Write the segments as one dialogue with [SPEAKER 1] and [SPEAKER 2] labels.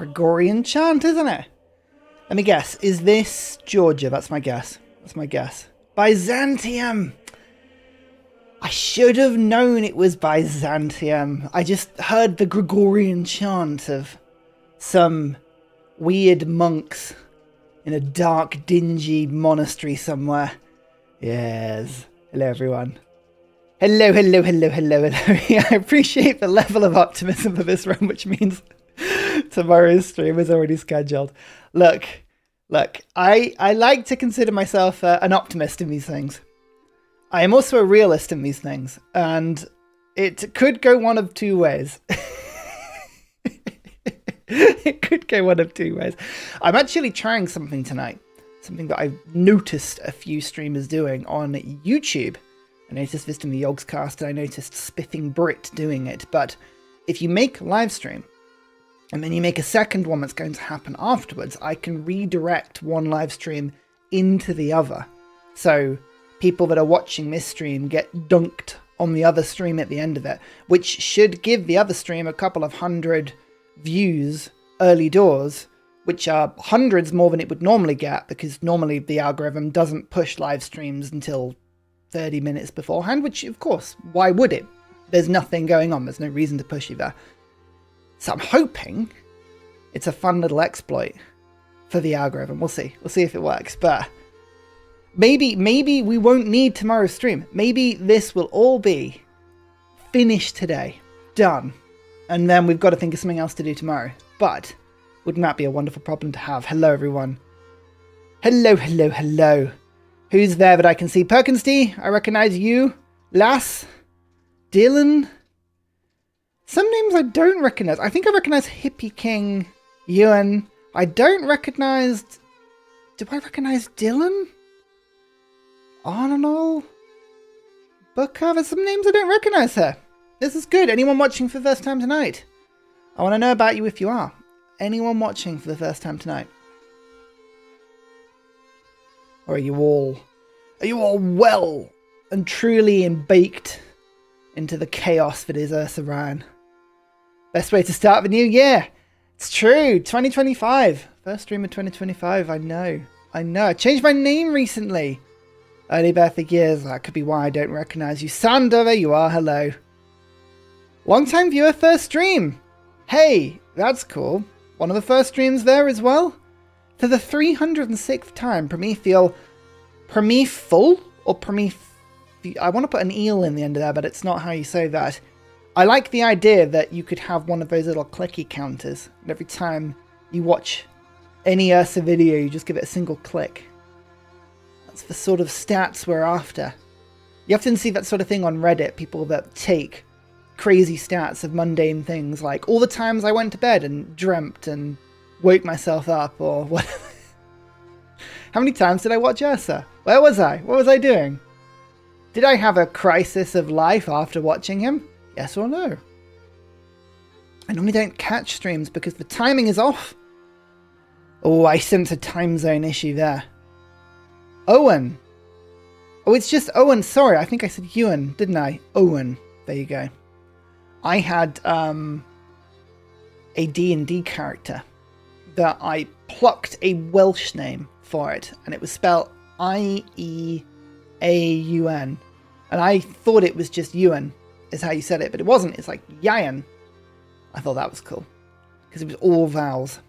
[SPEAKER 1] Gregorian chant, isn't it? Let me guess. Is this Georgia? That's my guess. That's my guess. Byzantium! I should have known it was Byzantium. I just heard the Gregorian chant of some weird monks in a dark, dingy monastery somewhere. Yes. Hello, everyone. Hello, hello, hello, hello, hello. Yeah, I appreciate the level of optimism for this room, which means tomorrow's stream is already scheduled. Look, I like to consider myself an optimist in these things. I am also a realist in these things, and it could go one of two ways. It could go one of two ways. I'm actually trying something tonight, something that I've noticed a few streamers doing on YouTube. I noticed this in the Yogscast, and I noticed Spiffing Brit doing it. But if you make a live stream, and then you make a second one that's going to happen afterwards, I can redirect one live stream into the other. So people that are watching this stream get dunked on the other stream at the end of it, which should give the other stream a couple of hundred views early doors, which are hundreds more than it would normally get, because normally the algorithm doesn't push live streams until 30 minutes beforehand, which of course, why would it? There's nothing going on. There's no reason to push you there. So I'm hoping it's a fun little exploit for the algorithm. We'll see. We'll see if it works. But maybe we won't need tomorrow's stream. Maybe this will all be finished today. Done. And then we've got to think of something else to do tomorrow. But wouldn't that be a wonderful problem to have? Hello, everyone. Hello, hello, hello. Who's there that I can see? Perkins D, I recognize you. Lass. Dylan. Some names I don't recognize. I think I recognize Hippie King. Ewan. I don't recognize... Do I recognize Dylan? Arnold? Booker? There's some names I don't recognize here. This is good. Anyone watching for the first time tonight? I want to know about you if you are. Anyone watching for the first time tonight? Or are you all well and truly baked into the chaos that is Ursa Ryan? Best way to start the new year. It's true. 2025. First stream of 2025. I know. I changed my name recently. Early birthday years. That could be why I don't recognize you. Sander, there you are. Hello. Long time viewer, first stream. Hey, that's cool. One of the first streams there as well. For the 306th time, Prometheal. Prometheful? Or I want to put an eel in the end of there, but it's not how you say that. I like the idea that you could have one of those little clicky counters. And every time you watch any Ursa video, you just give it a single click. That's the sort of stats we're after. You often see that sort of thing on Reddit. People that take crazy stats of mundane things like all the times I went to bed and dreamt and woke myself up or whatever. How many times did I watch Ursa? Where was I? What was I doing? Did I have a crisis of life after watching him? Yes or no? I normally don't catch streams because the timing is off. Oh, I sense a time zone issue there. Owen. Oh, it's just Owen. Sorry, I think I said Ewan, didn't I? Owen. There you go. I had a D&D character that I plucked a Welsh name for it, and it was spelled I-E-A-U-N. And I thought it was just Ewan, is how you said it, but it wasn't. It's like Yayan. I thought that was cool, because it was all vowels.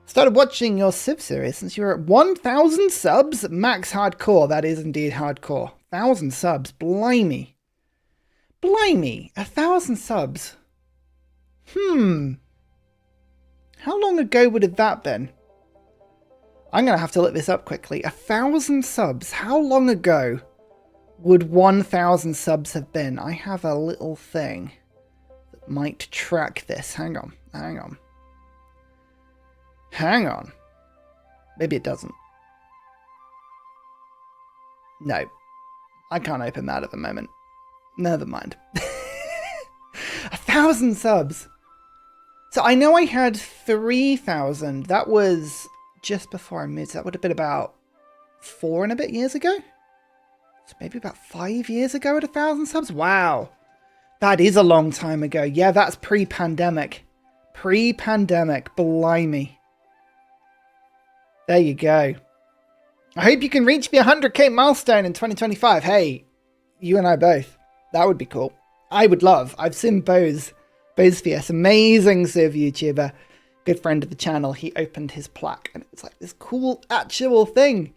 [SPEAKER 1] Started watching your Civ series since you were at 1,000 subs. Max hardcore. That is indeed hardcore. 1,000 subs. Blimey. Blimey. 1,000 subs. How long ago would have that been? I'm going to have to look this up quickly. 1,000 subs. How long ago would 1,000 subs have been? I have a little thing that might track this. Hang on. Maybe it doesn't. No. I can't open that at the moment. Never mind. 1,000 subs. So I know I had 3,000. That was just before I moved. So that would have been about 4 and a bit years ago. So maybe about 5 years ago at 1,000 subs. Wow. That is a long time ago. Yeah, that's pre-pandemic. Pre-pandemic, blimey. There you go. I hope you can reach the 100k milestone in 2025. Hey, you and I both. That would be cool. I would love. I've seen Bozfius, amazing Civ YouTuber, good friend of the channel. He opened his plaque and it was like this cool actual thing.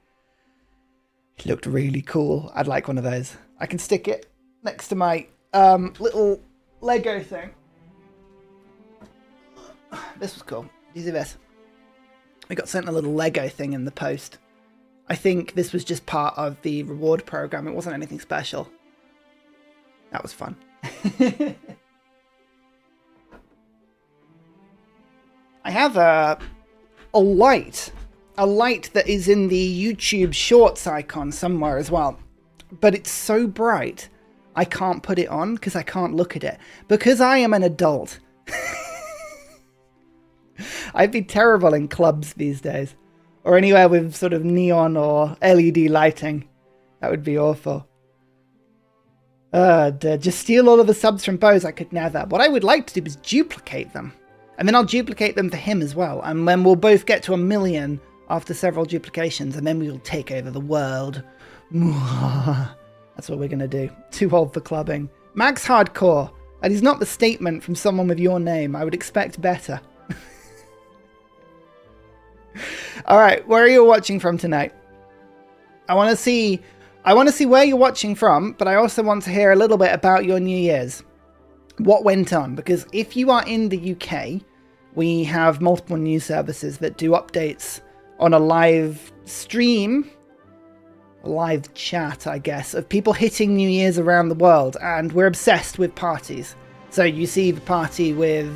[SPEAKER 1] It looked really cool. I'd like one of those. I can stick it next to my little Lego thing. This was cool. Do you see this? We got sent a little Lego thing in the post. I think this was just part of the reward program. It wasn't anything special. That was fun. I have a light that is in the YouTube Shorts icon somewhere as well. But it's so bright, I can't put it on because I can't look at it. Because I am an adult. I'd be terrible in clubs these days. Or anywhere with sort of neon or LED lighting. That would be awful. Just steal all of the subs from Bose. I could never. What I would like to do is duplicate them. And then I'll duplicate them for him as well. And then we'll both get to 1 million after several duplications. And then we'll take over the world. That's what we're going to do. Too old for clubbing. Max Hardcore. That is not the statement from someone with your name. I would expect better. Alright, where are you watching from tonight? I want to see where you're watching from, but I also want to hear a little bit about your New Year's. What went on? Because if you are in the UK, we have multiple news services that do updates on a live stream, a live chat, I guess, of people hitting New Year's around the world, and we're obsessed with parties. So you see the party with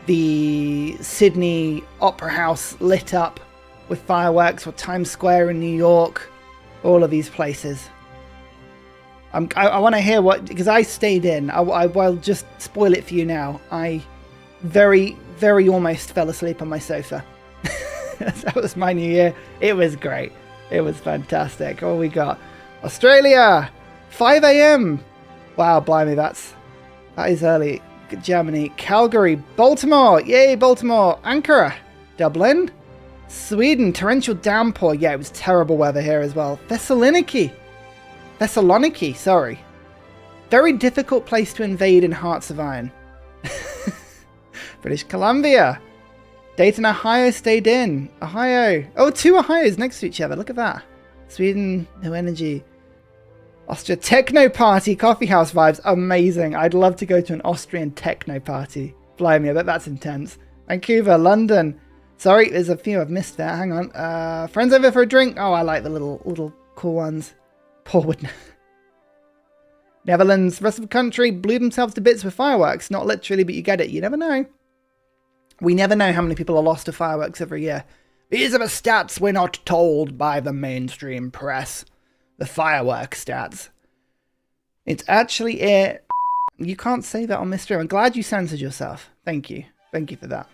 [SPEAKER 1] the Sydney Opera House lit up with fireworks, or Times Square in New York, all of these places. I want to hear what, because I stayed in. I'll just spoil it for you now. I very, very almost fell asleep on my sofa. That was my New Year. It was great. It was fantastic. Oh, we got Australia, 5 a.m. Wow, blimey, that is early. Germany, Calgary, Baltimore, yay, Baltimore, Ankara, Dublin, Sweden, torrential downpour. Yeah, it was terrible weather here as well. Thessaloniki, sorry. Very difficult place to invade in Hearts of Iron. British Columbia. Dayton, Ohio stayed in. Ohio. Oh, 2 Ohios next to each other. Look at that. Sweden, no energy. Austria, techno party, coffee house vibes. Amazing. I'd love to go to an Austrian techno party. Blimey, I bet that's intense. Vancouver, London. Sorry, there's a few I've missed there. Hang on. Friends over for a drink. Oh, I like the little cool ones. Paul would. Netherlands, rest of the country blew themselves to bits with fireworks. Not literally, but you get it. You never know. We never know how many people are lost to fireworks every year. These are the stats we're not told by the mainstream press. The fireworks stats. It's actually it. You can't say that on this stream. I'm glad you censored yourself. Thank you. Thank you for that.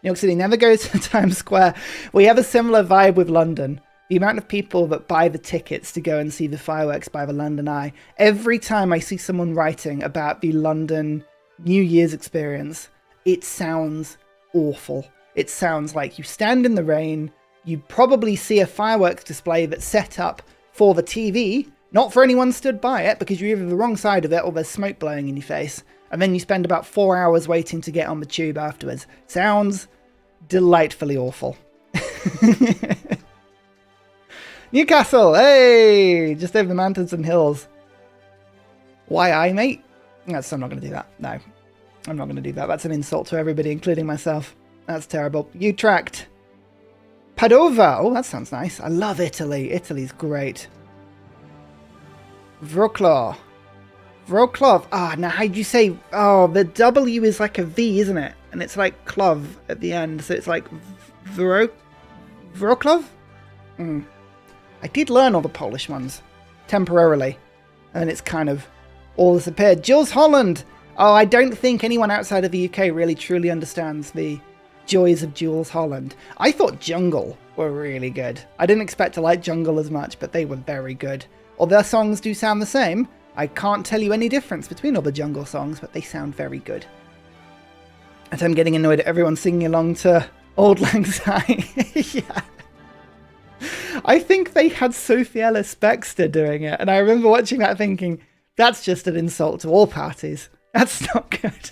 [SPEAKER 1] New York City never goes to Times Square. We have a similar vibe with London. The amount of people that buy the tickets to go and see the fireworks by the London Eye. Every time I see someone writing about the London New Year's experience, it sounds awful. It sounds like you stand in the rain, you probably see a fireworks display that's set up for the TV, not for anyone stood by it, because you're either the wrong side of it or there's smoke blowing in your face, and then you spend about 4 hours waiting to get on the tube afterwards. Sounds delightfully awful. Newcastle, hey! Just over the mountains and hills. Why I, mate? I'm not going to do that. No, I'm not going to do that. That's an insult to everybody, including myself. That's terrible. Utrecht. Padova. Oh, that sounds nice. I love Italy. Italy's great. Wroclaw. Wroclaw. Ah, now how do you say... Oh, the W is like a V, isn't it? And it's like clov at the end. So it's like... Wroclaw? I did learn all the Polish ones. Temporarily. And then it's kind of all disappeared. Jules Holland. Oh, I don't think anyone outside of the UK really truly understands the joys of Jules Holland. I thought Jungle were really good. I didn't expect to like Jungle as much, but they were very good. All their songs do sound the same. I can't tell you any difference between all the Jungle songs, but they sound very good. And I'm getting annoyed at everyone singing along to Auld Lang Syne. Yeah. I think they had Sophie Ellis-Bextor doing it. And I remember watching that thinking, that's just an insult to all parties. That's not good.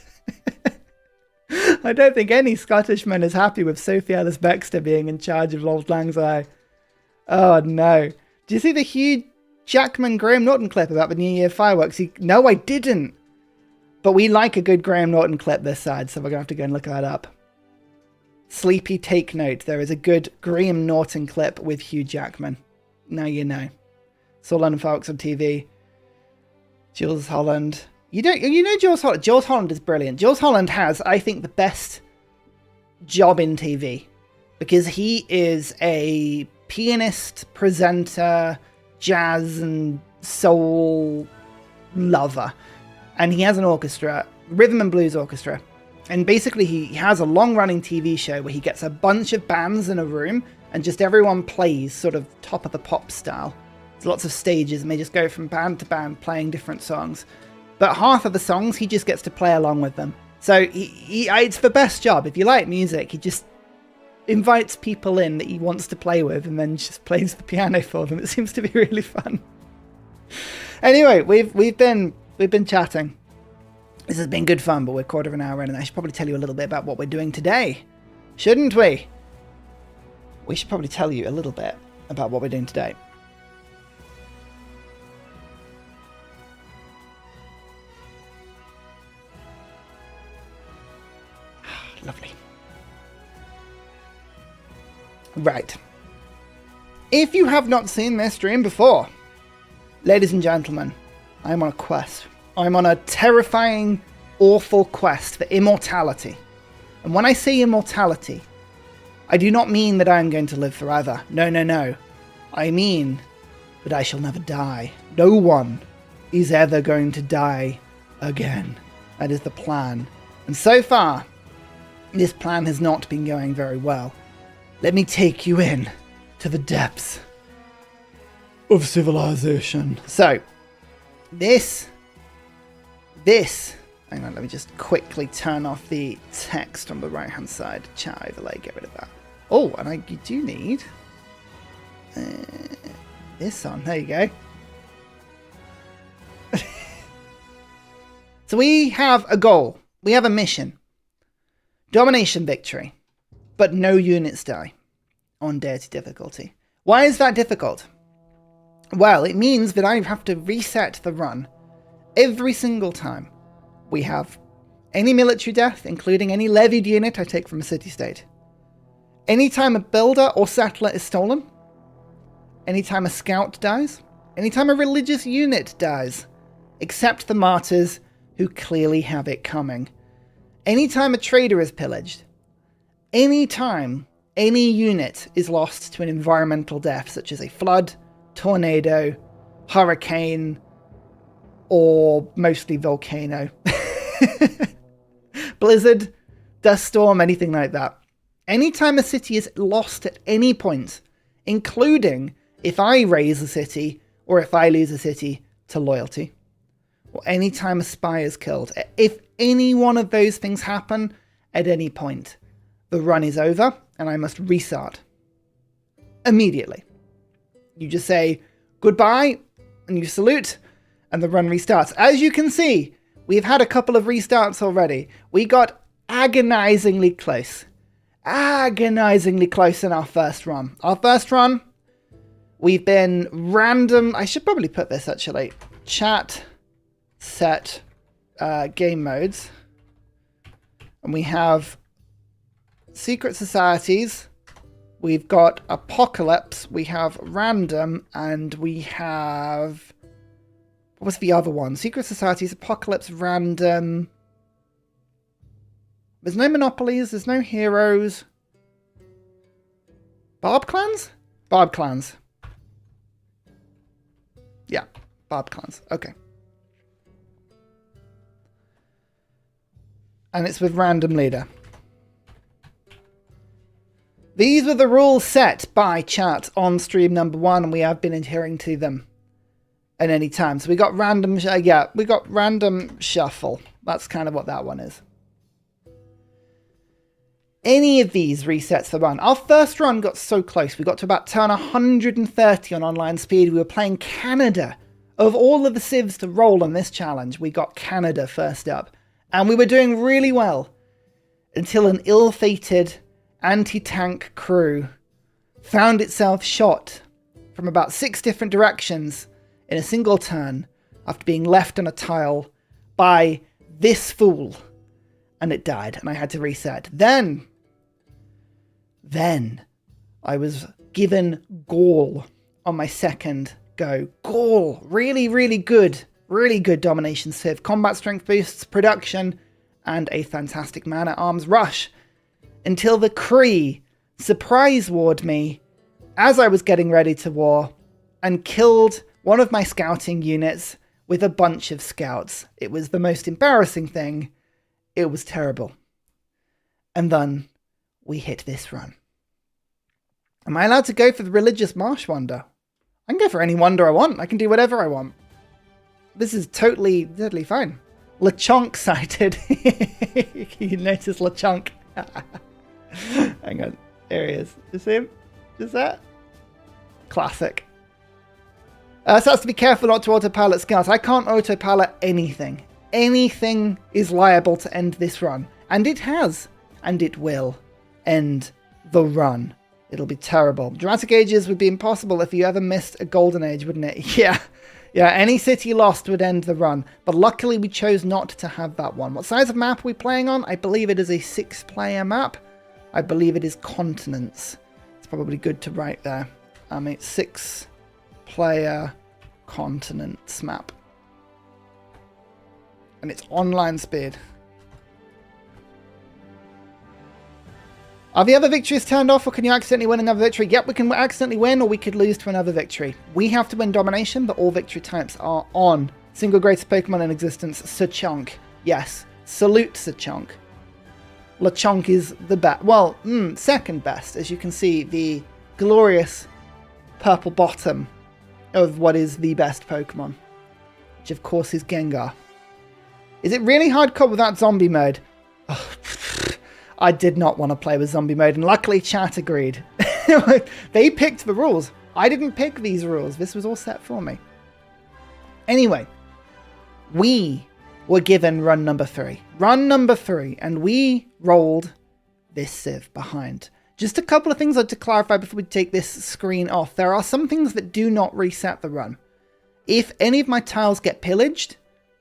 [SPEAKER 1] I don't think any Scottishman is happy with Sophie Ellis-Bextor being in charge of Auld Lang Syne. Oh, no. Do you see the Hugh Jackman Graham Norton clip about the New Year fireworks? No, I didn't. But we like a good Graham Norton clip this side, so we're going to have to go and look that up. Sleepy take note. There is a good Graham Norton clip with Hugh Jackman. Now you know. Saw London Fireworks on TV. Jules Holland. You know Jules Holland. Jules Holland is brilliant. Jules Holland has, I think, the best job in TV. Because he is a pianist, presenter, jazz and soul lover. And he has an orchestra, rhythm and blues orchestra. And basically he has a long-running TV show where he gets a bunch of bands in a room and just everyone plays sort of top of the pop style. There's lots of stages and they just go from band to band playing different songs. But half of the songs, he just gets to play along with them. So it's the best job. If you like music, he just invites people in that he wants to play with and then just plays the piano for them. It seems to be really fun. Anyway, we've been chatting. This has been good fun, but we're a quarter of an hour in, and I should probably tell you a little bit about what we're doing today. Shouldn't we? We should probably tell you a little bit about what we're doing today. Lovely. Right. If you have not seen this stream before, ladies and gentlemen, I'm on a quest. I'm on a terrifying, awful quest for immortality. And when I say immortality, I do not mean that I am going to live forever. No, no, no. I mean that I shall never die. No one is ever going to die again. That is the plan. And so far, this plan has not been going very well. Let me take you in to the depths of civilization. So, this, hang on, let me just quickly turn off the text on the right hand side. Chat overlay, get rid of that. Oh, and you do need this on, there you go. So we have a goal, we have a mission. Domination victory, but no units die on Deity difficulty. Why is that difficult? Well, it means that I have to reset the run every single time we have any military death, including any levied unit I take from a city-state. Anytime a builder or settler is stolen. Anytime a scout dies. Anytime a religious unit dies. Except the martyrs who clearly have it coming. Anytime a trader is pillaged. Anytime any unit is lost to an environmental death, such as a flood, tornado, hurricane, or mostly volcano. Blizzard, dust storm, anything like that. Anytime a city is lost at any point, including if I raise a city or if I lose a city to loyalty, or anytime a spy is killed, if any one of those things happen at any point, the run is over and I must restart immediately. You just say goodbye and you salute and the run restarts. As you can see, we've had a couple of restarts already. We got agonizingly close. Agonizingly close in our first run. Our first run, we've been random. I should probably put this actually. Chat, set, game modes. And we have secret societies. We've got apocalypse. We have random. And we have... what was the other one? Secret societies, apocalypse, random... there's no monopolies, there's no heroes. Barb clans? Barb clans. Yeah, Barb clans. Okay. And it's with random leader. These were the rules set by chat on stream number 1, and we have been adhering to them at any time. So we got random, we got random shuffle. That's kind of what that one is. any of these resets the run. Our first run got so close. We got to about turn 130 on online speed. We were playing Canada. Of all of the civs to roll on this challenge, we got Canada first up. And we were doing really well until an ill-fated anti-tank crew found itself shot from about 6 different directions in a single turn after being left on a tile by this fool. And it died, and I had to reset. Then I was given Gaul on my second go. Gaul, really, really good domination civ. Combat strength boosts, production, and a fantastic man-at-arms rush. Until the Cree surprise warred me as I was getting ready to war and killed one of my scouting units with a bunch of scouts. It was the most embarrassing thing. It was terrible. And then we hit this run. Am I allowed to go for the religious marsh wonder? I can go for any wonder I want. I can do whatever I want. This is totally fine. LeChonk sighted. You notice LeChonk. Hang on. There he is. You see him? Is that? Classic. So has to be careful not to autopilot scouts. I can't autopilot anything. Anything is liable to end this run. And it has. And it will end the run. It'll be terrible. Dramatic ages would be impossible if you ever missed a golden age, wouldn't it? Yeah. Yeah, any city lost would end the run. But luckily we chose not to have that one. What size of map are we playing on? I believe it is a 6-player map. I believe it is continents. It's probably good to write there. It's 6-player continents map. And it's online speed. Are the other victories turned off, or can you accidentally win another victory? Yep, we can accidentally win, or we could lose to another victory. We have to win domination, but all victory types are on. Single greatest Pokemon in existence, Sachonk. Yes, salute Sachonk. LeChonk is the best. Well, second best, as you can see, the glorious purple bottom of what is the best Pokemon, which of course is Gengar. Is it really hardcore without zombie mode? Oh, I did not want to play with zombie mode, and luckily chat agreed. They picked the rules. I didn't pick these rules. This was all set for me. Anyway, we were given run number 3. Run number 3, and we rolled this civ behind. Just a couple of things I'd like to clarify before we take this screen off. There are some things that do not reset the run. If any of my tiles get pillaged,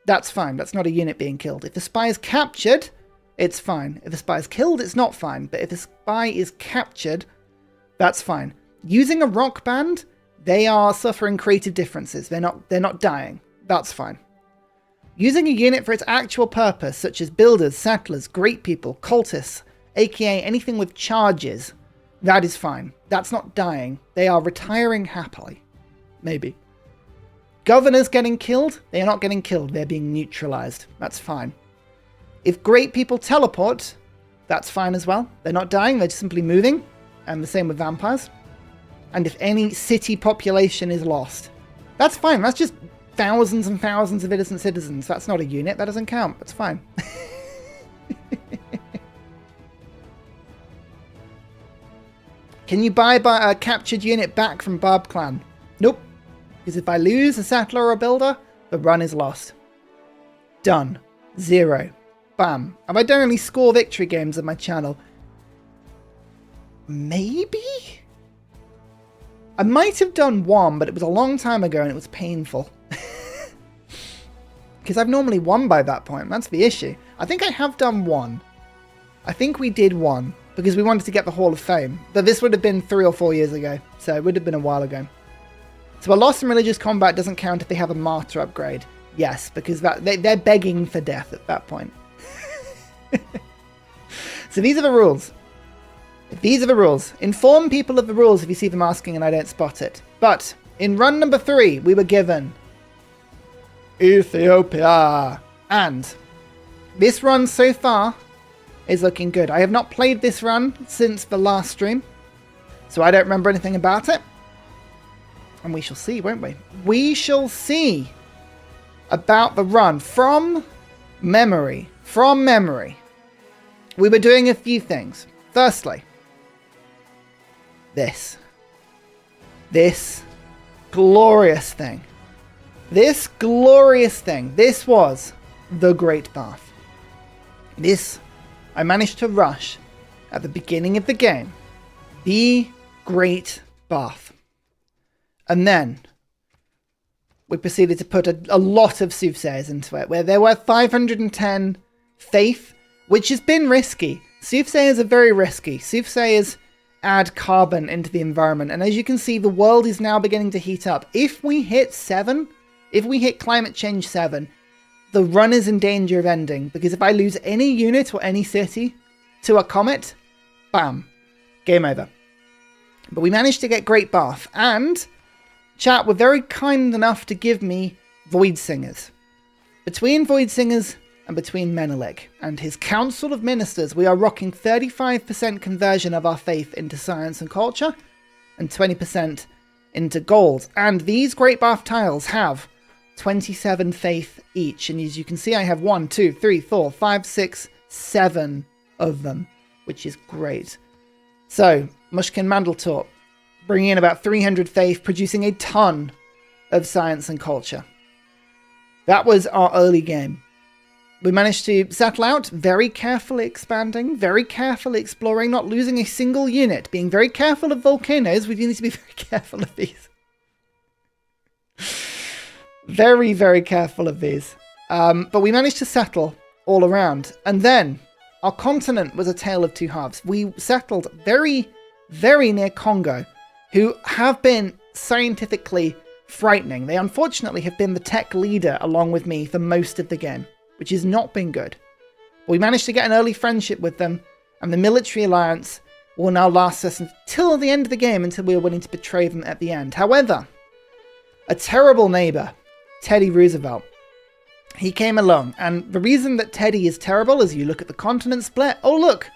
[SPEAKER 1] that's fine. That's not a unit being killed. If the spy is captured, it's fine. If the spy is killed, it's not fine. But if the spy is captured, that's fine. Using a rock band, they are suffering creative differences. They're not dying. That's fine. Using a unit for its actual purpose, such as builders, settlers, great people, cultists, aka anything with charges, that is fine. That's not dying. They are retiring happily. Maybe. Governors getting killed, they are not getting killed. They're being neutralized. That's fine. If great people teleport, that's fine as well. They're not dying, they're just simply moving. And the same with vampires. And if any city population is lost, that's fine. That's just thousands and thousands of innocent citizens. That's not a unit. That doesn't count. That's fine. Can you buy a captured unit back from Barb Clan? Nope. Because if I lose a settler or a builder, the run is lost. Done. 0. Bam. Have I done any score victory games on my channel? Maybe? I might have done one, but it was a long time ago and it was painful. Because I've normally won by that point. That's the issue. I think I have done one. I think we did one. Because we wanted to get the Hall of Fame. But this would have been 3 or 4 years ago. So it would have been a while ago. So a loss in religious combat doesn't count if they have a martyr upgrade. Yes, because they're begging for death at that point. So these are the rules. These are the rules. Inform people of the rules if you see them asking and I don't spot it. But in run number 3, we were given Ethiopia. And this run so far is looking good. I have not played this run since the last stream, so I don't remember anything about it. And we shall see, won't we? We shall see about the run from memory. From memory, we were doing a few things. Firstly, this glorious thing. This glorious thing. This was the Great Bath. This, I managed to rush at the beginning of the game. The Great Bath. And then we proceeded to put a lot of soothsayers into it, where there were 510 faith, which has been risky. Soothsayers are very risky. Soothsayers add carbon into the environment, and as you can see, the world is now beginning to heat up. If we hit 7, if we hit climate change 7, the run is in danger of ending, because if I lose any unit or any city to a comet, bam, game over. But we managed to get Great Bath, and chat were very kind enough to give me Void Singers. Between Void Singers and between Menelik and his Council of Ministers, we are rocking 35% conversion of our faith into science and culture, and 20% into gold. And these Great Bath tiles have 27 faith each. And as you can see, I have 1, 2, 3, 4, 5, 6, 7 of them, which is great. So, Mushkin Mandeltorp, bringing in about 300 faith, producing a ton of science and culture. That was our early game. We managed to settle out, very carefully expanding, very carefully exploring, not losing a single unit, being very careful of volcanoes. We do need to be very careful of these. Very, very careful of these. But we managed to settle all around. And then our continent was a tale of two halves. We settled very, very near Congo, who have been scientifically frightening. They unfortunately have been the tech leader along with me for most of the game, which has not been good. We managed to get an early friendship with them, and the military alliance will now last us until the end of the game, until we are willing to betray them at the end. However, a terrible neighbor, Teddy Roosevelt, he came along, and the reason that Teddy is terrible is you look at the continent split. Oh look,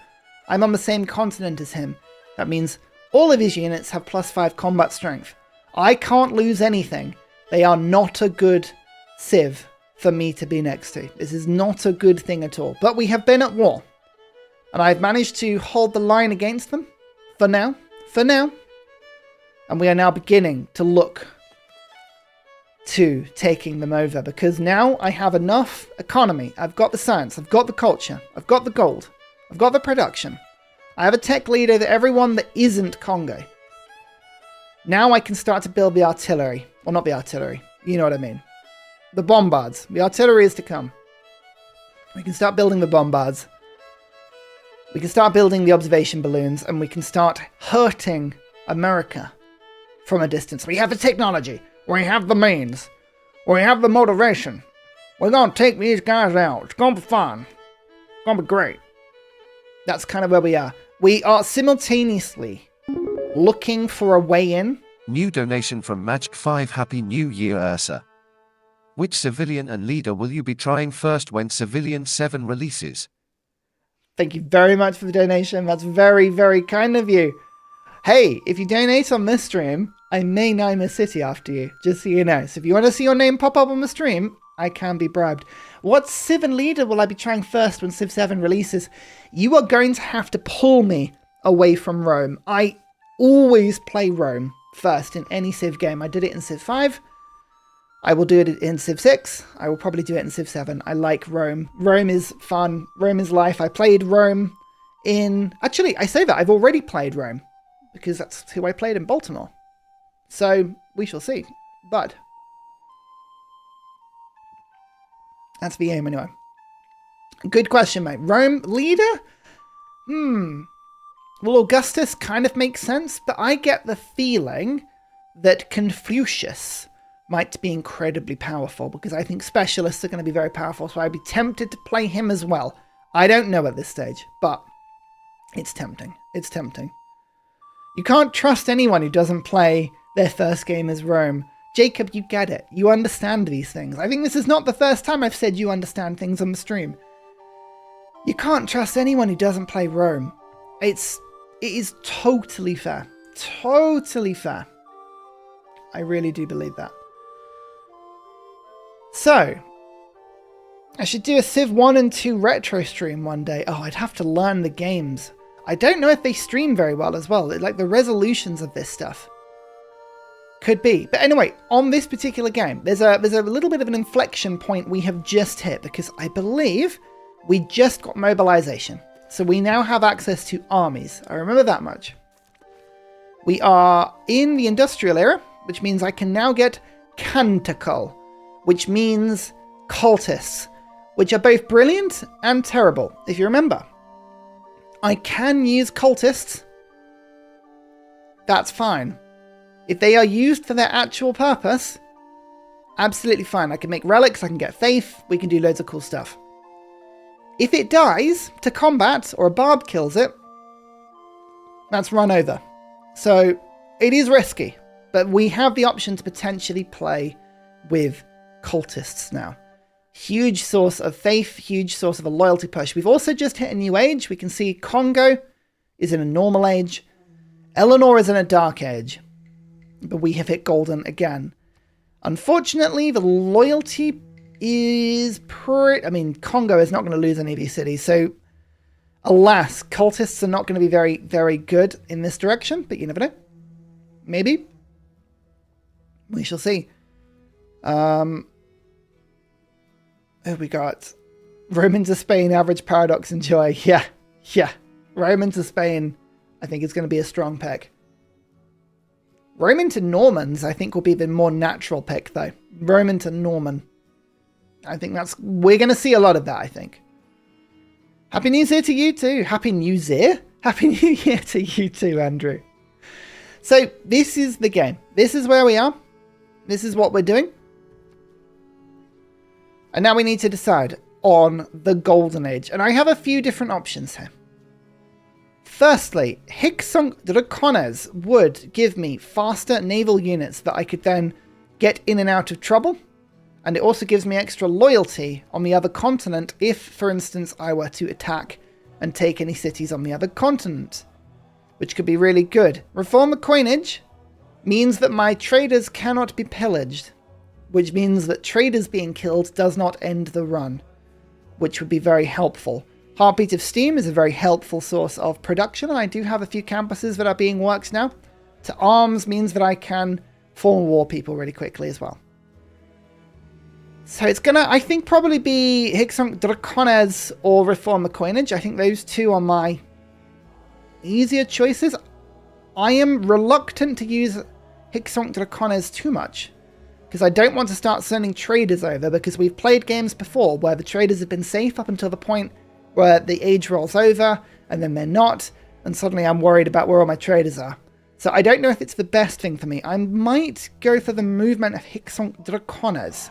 [SPEAKER 1] I'm on the same continent as him. That means all of his units have +5 combat strength. I can't lose anything. They are not a good civ for me to be next to. This is not a good thing at all. But we have been at war, and I've managed to hold the line against them for now. And we are now beginning to look to taking them over, because now I have enough economy. I've got the science, I've got the culture, I've got the gold, I've got the production. I have a tech leader that everyone that isn't Congo. Now I can start to build the artillery. Well, not the artillery. You know what I mean. The bombards. The artillery is to come. We can start building the bombards. We can start building the observation balloons, and we can start hurting America from a distance. We have the technology. We have the means. We have the motivation. We're going to take these guys out. It's going to be fun. It's going to be great. That's kind of where we are. We are simultaneously looking for a way in.
[SPEAKER 2] New donation from Magic5. Happy New Year, Ursa. Which civilian and leader will you be trying first when Civilian 7 releases?
[SPEAKER 1] Thank you very much for the donation. That's very, very kind of you. Hey, if you donate on this stream, I may name a city after you, just so you know. So if you want to see your name pop up on the stream, I can be bribed. What Civ and leader will I be trying first when Civ 7 releases? You are going to have to pull me away from Rome. I always play Rome first in any Civ game. I did it in Civ 5. I will do it in Civ 6. I will probably do it in Civ 7. I like Rome. Rome is fun. Rome is life. I played Rome in... Actually, I say that. I've already played Rome, because that's who I played in Baltimore. So, we shall see. But that's the aim anyway. Good question, mate. Rome leader? Well, Augustus kind of makes sense, but I get the feeling that Confucius might be incredibly powerful, because I think specialists are going to be very powerful, so I'd be tempted to play him as well. I don't know at this stage, but it's tempting. It's tempting. You can't trust anyone who doesn't play their first game as Rome. Jacob, you get it. You understand these things. I think this is not the first time I've said you understand things on the stream. You can't trust anyone who doesn't play Rome. It is totally fair. Totally fair. I really do believe that. So, I should do a Civ 1 and 2 retro stream one day. Oh, I'd have to learn the games. I don't know if they stream very well as well. Like the resolutions of this stuff. Could be. But anyway, on this particular game, there's a little bit of an inflection point we have just hit, because I believe we just got mobilization. So we now have access to armies. I remember that much. We are in the industrial era, which means I can now get canticle, which means cultists, which are both brilliant and terrible. If you remember, I can use cultists. That's fine. If they are used for their actual purpose, absolutely fine. I can make relics, I can get faith, we can do loads of cool stuff. If it dies to combat, or a barb kills it, that's run over. So it is risky, but we have the option to potentially play with cultists now. Huge source of faith, huge source of a loyalty push. We've also just hit a new age. We can see Congo is in a normal age. Eleanor is in a dark age. But we have hit golden again. Unfortunately, the loyalty is pretty... I mean, Congo is not going to lose any of these cities. So, alas, cultists are not going to be very, very good in this direction. But you never know. Maybe. We shall see. Oh, we got Romans of Spain, average paradox and joy. Yeah. Romans of Spain, I think, is going to be a strong pick. Roman to Normans, I think, will be the more natural pick, though. Roman to Norman. I think we're going to see a lot of that, I think. Happy New Year to you too. Happy New Year? Happy New Year to you too, Andrew. So, this is the game. This is where we are. This is what we're doing. And now we need to decide on the Golden Age. And I have a few different options here. Firstly, Hicksunk Dracones would give me faster naval units that I could then get in and out of trouble. And it also gives me extra loyalty on the other continent if, for instance, I were to attack and take any cities on the other continent, which could be really good. Reform the coinage means that my traders cannot be pillaged, which means that traders being killed does not end the run, which would be very helpful. Heartbeat of Steam is a very helpful source of production, and I do have a few campuses that are being worked now. To arms means that I can form war people really quickly as well. So it's gonna, I think, probably be Hicksunk Dracones or Reform the Coinage. I think those two are my easier choices. I am reluctant to use Hicksunk Dracones too much, because I don't want to start sending traders over, because we've played games before where the traders have been safe up until the point where the age rolls over, and then they're not, and suddenly I'm worried about where all my traders are. So I don't know if it's the best thing for me. I might go for the movement of Hicksunk Dracones.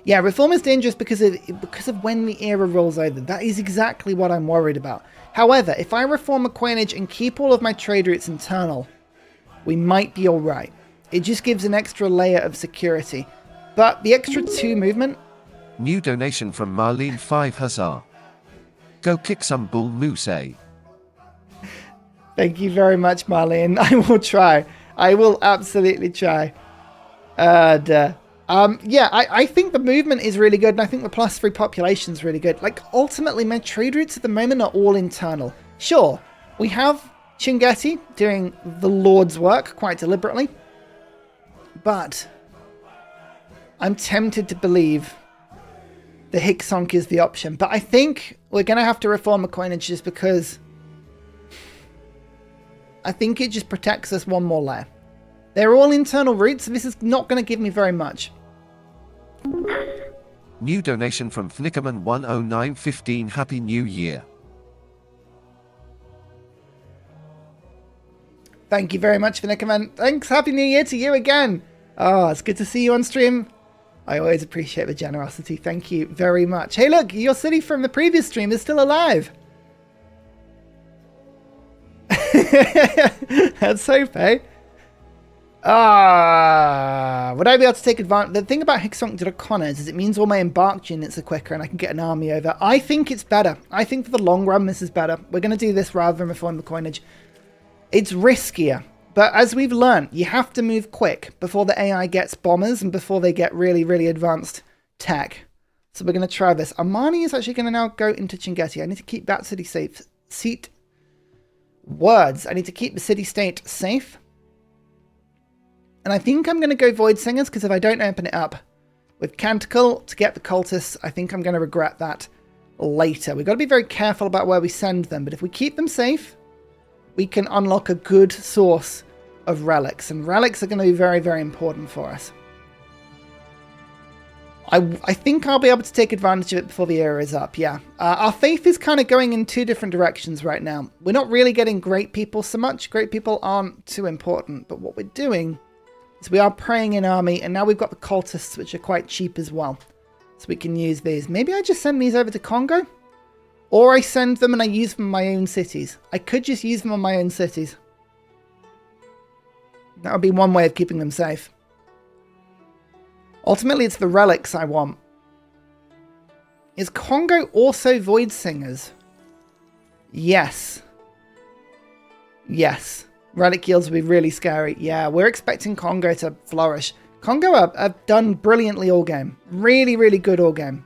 [SPEAKER 1] Yeah, Reform is dangerous because of when the era rolls over. That is exactly what I'm worried about. However, if I reform a coinage and keep all of my trade routes internal, we might be alright. It just gives an extra layer of security. But the extra 2 movement...
[SPEAKER 2] New donation from Marlene 5 Huzzah. Go kick some bull moose, eh?
[SPEAKER 1] Thank you very much, Marlene. I will try. I will absolutely try. Yeah, I think the movement is really good, and I think the +3 population is really good. Like, ultimately, my trade routes at the moment are all internal. Sure, we have Chingeti doing the Lord's work quite deliberately, but I'm tempted to believe the Hicksunk is the option. But I think we're going to have to reform a coinage just because I think it just protects us one more layer. They're all internal routes, so this is not going to give me very much.
[SPEAKER 2] New donation from Fnickerman 10915. Happy New Year.
[SPEAKER 1] Thank you very much, Fnickerman. Thanks. Happy New Year to you again. Oh, it's good to see you on stream. I always appreciate the generosity. Thank you very much. Hey, look, your city from the previous stream is still alive. That's hope, eh? Would I be able to take advantage? The thing about Hicksunk Dracones is it means all my embarked units are quicker and I can get an army over. I think it's better. I think for the long run, this is better. We're going to do this rather than reform the coinage. It's riskier. But as we've learned, you have to move quick before the AI gets bombers and before they get really, really advanced tech. So we're going to try this. Armani is actually going to now go into Chinguetti. I need to keep that city safe. I need to keep the city-state safe. And I think I'm going to go Void Singers, because if I don't open it up with Canticle to get the cultists, I think I'm going to regret that later. We've got to be very careful about where we send them, but if we keep them safe, we can unlock a good source of relics, and relics are going to be very, very important for us. I think I'll be able to take advantage of it before the era is up, yeah. Our faith is kind of going in two different directions right now. We're not really getting great people so much. Great people aren't too important, but what we're doing is we are praying in army, and now we've got the cultists, which are quite cheap as well. So we can use these. Maybe I just send these over to Congo? Or I send them and I use them in my own cities. I could just use them on my own cities. That would be one way of keeping them safe. Ultimately, it's the relics I want. Is Congo also Void Singers? Yes. Yes. Relic yields would be really scary. Yeah, we're expecting Congo to flourish. Congo have done brilliantly all game. Really, really good all game.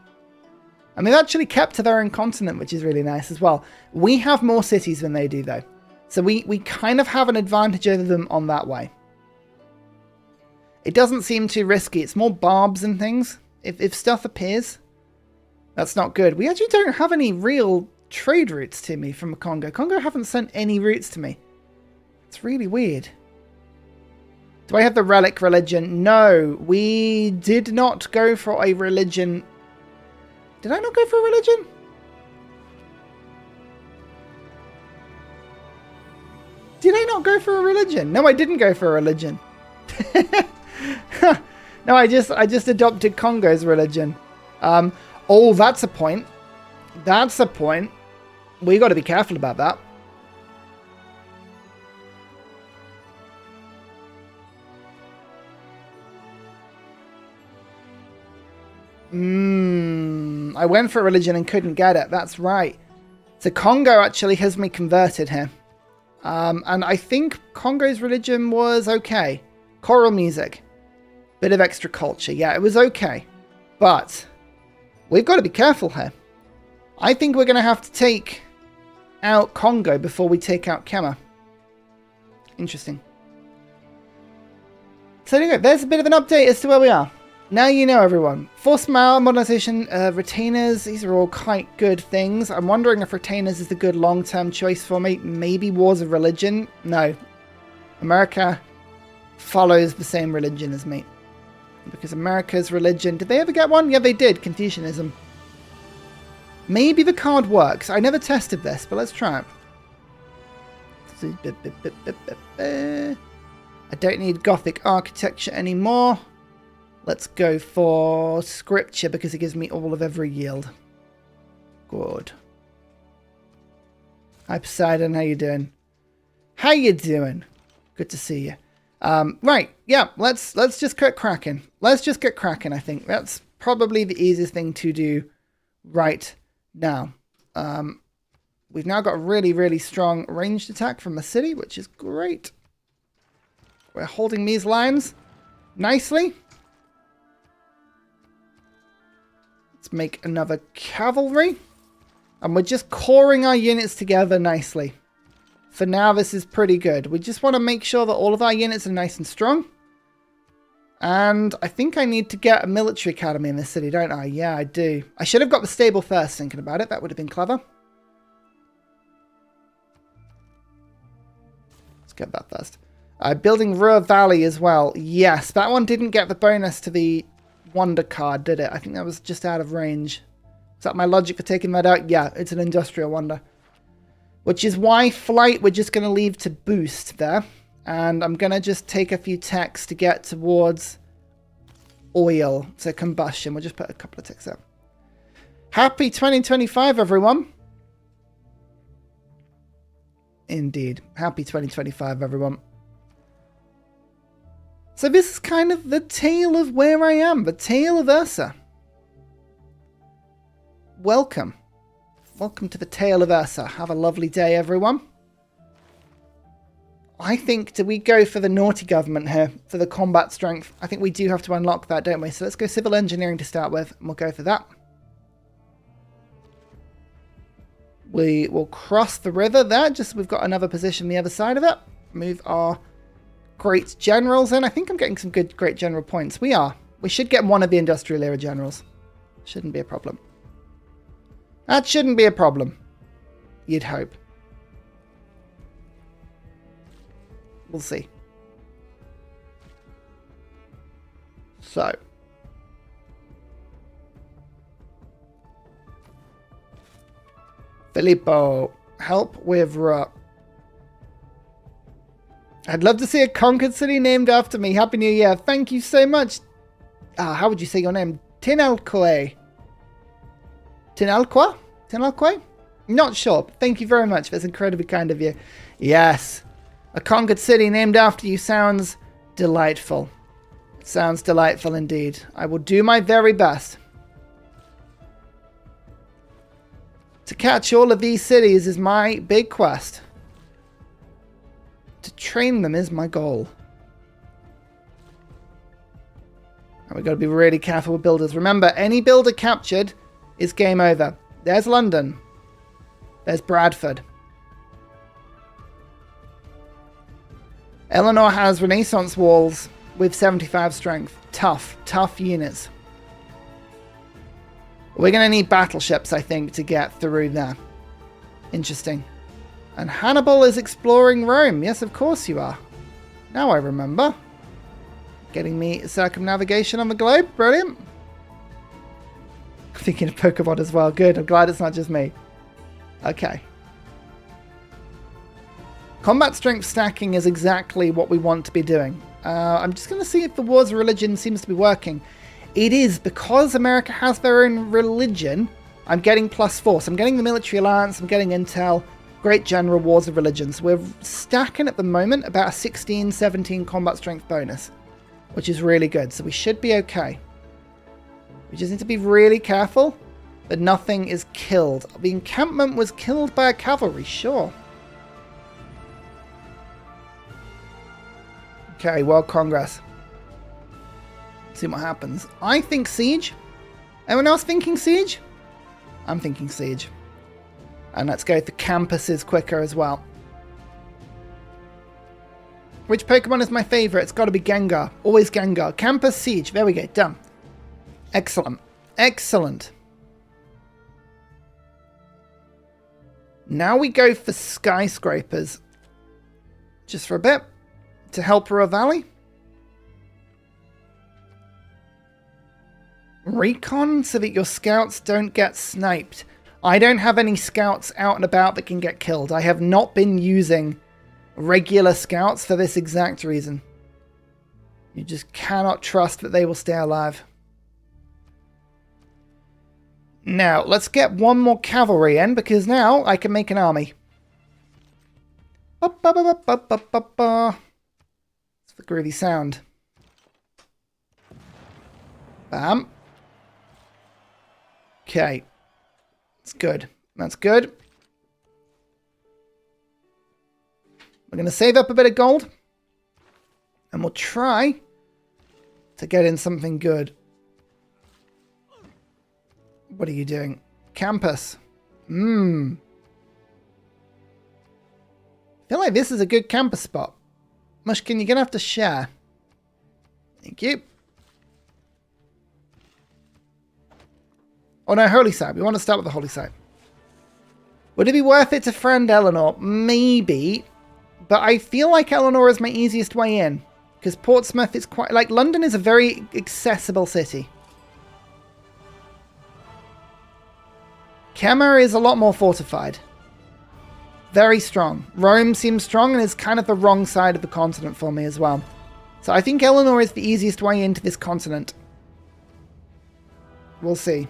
[SPEAKER 1] And they've actually kept to their own continent, which is really nice as well. We have more cities than they do, though. So we kind of have an advantage over them on that way. It doesn't seem too risky. It's more barbs and things. If stuff appears, that's not good. We actually don't have any real trade routes to me from Congo. Congo haven't sent any routes to me. It's really weird. Do I have the relic religion? No, we did not go for a religion. Did I not go for a religion? Did I not go for a religion? No, I didn't go for a religion. No, I just adopted Congo's religion. Oh, that's a point. That's a point. We got to be careful about that. I went for religion and couldn't get it. That's right. So Congo actually has me converted here. And I think Congo's religion was okay. Choral music. Bit of extra culture. Yeah, it was okay. But we've got to be careful here. I think we're going to have to take out Congo before we take out Kema. Interesting. So there you go. There's a bit of an update as to where we are. Now you know, everyone. Force morale, modernization, retainers. These are all quite good things. I'm wondering if retainers is a good long-term choice for me. Maybe wars of religion. No. America follows the same religion as me. Because America's religion... Did they ever get one? Yeah, they did. Confucianism. Maybe the card works. I never tested this, but let's try it. I don't need Gothic architecture anymore. Let's go for scripture because it gives me all of every yield. Good. Hi Poseidon, how you doing? How you doing? Good to see you. Right, yeah, let's just get cracking. Let's just get cracking, I think. That's probably the easiest thing to do right now. We've now got a really, really strong ranged attack from the city, which is great. We're holding these lines nicely. Let's make another cavalry. And we're just coring our units together nicely. For now, this is pretty good. We just want to make sure that all of our units are nice and strong. And I think I need to get a military academy in this city, don't I? Yeah, I do. I should have got the stable first, thinking about it. That would have been clever. Let's get that first. Building Ruhr Valley as well. Yes, that one didn't get the bonus to the Wonder card, did it? I think that was just out of range. Is that my logic for taking that out? Yeah, it's an industrial wonder. Which is why flight we're just going to leave to boost there. And I'm going to just take a few techs to get towards oil. So combustion. We'll just put a couple of techs out. Happy 2025, everyone. Indeed. Happy 2025, everyone. So this is kind of the tale of where I am. The tale of Ursa. Welcome. Welcome to the tale of Ursa. Have a lovely day, everyone. I think, do we go for the naughty government here? For the combat strength? I think we do have to unlock that, don't we? So let's go civil engineering to start with. And we'll go for that. We will cross the river there, just so we've got another position on the other side of it. Move our great generals in. I think I'm getting some good great general points. We are. We should get one of the industrial era generals. Shouldn't be a problem. That shouldn't be a problem. You'd hope. We'll see. So. Filippo, help with Rup. I'd love to see a conquered city named after me. Happy New Year. Thank you so much. How would you say your name? Tinalque. Tinalqua? Tinalque? Not sure. Thank you very much. That's incredibly kind of you. Yes. A conquered city named after you sounds delightful. Sounds delightful indeed. I will do my very best. To catch all of these cities is my big quest. To train them is my goal. And we've got to be really careful with builders. Remember, any builder captured is game over. There's London. There's Bradford. Eleanor has Renaissance walls with 75 strength. Tough units. We're going to need battleships, I think, to get through there. Interesting. And Hannibal is exploring Rome. Yes, of course you are. Now I remember. Getting me circumnavigation on the globe. Brilliant. Thinking of Pokemon as well. Good. I'm glad it's not just me. Okay. Combat strength stacking is exactly what we want to be doing. I'm just going to see if the Wars of Religion seems to be working. It is, because America has their own religion, I'm getting +4. So I'm getting the military alliance, I'm getting intel, great general, Wars of Religion. So we're stacking at the moment about a 16, 17 combat strength bonus, which is really good. So we should be okay. We just need to be really careful that nothing is killed. The encampment was killed by a cavalry, sure. Okay, World Congress. See what happens. I think siege. Anyone else thinking siege? I'm thinking siege. And let's go for campuses quicker as well. Which Pokemon is my favorite? It's got to be Gengar. Always Gengar. Campus siege. There we go. Done. Excellent. Excellent. Now we go for skyscrapers. Just for a bit. To help Ruhr Valley. Recon so that your scouts don't get sniped. I don't have any scouts out and about that can get killed. I have not been using regular scouts for this exact reason. You just cannot trust that they will stay alive. Now, let's get one more cavalry in, because now I can make an army. It's the groovy sound. Bam. Okay. That's good. That's good. We're going to save up a bit of gold. And we'll try to get in something good. What are you doing? Campus. I feel like this is a good campus spot. Mushkin, you're going to have to share. Thank you. Oh no, Holy Site. We want to start with the Holy Site. Would it be worth it to friend Eleanor? Maybe. But I feel like Eleanor is my easiest way in. Because Portsmouth is quite... Like, London is a very accessible city. Kemmer is a lot more fortified. Very strong. Rome seems strong and is kind of the wrong side of the continent for me as well. So I think Eleanor is the easiest way into this continent. We'll see.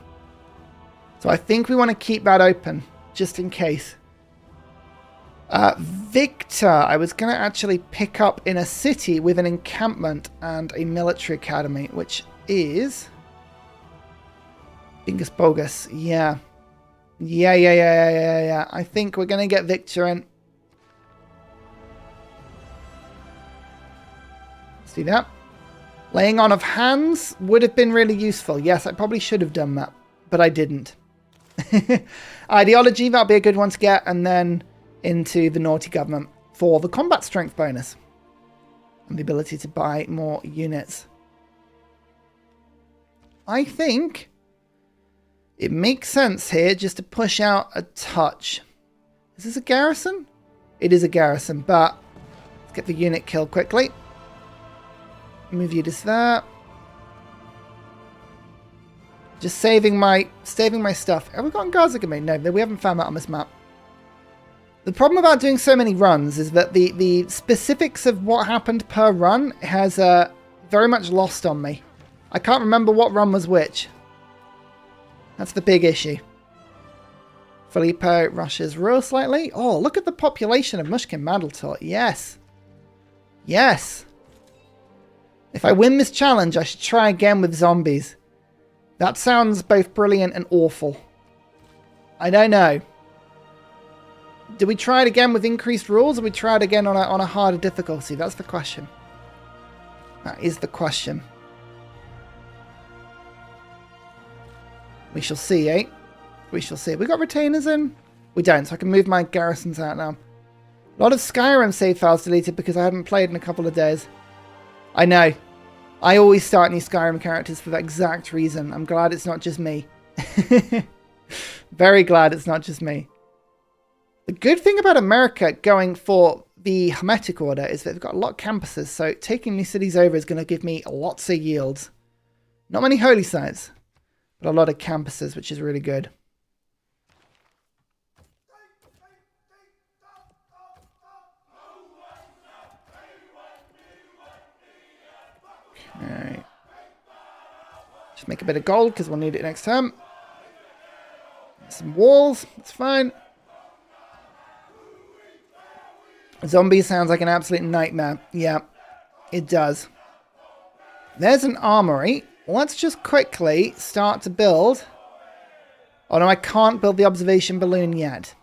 [SPEAKER 1] So I think we want to keep that open, just in case. Victor, I was going to actually pick up in a city with an encampment and a military academy, which is... Bingus Bogus, yeah. Yeah. I think we're going to get Victor in. Let's do that. Laying on of hands would have been really useful. Yes, I probably should have done that, but I didn't. Ideology, that'll be a good one to get. And then into the naughty government for the combat strength bonus. And the ability to buy more units. I think it makes sense here just to push out a touch. Is this a garrison? It is a garrison, but let's get the unit killed quickly. Move you to there. Just saving my stuff. Have we gotten guards that can make? No, we haven't found that on this map. The problem about doing so many runs is that the specifics of what happened per run has very much lost on me. I can't remember what run was which. That's the big issue. Filippo rushes real slightly. Oh, look at the population of Mushkin Mandaltor. Yes. Yes. If I win this challenge, I should try again with zombies. That sounds both brilliant and awful. I don't know. Do we try it again with increased rules, or we try it again on a harder difficulty? That's the question. That is the question. We shall see, eh? We shall see. We got retainers in? We don't, so I can move my garrisons out now. A lot of Skyrim save files deleted because I haven't played in a couple of days. I know. I always start new Skyrim characters for that exact reason. I'm glad it's not just me. Very glad it's not just me. The good thing about America going for the Hermetic Order is that they've got a lot of campuses, so taking these cities over is going to give me lots of yields. Not many holy sites, but a lot of campuses, which is really good. Alright. Just make a bit of gold because we'll need it next time. Some walls, that's fine. Zombie sounds like an absolute nightmare. Yeah, it does. There's an armory. Let's just quickly start to build. Oh no, I can't build the observation balloon yet.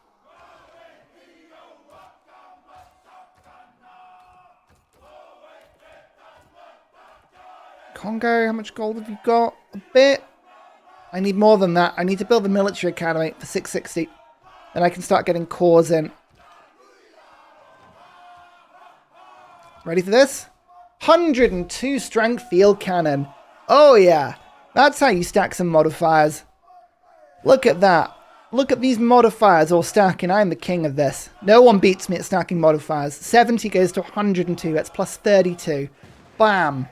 [SPEAKER 1] Congo, how much gold have you got? A bit. I need more than that. I need to build the military academy for 660. Then I can start getting cores in. Ready for this? 102 strength field cannon. Oh yeah. That's how you stack some modifiers. Look at that. Look at these modifiers all stacking. I'm the king of this. No one beats me at stacking modifiers. 70 goes to 102. That's plus 32. Bam.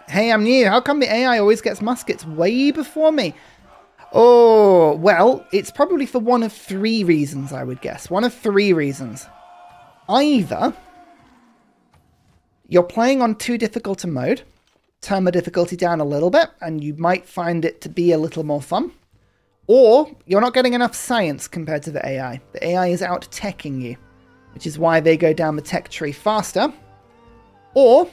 [SPEAKER 1] Hey, I'm new. How come the AI always gets muskets way before me? Oh, well, it's probably for one of three reasons, I would guess. One of three reasons. Either you're playing on too difficult a mode, turn the difficulty down a little bit, and you might find it to be a little more fun. Or you're not getting enough science compared to the AI. The AI is out-teching you, which is why they go down the tech tree faster. Or,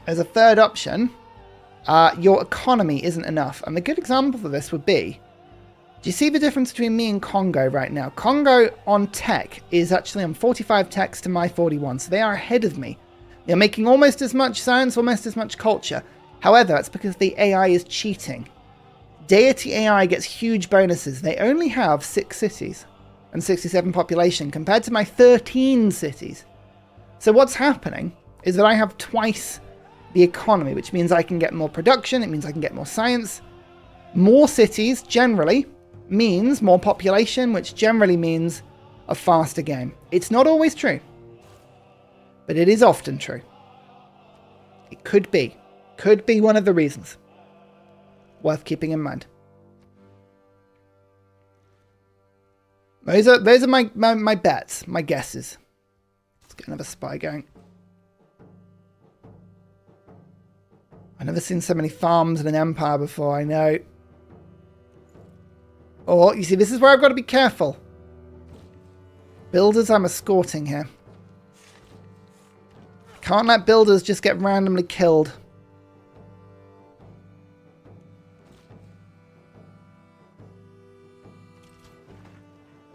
[SPEAKER 1] as a third option, your economy isn't enough. And the good example for this would be, do you see the difference between me and Congo right now? Congo on tech is actually on 45 techs to my 41, so they are ahead of me. They're making almost as much science, almost as much culture. However, that's because the AI is cheating. Deity AI gets huge bonuses. They only have 6 cities and 67 population compared to my 13 cities. So what's happening is that I have twice the economy, which means I can get more production. It means I can get more science. More cities generally means more population, which generally means a faster game. It's not always true, but it is often true. It could be one of the reasons. Worth keeping in mind. Those are my bets, my guesses. Let's get another spy going. I've never seen so many farms in an empire before, I know. Oh, you see, this is where I've got to be careful. Builders I'm escorting here. Can't let builders just get randomly killed.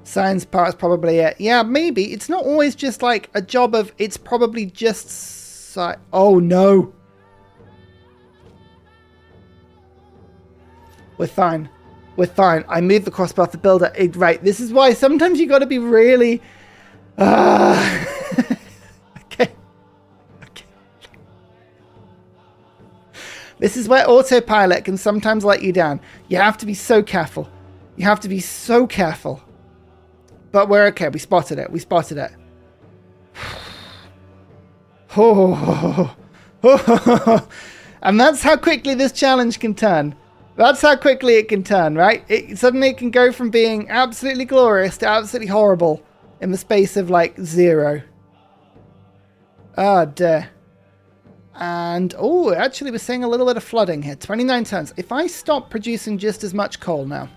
[SPEAKER 1] Science part is probably it. Yeah, maybe. It's not always just like a job of... It's probably just... Oh, no. We're fine. We're fine. I moved the crossbar to builder. Right, this is why sometimes you got to be really... okay. This is where autopilot can sometimes let you down. You have to be so careful. You have to be so careful. But we're okay. We spotted it. We spotted it. And that's how quickly this challenge can turn. That's how quickly it can turn, right? Suddenly it can go from being absolutely glorious to absolutely horrible in the space of like 0. Oh dear. And, oh, actually we're seeing a little bit of flooding here. 29 tons. If I stop producing just as much coal now,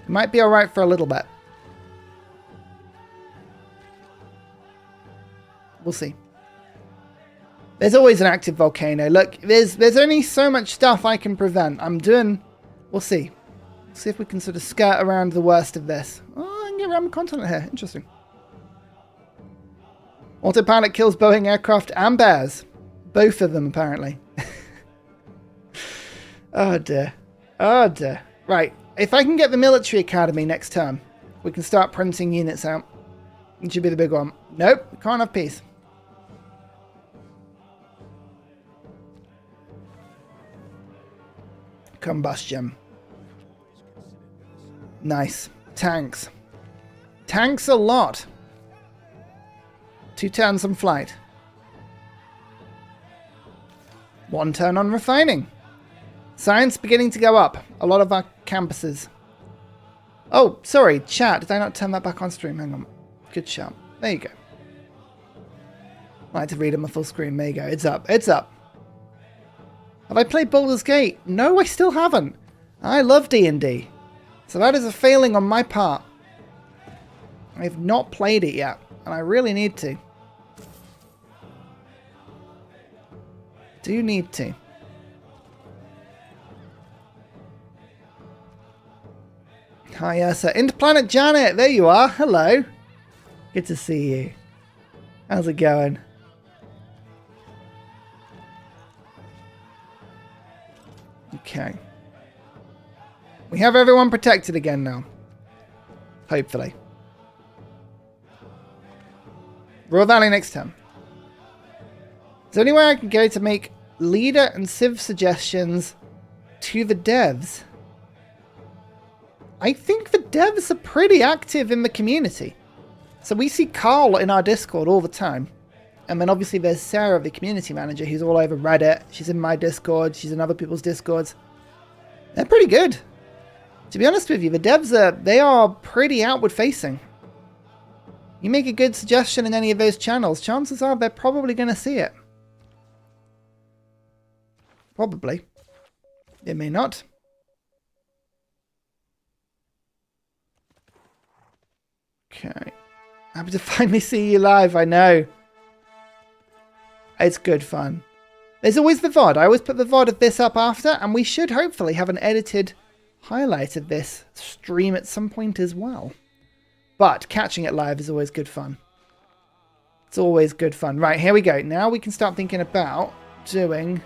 [SPEAKER 1] it might be alright for a little bit. We'll see. There's always an active volcano. Look, there's only so much stuff I can prevent. We'll see. We'll see if we can sort of skirt around the worst of this. Oh, I can get around the continent here. Interesting. Autopilot kills Boeing aircraft and bears. Both of them, apparently. Oh, dear. Oh, dear. Right. If I can get the military academy next term, we can start printing units out. It should be the big one. Nope. We can't have peace. Combustion. Nice. Tanks. Tanks a lot. 2 turns on flight. 1 turn on refining. Science beginning to go up. A lot of our campuses. Oh, sorry, chat. Did I not turn that back on stream? Hang on. Good shot. There you go. I like to read on my full screen. There you go. It's up. It's up. Have I played Baldur's Gate? No, I still haven't. I love D&D. So that is a failing on my part. I have not played it yet, and I really need to. Do need to. Hi, Ursa. Interplanet Janet, there you are. Hello. Good to see you. How's it going? Okay. We have everyone protected again now. Hopefully. Royal Valley next time. Is there anywhere I can go to make leader and civ suggestions to the devs? I think the devs are pretty active in the community. So we see Carl in our Discord all the time. And then obviously there's Sarah, the community manager, who's all over Reddit. She's in my Discord. She's in other people's Discords. They're pretty good. To be honest with you, the devs they are pretty outward facing. You make a good suggestion in any of those channels, chances are they're probably going to see it. Probably. It may not. Okay. Happy to finally see you live, I know. It's good fun. There's always the VOD. I always put the VOD of this up after, and we should hopefully have an edited highlight of this stream at some point as well. But catching it live is always good fun. It's always good fun. Right, here we go. Now we can start thinking about doing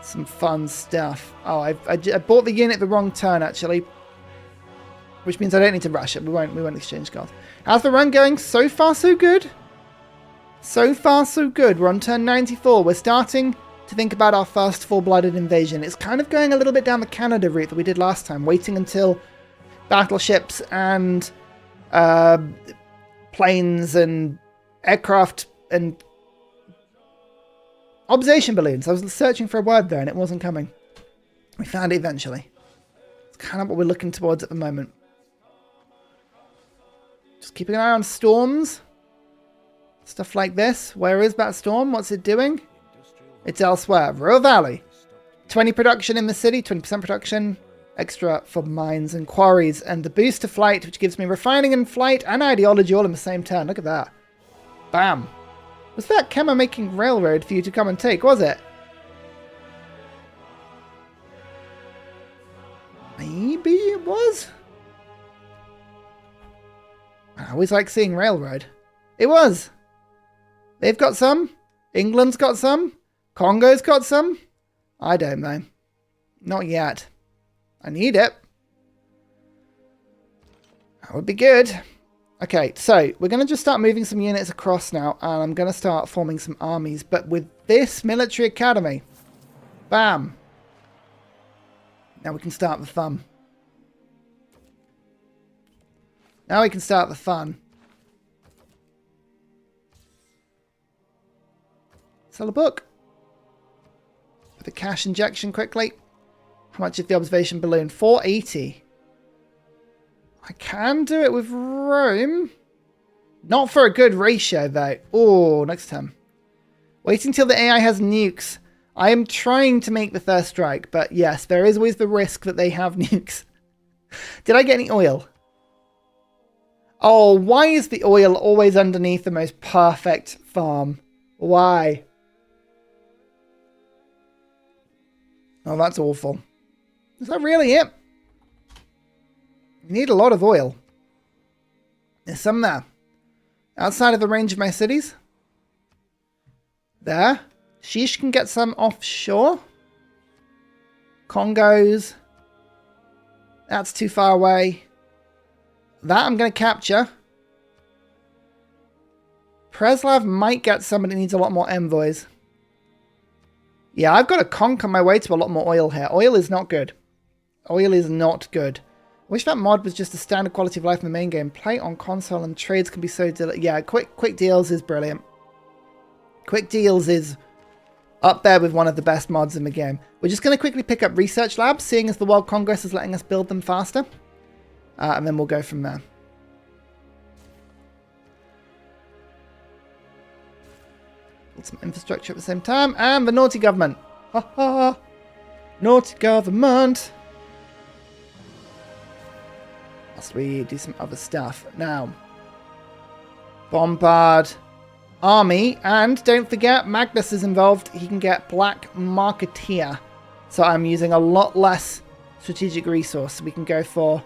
[SPEAKER 1] some fun stuff. Oh, I bought the unit the wrong turn, actually. Which means I don't need to rush it. We won't exchange cards. How's the run going? So far, so good. So far, so good. We're on turn 94. We're starting to think about our first full-blooded invasion. It's kind of going a little bit down the Canada route that we did last time, waiting until battleships and planes and aircraft and observation balloons. I was searching for a word there and it wasn't coming. We found it eventually. It's kind of what we're looking towards at the moment. Just keeping an eye on storms. Stuff like this. Where is that storm? What's it doing? It's elsewhere. Royal Valley. 20 production in the city. 20% production. Extra for mines and quarries. And the boost to flight, which gives me refining and flight and ideology all in the same turn. Look at that. Bam. Was that Kemmer making railroad for you to come and take, was it? Maybe it was? I always like seeing railroad. It was. They've got some. England's got some. Congo's got some. I don't know. Not yet. I need it. That would be good. Okay, so we're going to just start moving some units across now, and I'm going to start forming some armies. But with this military academy, bam. Now we can start the fun. Now we can start the fun. Sell a book. With a cash injection quickly. How much is the observation balloon? 480. I can do it with Rome. Not for a good ratio, though. Oh, next time. Waiting until the AI has nukes. I am trying to make the first strike, but yes, there is always the risk that they have nukes. Did I get any oil? Oh, why is the oil always underneath the most perfect farm? Why? Oh, that's awful. Is that really it? You need a lot of oil. There's some there. Outside of the range of my cities. There. Sheesh can get some offshore. Congos. That's too far away. That I'm going to capture. Preslav might get some, but it needs a lot more envoys. Yeah, I've got to conk on my way to a lot more oil here. Oil is not good. Oil is not good. I wish that mod was just a standard quality of life in the main game. Play on console and trades can be so yeah, quick deals is brilliant. Quick deals is up there with one of the best mods in the game. We're just going to quickly pick up research labs, seeing as the World Congress is letting us build them faster. And then we'll go from there. Build some infrastructure at the same time. And the naughty government. Ha ha. Naughty government. Whilst we do some other stuff. Now. Bombard. Army. And don't forget, Magnus is involved. He can get Black Marketeer. So I'm using a lot less strategic resource. We can go for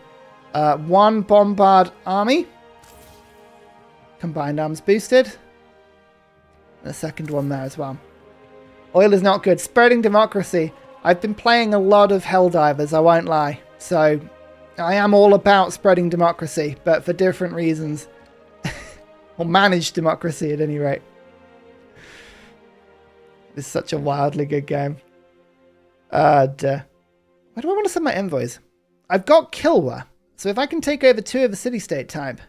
[SPEAKER 1] one Bombard Army. Combined arms boosted. And a second one there as well. Oil is not good. Spreading democracy. I've been playing a lot of Helldivers, I won't lie. So I am all about spreading democracy, but for different reasons. Or managed democracy at any rate. It's such a wildly good game. Where do I want to send my envoys? I've got Kilwa. So if I can take over 2 of the city-state type,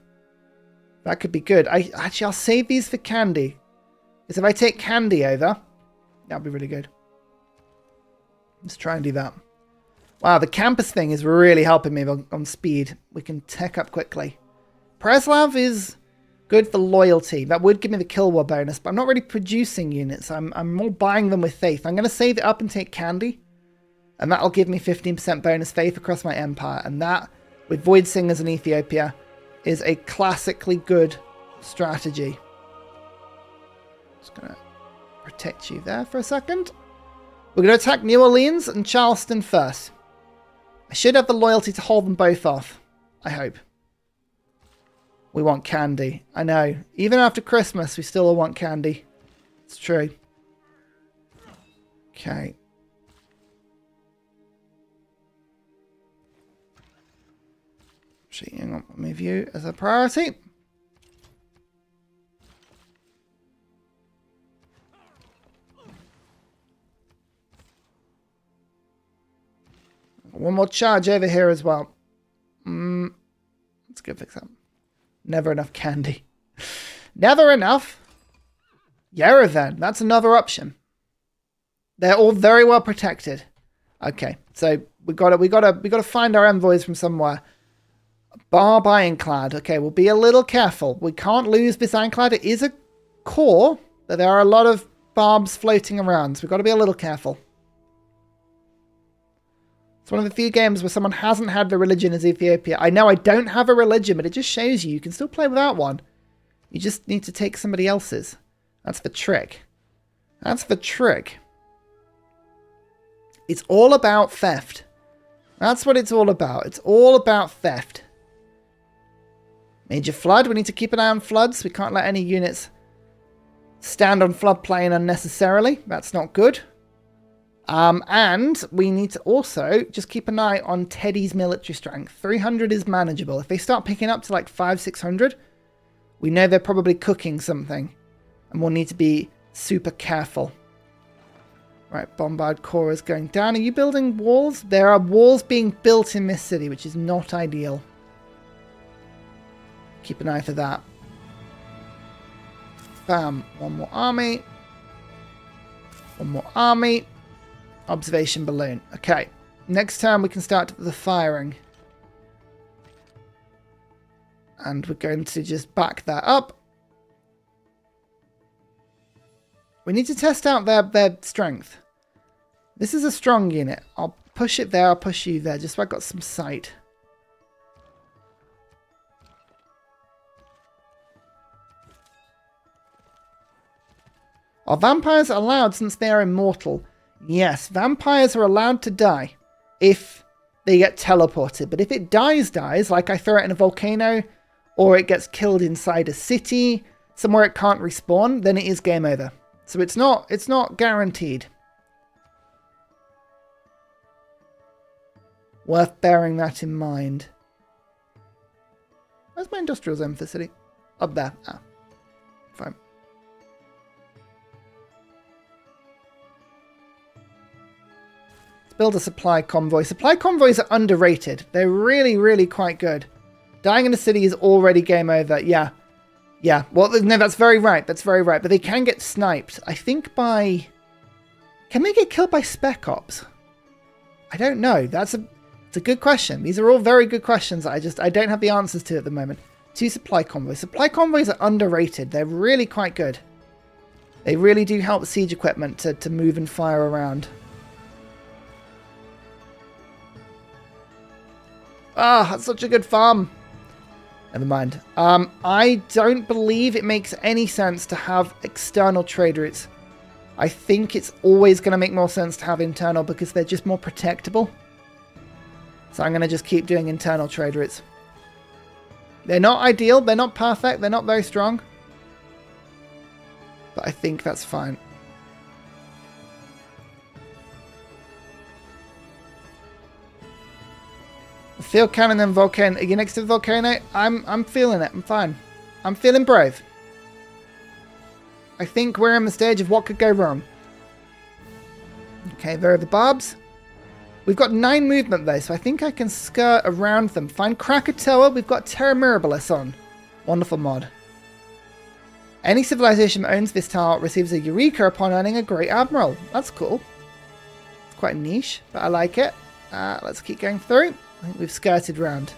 [SPEAKER 1] that could be good. I'll save these for Candy. Because if I take Candy over, that'll be really good. Let's try and do that. Wow, the campus thing is really helping me on speed. We can tech up quickly. Preslav is good for loyalty. That would give me the kill war bonus, but I'm not really producing units. I'm more buying them with faith. I'm going to save it up and take Candy. And that'll give me 15% bonus faith across my empire. And that, with Void Singers in Ethiopia, is a classically good strategy. Just going to protect you there for a second. We're going to attack New Orleans and Charleston first. I should have the loyalty to hold them both off. I hope. We want Candy. I know. Even after Christmas, we still all want Candy. It's true. Okay. Cheating on my view as a priority. One more charge over here as well. Let's go fix that. Never enough Candy. Never enough. Yerevan, that's another option. They're all very well protected. Okay, so we gotta find our envoys from somewhere. Barb Ironclad. Okay, we'll be a little careful. We can't lose this Ironclad. It is a core, but there are a lot of barbs floating around, so we've got to be a little careful. It's one of the few games where someone hasn't had the religion as Ethiopia. I know I don't have a religion, but it just shows you can still play without one. You just need to take somebody else's. That's the trick. That's the trick. It's all about theft. That's what it's all about. It's all about theft. Major flood. We need to keep an eye on floods. We can't let any units stand on floodplain unnecessarily. That's not good. And we need to also just keep an eye on Teddy's military strength. 300 is manageable. If they start picking up to like 500-600, we know they're probably cooking something. And we'll need to be super careful. Right, Bombard Corps is going down. Are you building walls? There are walls being built in this city, which is not ideal. Keep an eye for that. Bam. One more army. One more army. Observation balloon. Okay. Next turn we can start the firing. And we're going to just back that up. We need to test out their strength. This is a strong unit. I'll push it there. I'll push you there. Just so I've got some sight. Are vampires allowed since they are immortal? Yes, vampires are allowed to die if they get teleported. But if it dies, like I throw it in a volcano or it gets killed inside a city, somewhere it can't respawn, then it is game over. So it's not guaranteed. Worth bearing that in mind. Where's my industrial zone facility? Up there. Ah, fine. Let's build a supply convoy. Supply convoys are underrated. They're really, really quite good. Dying in a city is already game over. Yeah. Yeah. Well, no, that's very right. That's very right. But they can get sniped. I think by... Can they get killed by spec ops? I don't know. It's a good question. These are all very good questions that I don't have the answers to at the moment. 2 supply convoys. Supply convoys are underrated. They're really quite good. They really do help siege equipment to move and fire around. Ah, that's such a good farm. Never mind. I don't believe it makes any sense to have external trade routes. I think it's always going to make more sense to have internal because they're just more protectable. So I'm going to just keep doing internal trade routes. They're not ideal. They're not perfect. They're not very strong. But I think that's fine. Field cannon and volcano. Are you next to the volcano? I'm feeling it. I'm fine. I'm feeling brave. I think we're in the stage of what could go wrong. Okay, there are the barbs. We've got 9 movement though, so I think I can skirt around them. Find Krakatoa. We've got Terra Mirabilis on. Wonderful mod. Any civilization that owns this tile receives a Eureka upon earning a Great Admiral. That's cool. It's quite niche, but I like it. Let's keep going through. I think we've skirted round.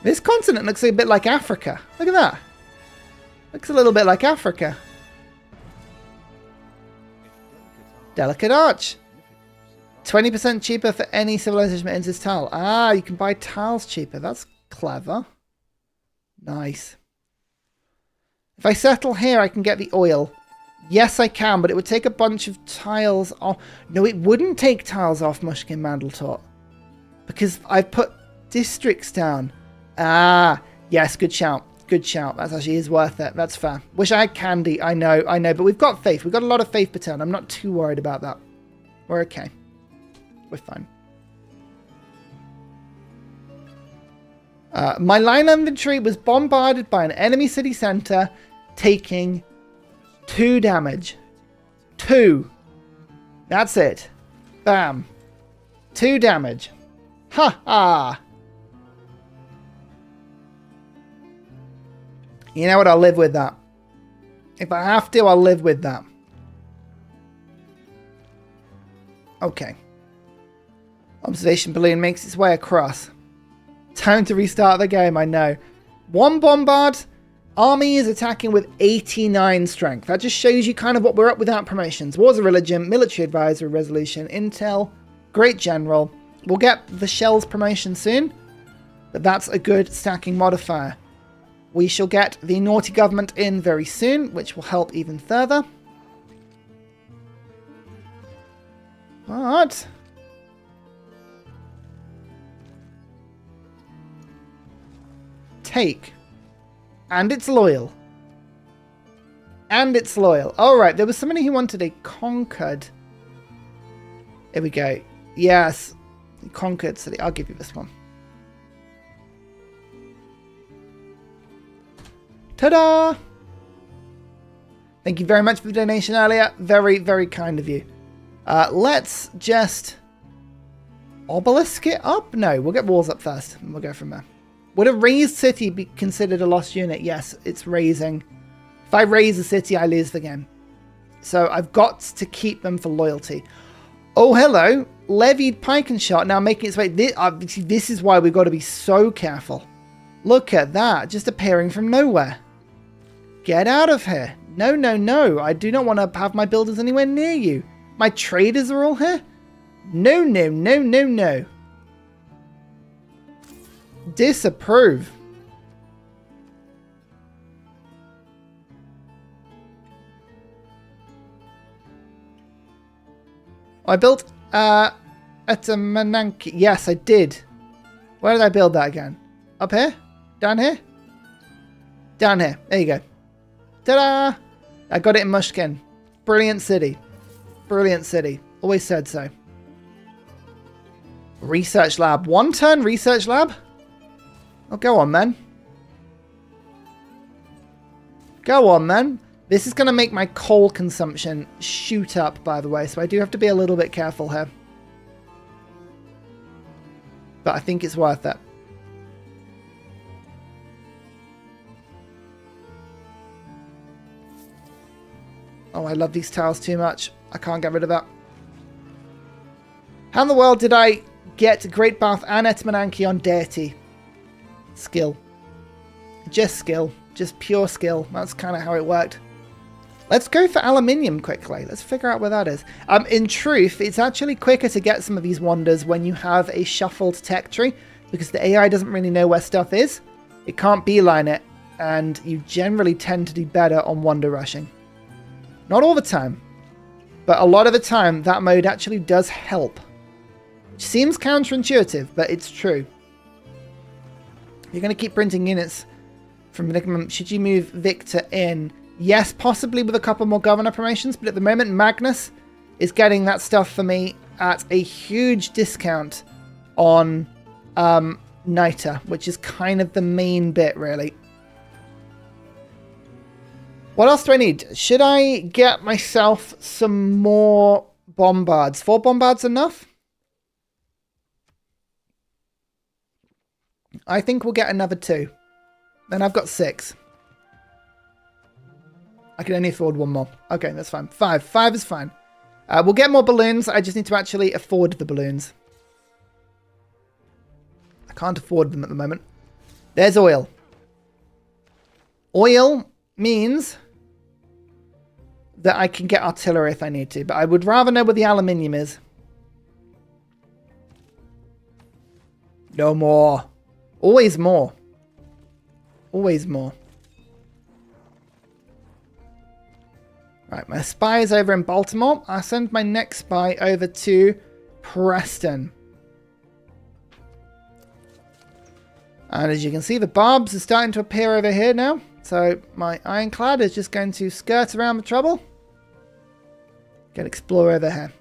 [SPEAKER 1] This continent looks a bit like Africa. Look at that. Looks a little bit like Africa. Delicate Arch. 20% cheaper for any civilization that owns this tile. Ah, you can buy tiles cheaper. That's clever. Nice. If I settle here, I can get the oil. Yes, I can, but it would take a bunch of tiles off. No, it wouldn't take tiles off Mushkin Mandeltot. Because I've put districts down. Ah, yes, good shout. Good shout. That actually is worth it. That's fair. Wish I had candy. I know. But we've got faith. We've got a lot of faith per turn. I'm not too worried about that. We're okay. We're fine. My line infantry was bombarded by an enemy city center, taking 2 damage. 2. That's it. Bam. 2 damage. Ha ha. You know what? I'll live with that. If I have to, I'll live with that. Okay. Observation balloon makes its way across. Time to restart the game, I know. 1 bombard. Army is attacking with 89 strength. That just shows you kind of what we're up without promotions. Wars of Religion, Military Advisor, Resolution, Intel, Great General. We'll get the Shells promotion soon, but that's a good stacking modifier. We shall get the Naughty Government in very soon, which will help even further. But... take. And it's loyal. And it's loyal. Alright, there was somebody who wanted a conquered. Here we go. Yes. Conquered city. I'll give you this one. Ta-da! Thank you very much for the donation earlier. Very, very kind of you. Let's just obelisk it up? No, we'll get walls up first and we'll go from there. Would a raised city be considered a lost unit? Yes, it's raising. If I raise a city, I lose the game. So I've got to keep them for loyalty. Oh, hello. Levied pike and shot now making its way. This is why we've got to be so careful. Look at that. Just appearing from nowhere. Get out of here. No, no, no. I do not want to have my builders anywhere near you. My traders are all here. No, no, no, no, no. Disapprove. I built at a Mananki. Yes, I did. Where did I build that again? Up here? Down here? Down here. There you go. Ta-da! I got it in Mushkin. Brilliant city. Brilliant city. Always said so. Research lab. 1 turn research lab? Oh, go on then. Go on then. This is going to make my coal consumption shoot up, by the way, so I do have to be a little bit careful here. But I think it's worth it. Oh, I love these tiles too much. I can't get rid of that. How in the world did I get Great Bath and Etmananki on Deity? Skill. Just skill. Just pure skill. That's kind of how it worked. Let's go for aluminium quickly. Let's figure out where that is. In truth, it's actually quicker to get some of these wonders when you have a shuffled tech tree, because the AI doesn't really know where stuff is. It can't beeline it, and you generally tend to do better on wonder rushing. Not all the time, but a lot of the time that mode actually does help. Which seems counterintuitive, but it's true. You're going to keep printing units from Predicament. Should you move Victor in? Yes, possibly with a couple more governor promotions, but at the moment Magnus is getting that stuff for me at a huge discount on Niter, which is kind of the main bit, really. What else do I need? Should I get myself some more bombards? 4 bombards enough? I think we'll get another 2. Then I've got 6. I can only afford 1 more. Okay, that's fine. 5. 5 is fine. We'll get more balloons. I just need to actually afford the balloons. I can't afford them at the moment. There's oil. Oil means that I can get artillery if I need to, but I would rather know where the aluminium is. No more. Always more. Always more. Right, my spy is over in Baltimore. I'll send my next spy over to Preston. And as you can see, the barbs are starting to appear over here now. So my ironclad is just going to skirt around the trouble. Get explore over here.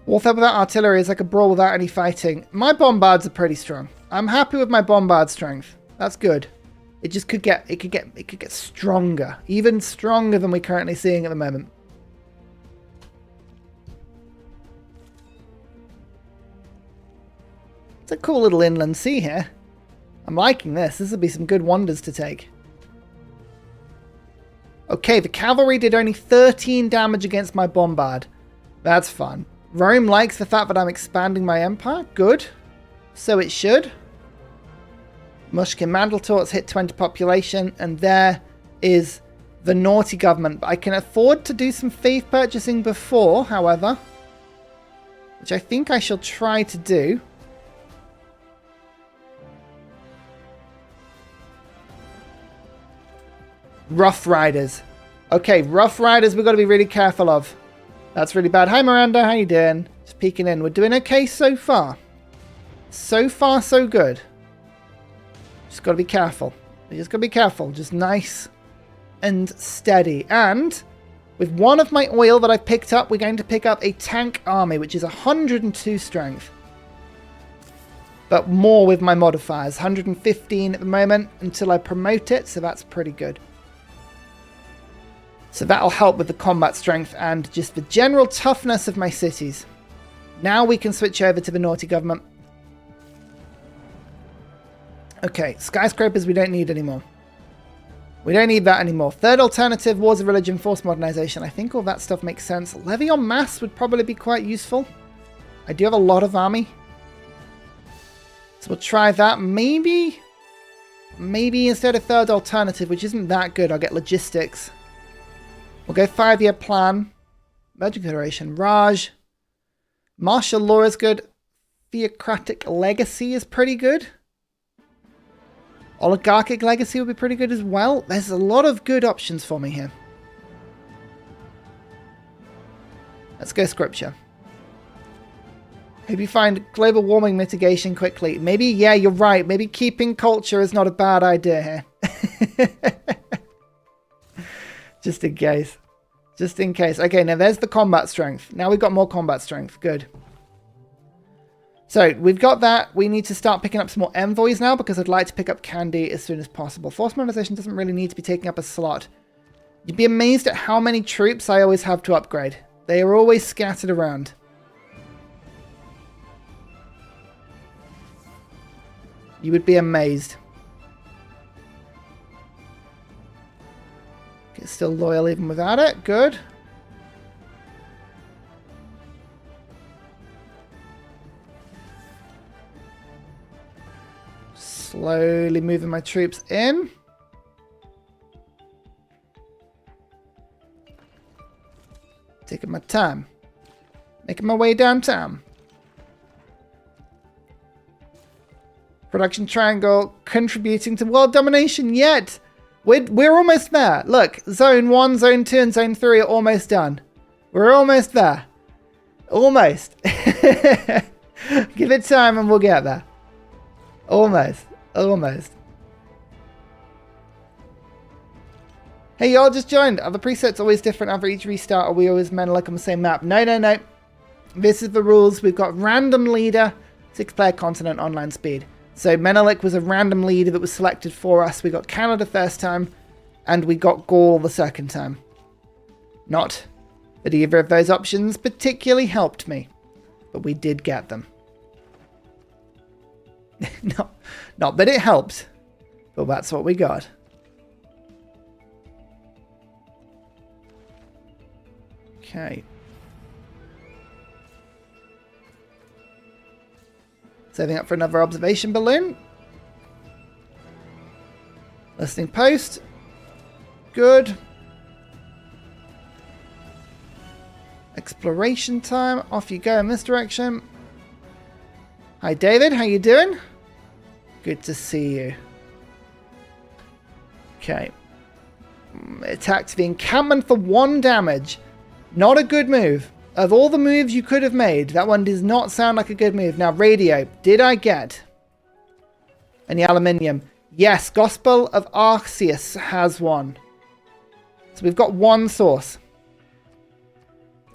[SPEAKER 1] Warfare without artillery is like a brawl without any fighting. My bombards are pretty strong. I'm happy with my bombard strength. That's good. It just could get stronger, even stronger than we're currently seeing at the moment. It's a cool little inland sea here. I'm liking this. This will be some good wonders to take. Okay, the cavalry did only 13 damage against my bombard. That's fun. Rome likes the fact that I'm expanding my empire. Good. So it should. Mushkin Mandeltorts hit 20 population, and there is the naughty government. I can afford to do some faith purchasing before, however, which I think I shall try to do. Rough Riders. Okay, Rough Riders we've got to be really careful of. That's really bad. Hi Miranda, how you doing? Just peeking in. We're doing okay so far. So far, so good. Just got to be careful. You just got to be careful. Just nice and steady. And with one of my oil that I've picked up, we're going to pick up a tank army, which is 102 strength. But more with my modifiers. 115 at the moment until I promote it, so that's pretty good. So that'll help with the combat strength and just the general toughness of my cities. Now we can switch over to the naughty government. Okay, skyscrapers we don't need anymore. We don't need that anymore. Third alternative, wars of religion, force modernization. I think all that stuff makes sense. Levy on mass would probably be quite useful. I do have a lot of army. So we'll try that. Maybe instead of third alternative, which isn't that good, I'll get logistics. We'll go 5-year plan. Merging Federation. Raj. Martial law is good. Theocratic legacy is pretty good. Oligarchic legacy would be pretty good as well. There's a lot of good options for me here. Let's go scripture. Maybe find global warming mitigation quickly. Maybe, yeah, you're right. Maybe keeping culture is not a bad idea here. Just in case. Just in case. Okay, now there's the combat strength. Now we've got more combat strength. Good. So we've got that. We need to start picking up some more envoys now because I'd like to pick up Candy as soon as possible. Force modernization doesn't really need to be taking up a slot. You'd be amazed at how many troops I always have to upgrade. They are always scattered around. You would be amazed. Okay, still loyal even without it. Good. Slowly moving my troops in. Taking my time. Making my way downtown. Production triangle contributing to world domination yet. We're almost there. Look, zone 1, zone 2, and zone 3 are almost done. We're almost there. Almost. Give it time and we'll get there. Almost. Almost. Hey, y'all just joined. Are the presets always different after each restart? Or are we always Menelik on the same map? No, no, no. This is the rules. We've got random leader, 6-player continent, online speed. So Menelik was a random leader that was selected for us. We got Canada first time, and we got Gaul the second time. Not that either of those options particularly helped me, but we did get them. Not that it helped, but that's what we got. Okay. Saving up for another observation balloon. Listening post. Good. Exploration time. Off you go in this direction. Hi David, how you doing? Good to see you. Okay. Attacked the encampment for 1 damage. Not a good move. Of all the moves you could have made, that one does not sound like a good move. Now, radio. Did I get any aluminium? Yes, Gospel of Arceus has one. So we've got 1 source.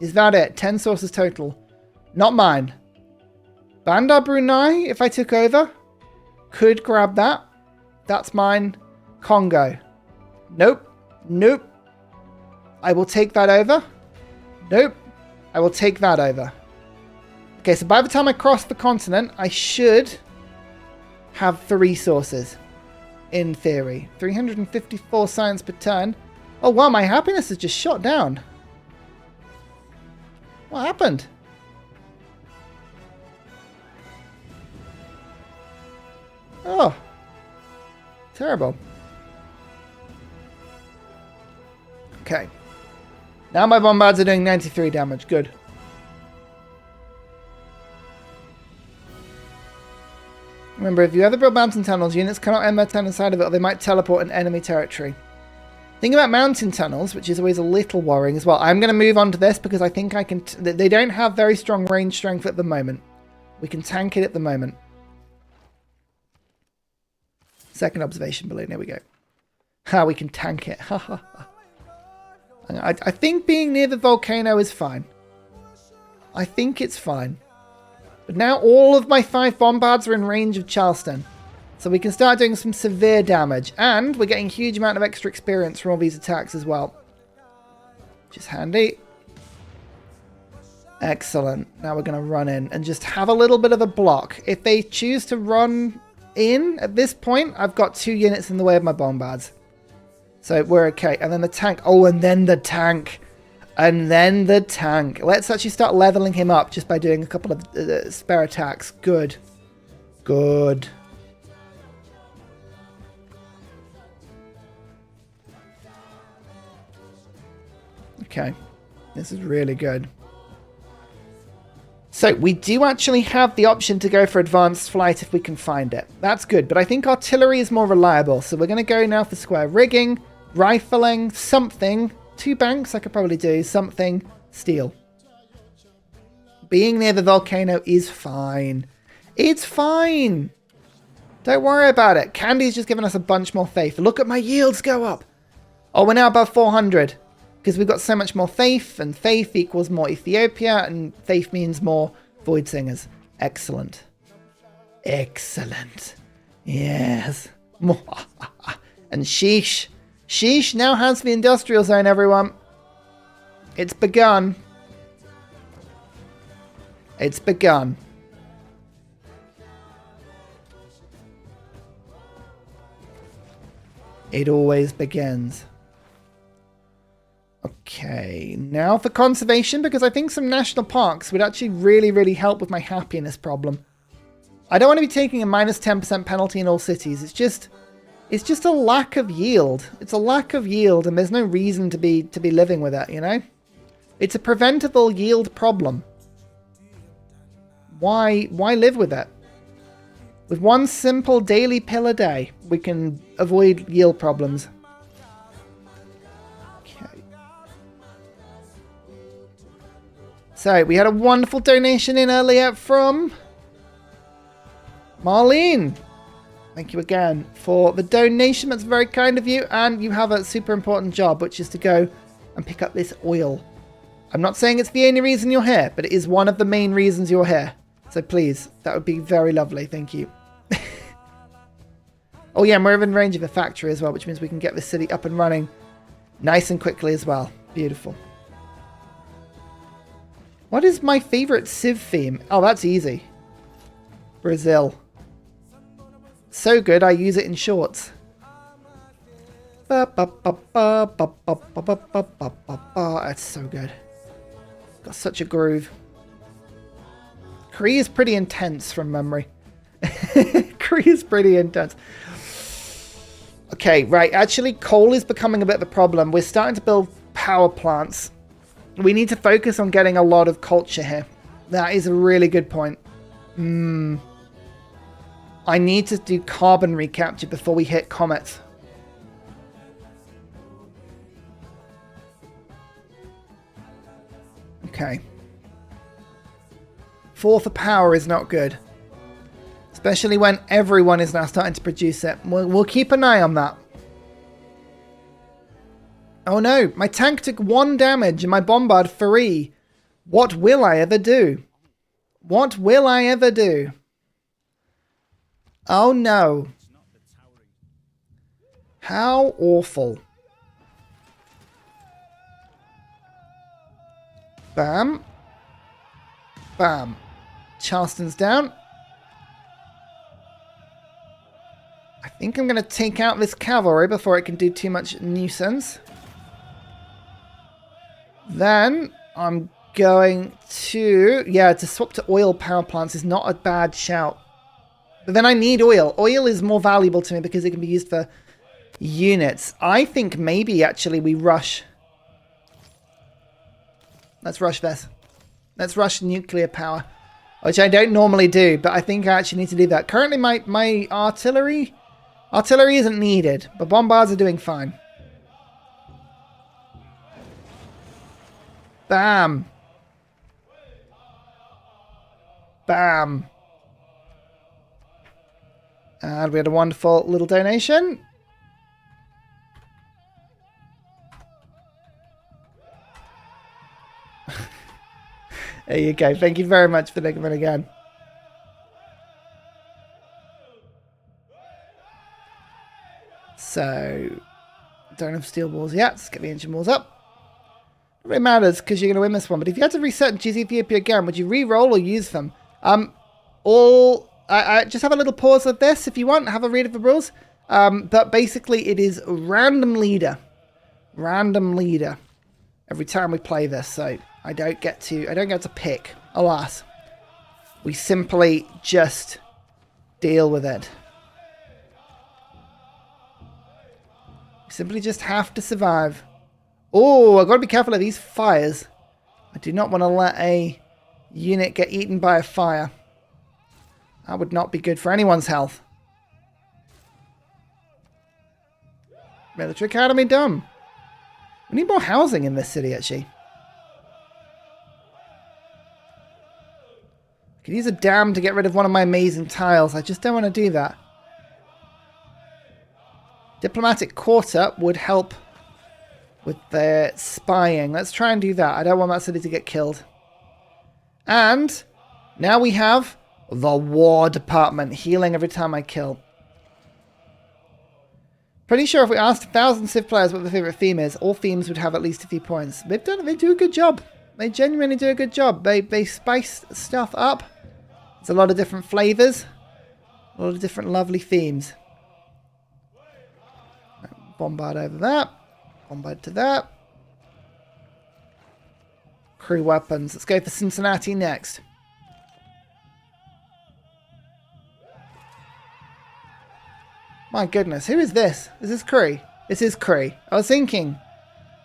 [SPEAKER 1] Is that it? 10 sources total. Not mine. Bandar Brunei, if I took over, could grab that. That's mine. Congo. Nope. Nope. I will take that over. Nope. I will take that over. Okay, so by the time I cross the continent, I should have 3 sources. In theory. 354 science per turn. Oh wow, my happiness has just shot down. What happened? Oh. Terrible. Okay. Now my bombards are doing 93 damage. Good. Remember, if you ever build mountain tunnels, units cannot end their turn inside of it or they might teleport in enemy territory. Thing about mountain tunnels, which is always a little worrying as well. I'm going to move on to this because I think I can... They don't have very strong range strength at the moment. We can tank it at the moment. Second observation balloon. Here we go. Ha, we can tank it. Ha ha ha. I think being near the volcano is fine. I think it's fine. But now all of my 5 bombards are in range of Charleston. So we can start doing some severe damage. And we're getting a huge amount of extra experience from all these attacks as well. Which is handy. Excellent. Now we're going to run in and just have a little bit of a block. If they choose to run in at this point, I've got 2 units in the way of my bombards. So we're okay. And then the tank. Oh, and then the tank. And then the tank. Let's actually start leveling him up just by doing a couple of spare attacks. Good. Good. Okay. This is really good. So we do actually have the option to go for advanced flight if we can find it. That's good. But I think artillery is more reliable. So we're going to go now for square rigging, rifling, something. 2 banks I could probably do. Something. Steel. Being near the volcano is fine. It's fine. Don't worry about it. Candy's just given us a bunch more faith. Look at my yields go up. Oh, we're now above 400. Because we've got so much more faith. And faith equals more Ethiopia. And faith means more Void Singers. Excellent. Excellent. Yes. And sheesh. Sheesh now has the industrial zone, everyone. It's begun. It's begun. It always begins. Okay, now for conservation, because I think some national parks would actually really, really help with my happiness problem. I don't want to be taking a minus 10% penalty in all cities. It's just a lack of yield. It's a lack of yield, and there's no reason to be living with it, you know? It's a preventable yield problem. Why live with it? With one simple daily pill a day, we can avoid yield problems. Okay. So, we had a wonderful donation in earlier from Marlene. Thank you again for the donation. That's very kind of you. And you have a super important job, which is to go and pick up this oil. I'm not saying it's the only reason you're here, but it is one of the main reasons you're here. So please, that would be very lovely. Thank you. Oh yeah, and we're in range of a factory as well, which means we can get this city up and running nice and quickly as well. Beautiful. What is my favorite Civ theme? Oh, that's easy. Brazil. So good, I use it in shorts. That's so good. Got such a groove. Kree is pretty intense from memory. Kree is pretty intense. Okay, right. Actually, coal is becoming a bit of a problem. We're starting to build power plants. We need to focus on getting a lot of culture here. That is a really good point. I need to do carbon recapture before we hit Comets. Okay. 4 for power is not good. Especially when everyone is now starting to produce it. We'll keep an eye on that. Oh no, my tank took 1 damage and my bombard 3. What will I ever do? What will I ever do? Oh no. How awful. Bam. Bam. Charleston's down. I think I'm going to take out this cavalry before it can do too much nuisance. Then I'm going to... Yeah, to swap to oil power plants is not a bad shout. But then I need oil. Oil is more valuable to me because it can be used for units. I think maybe actually we rush. Let's rush this. Let's rush nuclear power. Which I don't normally do, but I think I actually need to do that. Currently my artillery isn't needed, but bombards are doing fine. Bam. Bam. And we had a wonderful little donation. There you go. Thank you very much for thinking of it again. So, don't have steel balls yet. Let's get the engine balls up. It really matters because you're going to win this one. But if you had to reset and choose Ethiopia again, would you re-roll or use them? I just have a little pause of this if you want. Have a read of the rules. But basically, it is random leader. Random leader. Every time we play this, so I don't get to pick. Alas, we simply just deal with it. We simply just have to survive. Oh, I've got to be careful of these fires. I do not want to let a unit get eaten by a fire. That would not be good for anyone's health. Military Academy done. We need more housing in this city, actually. I could use a dam to get rid of one of my amazing tiles. I just don't want to do that. Diplomatic quarter would help with their spying. Let's try and do that. I don't want that city to get killed. And now we have the War Department, healing every time I kill. Pretty sure if we asked 1,000 Civ players what their favourite theme is, all themes would have at least a few points. They do a good job. They genuinely do a good job. They spice stuff up. There's a lot of different flavours. A lot of different lovely themes. Bombard over that. Bombard to that. Crew weapons. Let's go for Cincinnati next. My goodness, who is this? Is this Cree? This is Cree. I was thinking,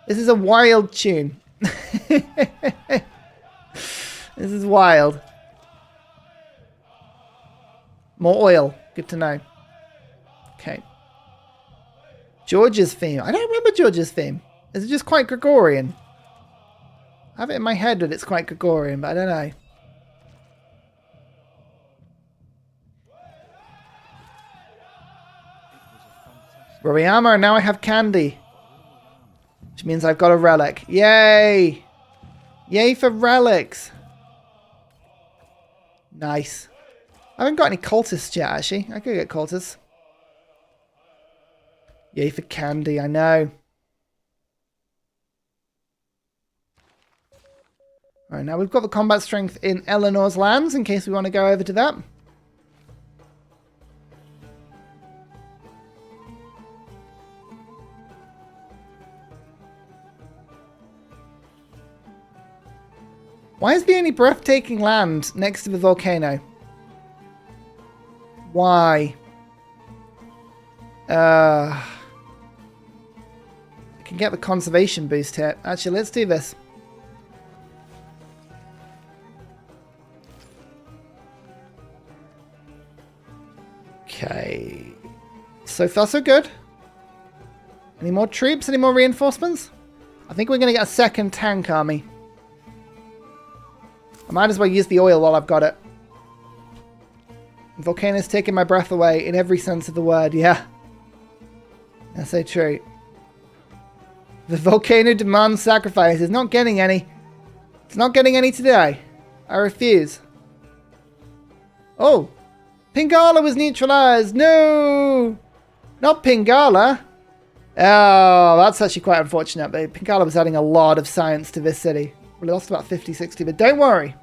[SPEAKER 1] this is a wild tune. This is wild. More oil. Good to know. Okay. George's theme. I don't remember George's theme. Is it just quite Gregorian? I have it in my head that it's quite Gregorian, but I don't know. Roriama, and now I have candy. Which means I've got a relic. Yay! Yay for relics. Nice. I haven't got any cultists yet, actually. I could get cultists. Yay for candy, I know. Alright, now we've got the combat strength in Eleanor's lands, in case we want to go over to that. Why is the only breathtaking land next to the volcano? Why? I can get the conservation boost here. Actually, let's do this. Okay. So far, so good. Any more troops? Any more reinforcements? I think we're going to get a second tank army. I might as well use the oil while I've got it. The volcano's taking my breath away in every sense of the word, yeah. That's so true. The volcano demands sacrifice. It's not getting any. It's not getting any today. I refuse. Oh! Pingala was neutralized! No! Not Pingala! Oh, that's actually quite unfortunate. But Pingala was adding a lot of science to this city. We lost about 50, 60, but don't worry.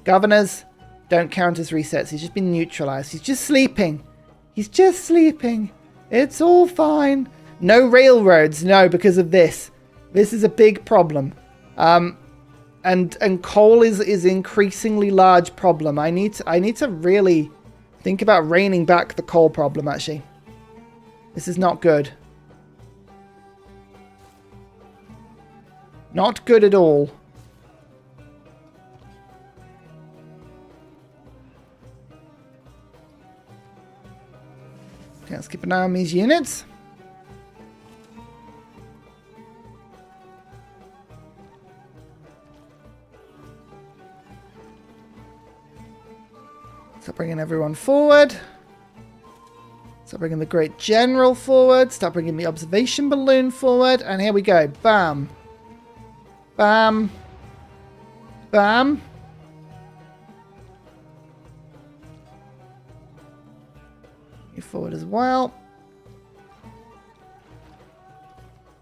[SPEAKER 1] Governors don't count as resets. He's just been neutralized. He's just sleeping. He's just sleeping. It's all fine. No railroads. No, because of this. This is a big problem. And coal is increasingly large problem. I need to really think about reining back the coal problem, actually. This is not good. Not good at all. Okay, let's keep an eye on these units. Start bringing everyone forward. Start bringing the Great General forward. Start bringing the observation balloon forward. And here we go. Bam. Bam. Bam. You forward as well.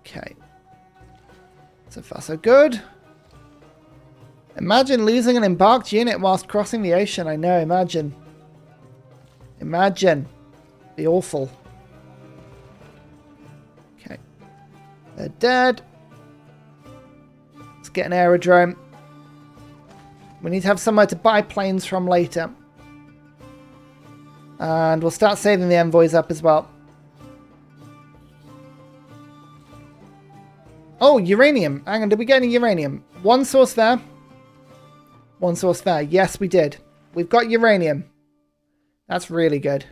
[SPEAKER 1] Okay. So far, so good. Imagine losing an embarked unit whilst crossing the ocean. I know, imagine. Imagine. Be awful. Okay. They're dead. Let's get an aerodrome. We need to have somewhere to buy planes from later. And we'll start saving the envoys up as well. Oh, uranium. Hang on, did we get any uranium? One source there. One source there. Yes, we did. We've got uranium. That's really good.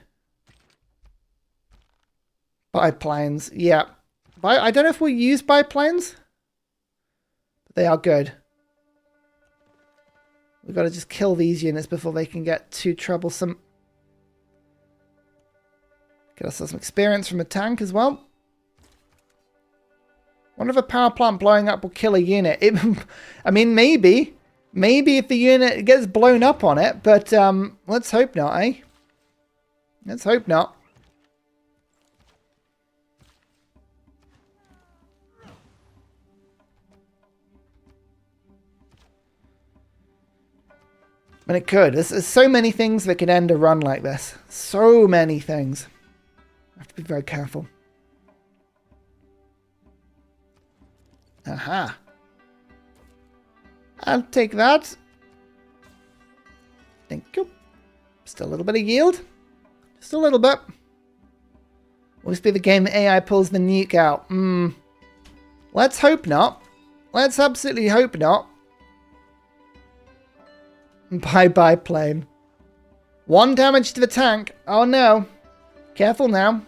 [SPEAKER 1] Biplanes. Yeah. I don't know if we'll use biplanes. But they are good. We've got to just kill these units before they can get too troublesome. Get ourselves some experience from a tank as well. Wonder if a power plant blowing up will kill a unit. I mean, maybe. Maybe if the unit gets blown up on it, but let's hope not, eh? Let's hope not. And it could. There's so many things that could end a run like this. So many things. I have to be very careful. Aha. I'll take that. Thank you. Just a little bit of yield. Just a little bit. Will this be the game that AI pulls the nuke out? Let's hope not. Let's absolutely hope not. Bye-bye, plane. 1 damage to the tank. Oh, no. Careful now.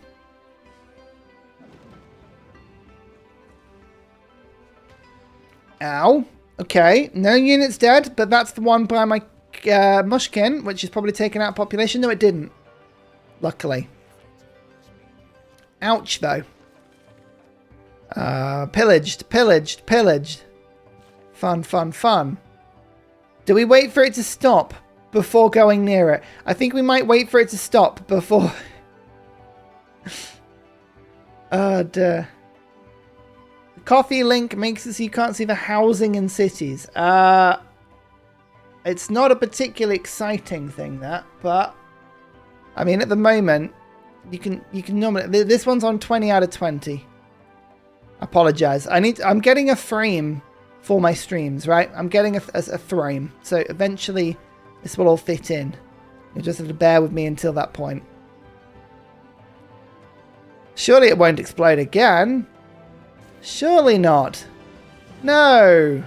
[SPEAKER 1] Ow. Okay. No units dead, but that's the one by my Mushkin, which is probably taken out population. No, it didn't. Luckily. Ouch, though. Pillaged, pillaged, pillaged. Fun, fun, fun. Do we wait for it to stop before going near it? I think we might wait for it to stop before... Oh, dear. The coffee link makes it so you can't see the housing in cities. It's not a particularly exciting thing, that, but... I mean, at the moment, you can normally... This one's on 20 out of 20. I apologize. I'm getting a frame for my streams, right? I'm getting a frame. So eventually this will all fit in. You'll just have to bear with me until that point. Surely it won't explode again. Surely not. No.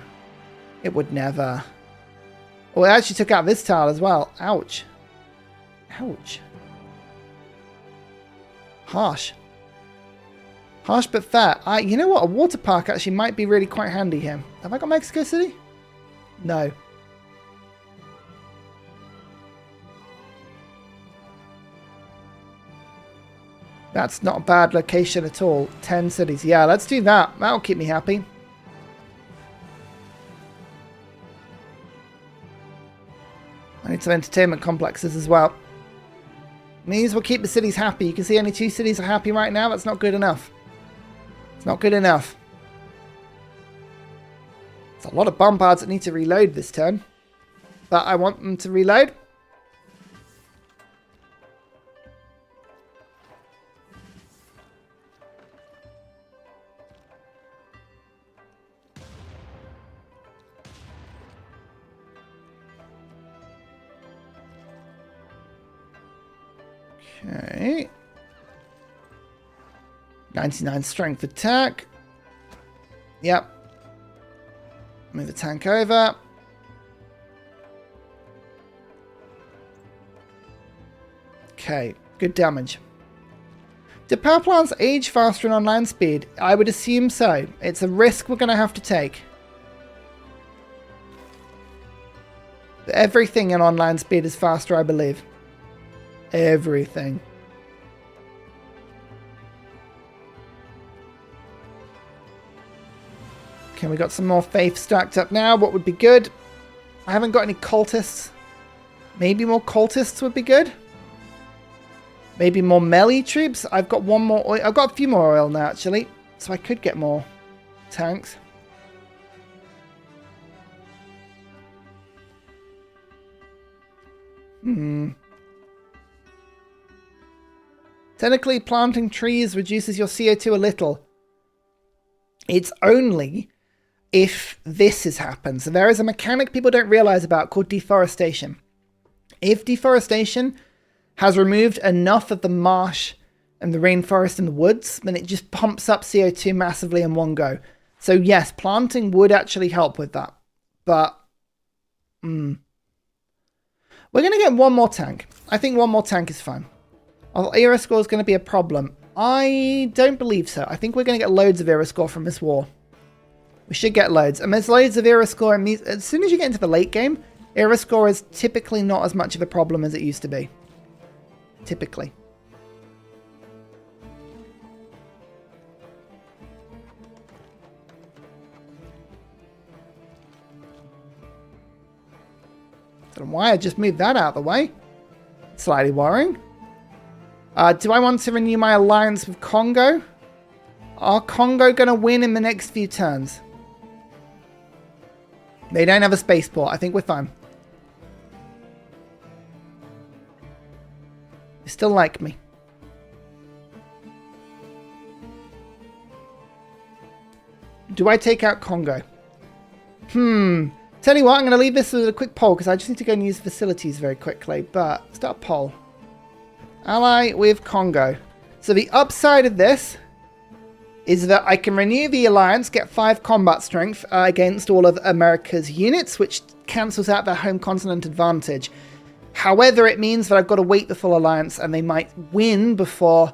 [SPEAKER 1] It would never. Oh, it actually took out this tile as well. Ouch. Ouch. Harsh. Harsh but fair. You know what? A water park actually might be really quite handy here. Have I got Mexico City? No. That's not a bad location at all. 10 cities. Yeah, let's do that. That'll keep me happy. I need some entertainment complexes as well. These will keep the cities happy. You can see only 2 cities are happy right now. That's not good enough. It's not good enough. There's a lot of bombards that need to reload this turn. But I want them to reload. Okay. 99 strength attack. Yep. Move the tank over. Okay, good damage. Do power plants age faster on land speed? I would assume so. It's a risk we're going to have to take. Everything in on land speed is faster, I believe. Everything. Okay, we got some more faith stacked up now. What would be good? I haven't got any cultists. Maybe more cultists would be good. Maybe more melee troops. I've got one more oil. I've got a few more oil now, actually. So I could get more tanks. Technically, planting trees reduces your CO2 a little. It's only if this has happened. So there is a mechanic people don't realize about called deforestation. If deforestation has removed enough of the marsh and the rainforest and the woods, then it just pumps up CO2 massively in one go. So yes, planting would actually help with that. But we're going to get one more tank. I think one more tank is fine. Our era score is going to be a problem. I don't believe so. I think we're going to get loads of era score from this war. We should get loads. And there's loads of era score in these. As soon as you get into the late game, era score is typically not as much of a problem as it used to be. Typically. Don't know why I just moved that out of the way. Slightly worrying. Do I want to renew my alliance with Congo? Are Congo going to win in the next few turns? They don't have a spaceport. I think we're fine. They still like me. Do I take out Congo? Tell you what, I'm going to leave this with a quick poll because I just need to go and use facilities very quickly. But start a poll. Ally with Congo. So the upside of this is that I can renew the alliance, get 5 combat strength against all of America's units, which cancels out their home continent advantage. However, it means that I've got to wait the full alliance and they might win before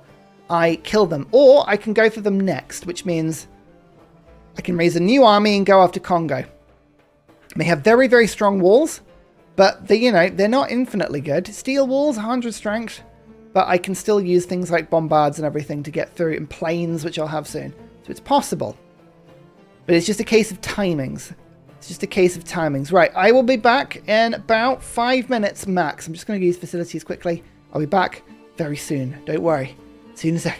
[SPEAKER 1] I kill them. Or I can go for them next, which means I can raise a new army and go after Congo. They have very, very strong walls, but they, they're not infinitely good. Steel walls, 100 strength, but I can still use things like bombards and everything to get through, and planes, which I'll have soon. So it's possible. But it's just a case of timings. It's just a case of timings. Right, I will be back in about 5 minutes max. I'm just going to use facilities quickly. I'll be back very soon. Don't worry. See you in a sec.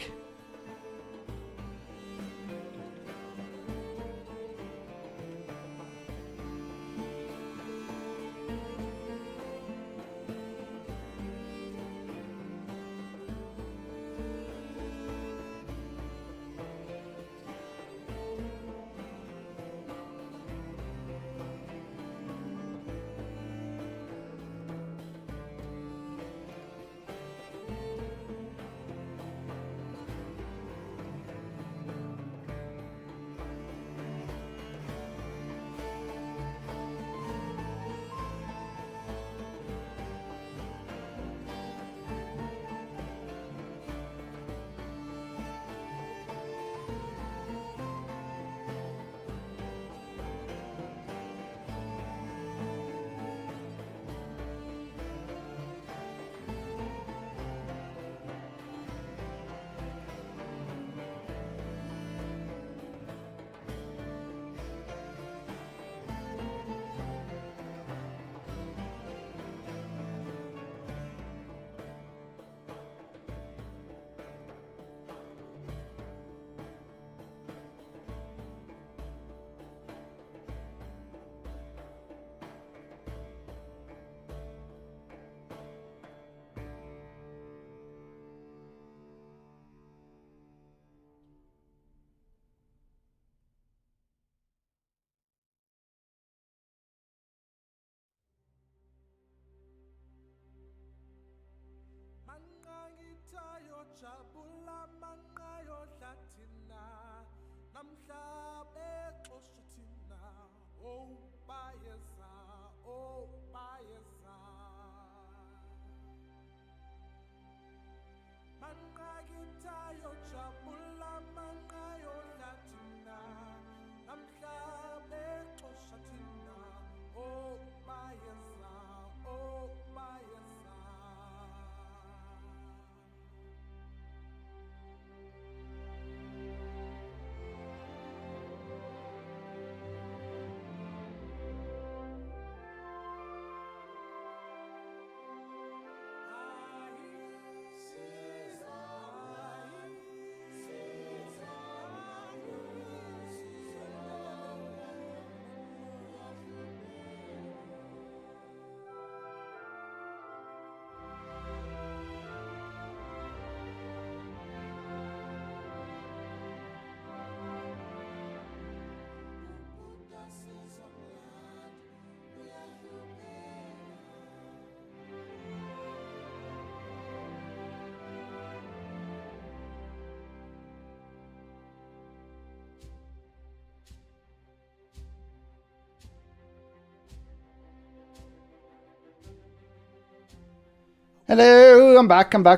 [SPEAKER 1] Hello, I'm back. Hello,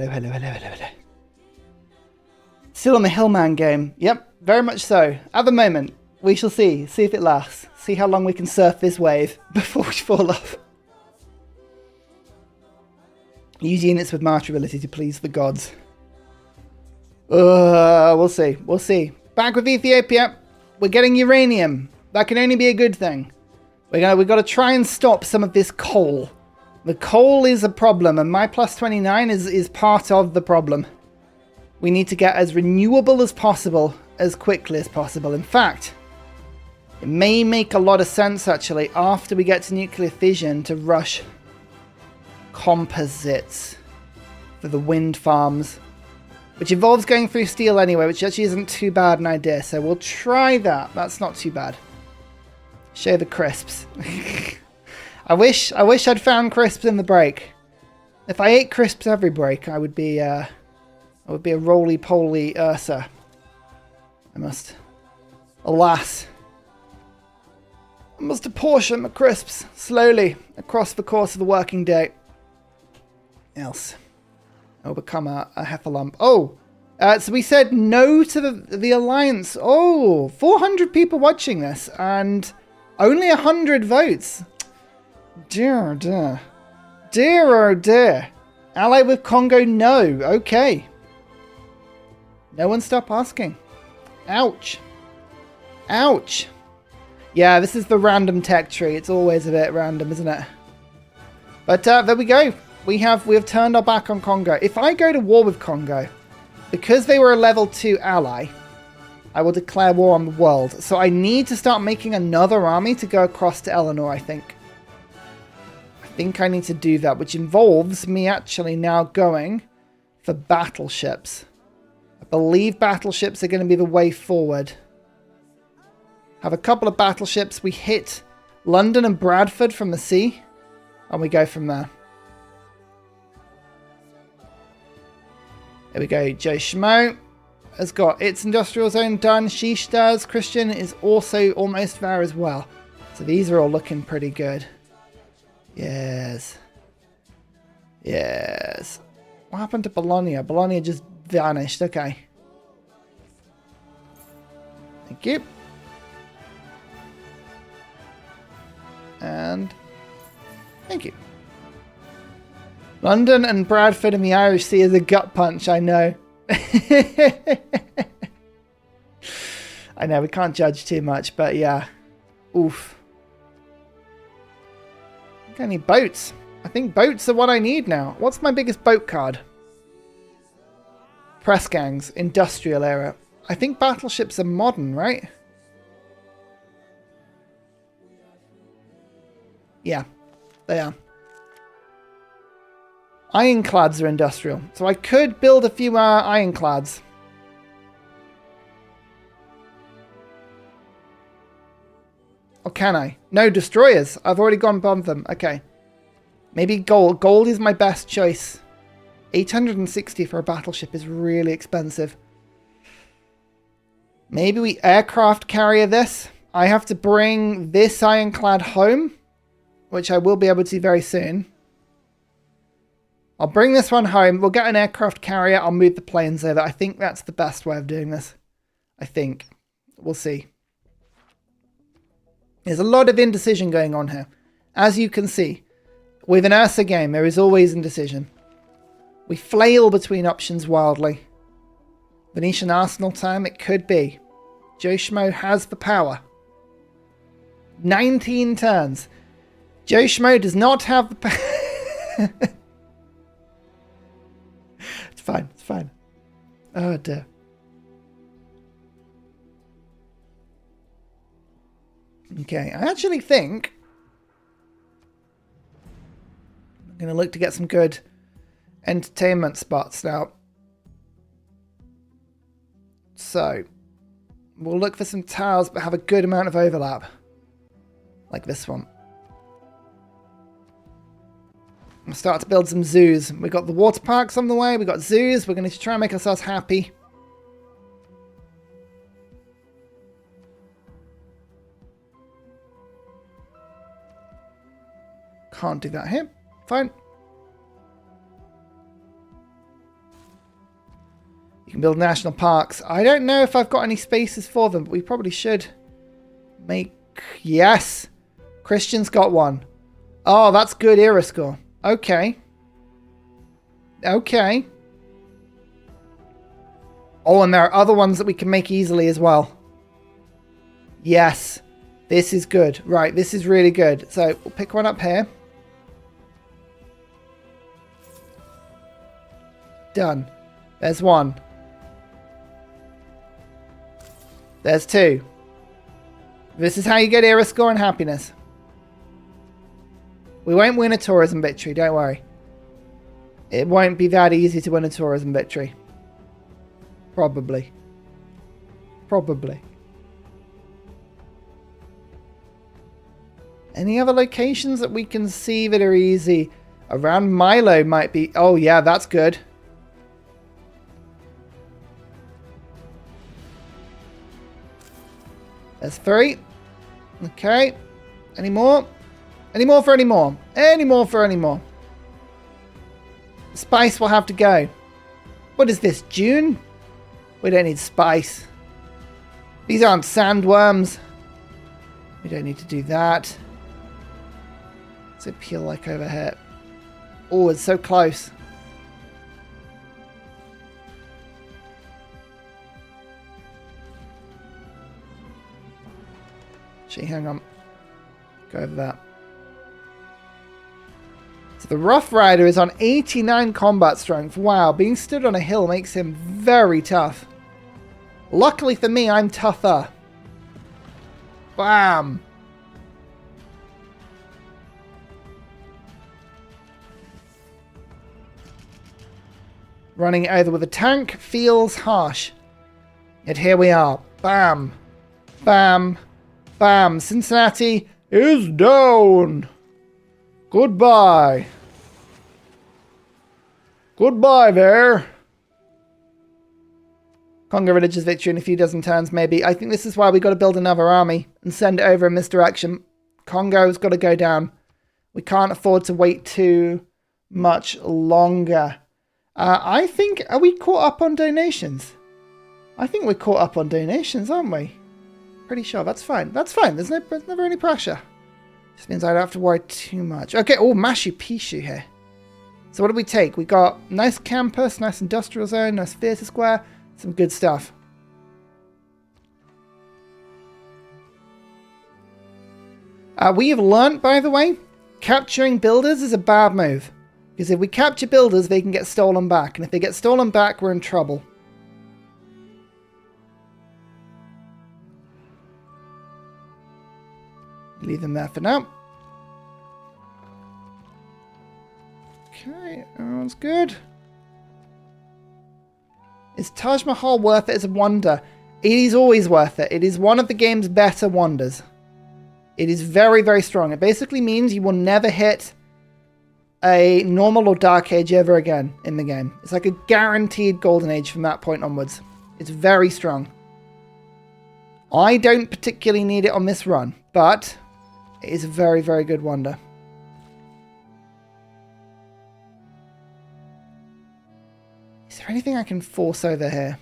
[SPEAKER 1] hello. Still on the Hillman game. Yep, very much so. At the moment, we shall see. See if it lasts. See how long we can surf this wave before we fall off. Use units with march ability to please the gods. We'll see. We'll see. Back with Ethiopia. We're getting uranium. That can only be a good thing. We've got to try and stop some of this coal. The coal is a problem, and my plus 29 is part of the problem. We need to get as renewable as possible, as quickly as possible. In fact, it may make a lot of sense, actually, after we get to nuclear fission, to rush composites for the wind farms, which involves going through steel anyway, which actually isn't too bad an idea. So we'll try that. That's not too bad. Show the crisps. I wish I'd found crisps in the break. If I ate crisps every break, I would be a roly-poly Ursa. I must, alas, I must apportion my crisps slowly across the course of the working day. Else, I'll become a heffalump. Oh, so we said no to the alliance. Oh, 400 people watching this and only 100 votes. Dear, oh dear. Dear, oh dear. Ally with Congo, no. Okay. No one stop asking. Ouch. Ouch. Yeah, this is the random tech tree. It's always a bit random, isn't it? But there we go. We have turned our back on Congo. If I go to war with Congo, because they were a level 2 ally, I will declare war on the world. So I need to start making another army to go across to Eleanor, I think. I think I need to do that, which involves me actually now going for battleships. I believe battleships are going to be the way forward. Have a couple of battleships. We hit London and Bradford from the sea, and we go from there. There we go. Joe Schmo has got its industrial zone done. Sheesh does. Christian is also almost there as well. So these are all looking pretty good. Yes. Yes. What happened to Bologna? Bologna just vanished. Okay. Thank you. And thank you. London and Bradford in the Irish Sea is a gut punch, I know. I know, we can't judge too much, but yeah. Oof. Got any boats? I think boats are what I need now. What's my biggest boat card? Press gangs, industrial era. I think battleships are modern, right? Yeah, they are. Ironclads are industrial, so I could build a few ironclads. Or can I? No, destroyers. I've already gone above them. Okay. Maybe gold. Gold is my best choice. 860 for a battleship is really expensive. Maybe we aircraft carrier this. I have to bring this ironclad home, which I will be able to very soon. I'll bring this one home. We'll get an aircraft carrier. I'll move the planes over. I think that's the best way of doing this. I think. We'll see. There's a lot of indecision going on here. As you can see, with an Ursa game, there is always indecision. We flail between options wildly. Venetian Arsenal time, it could be. Joe Schmo has the power. 19 turns. Joe Schmo does not have the power. It's fine, it's fine. Oh dear. Okay, I actually think I'm going to look to get some good entertainment spots now. So, we'll look for some towers but have a good amount of overlap. Like this one. We'll start to build some zoos. We've got the water parks on the way. We've got zoos. We're going to try and make ourselves happy. Can't do that here. Fine. can build national parks. I don't know if I've got any spaces for them, but we probably should make... Yes! Christian's got one. Oh, that's good era score. Okay. Okay. Oh, and there are other ones that we can make easily as well. Yes. This is good. Right, this is really good. So, we'll pick one up here. Done. There's one. There's two. This is how you get era score and happiness. We won't win a tourism victory, don't worry. It won't be that easy to win a tourism victory. Probably. Probably. Any other locations that we can see that are easy? Around Milo might be... Oh yeah, that's good. There's three. Okay. Any more? Any more for any more? Any more for any more? Spice will have to go. What is this, June? We don't need spice. These aren't sandworms. We don't need to do that. What's it peel like over here? Oh, it's so close. Actually, hang on. Go over that. So the Rough Rider is on 89 combat strength. Wow, being stood on a hill makes him very tough. Luckily for me, I'm tougher. Bam! Running over with a tank feels harsh. Yet here we are. Bam! Bam! Bam! Cincinnati is down! Goodbye! Goodbye there! Congo Village's victory in a few dozen turns, maybe. I think this is why we got to build another army and send it over in misdirection. Congo's got to go down. We can't afford to wait too much longer. I think... Are we caught up on donations? I think we're caught up on donations, aren't we? Pretty sure. That's fine. That's fine. There's never any pressure. Just means I don't have to worry too much. Okay. Oh, Machu Picchu here. So what did we take? We got nice campus, nice industrial zone, nice theatre square. Some good stuff. We have learnt, by the way, capturing builders is a bad move. Because if we capture builders, they can get stolen back. And if they get stolen back, we're in trouble. Leave them there for now. Okay, everyone's good. Is Taj Mahal worth it as a wonder? It is always worth it. It is one of the game's better wonders. It is very, very strong. It basically means you will never hit a normal or dark age ever again in the game. It's like a guaranteed golden age from that point onwards. It's very strong. I don't particularly need it on this run, but it is a very, very good wonder. Is there anything I can force over here?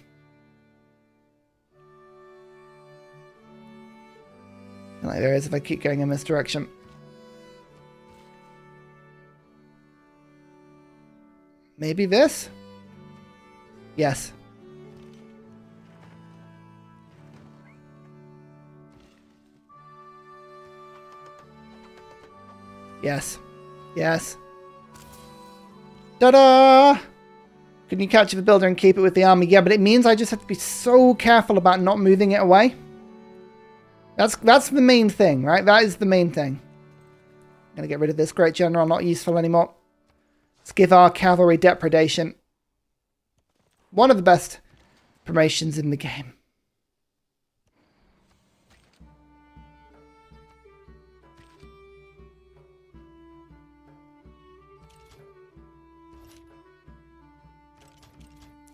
[SPEAKER 1] I feel like there is if I keep going in this direction. Maybe this? Yes. Yes. Yes. Ta-da! Can you capture the builder and keep it with the army? Yeah, but it means I just have to be so careful about not moving it away. That's the main thing, right? That is the main thing. I'm going to get rid of this great general, not useful anymore. Let's give our cavalry depredation. One of the best promotions in the game.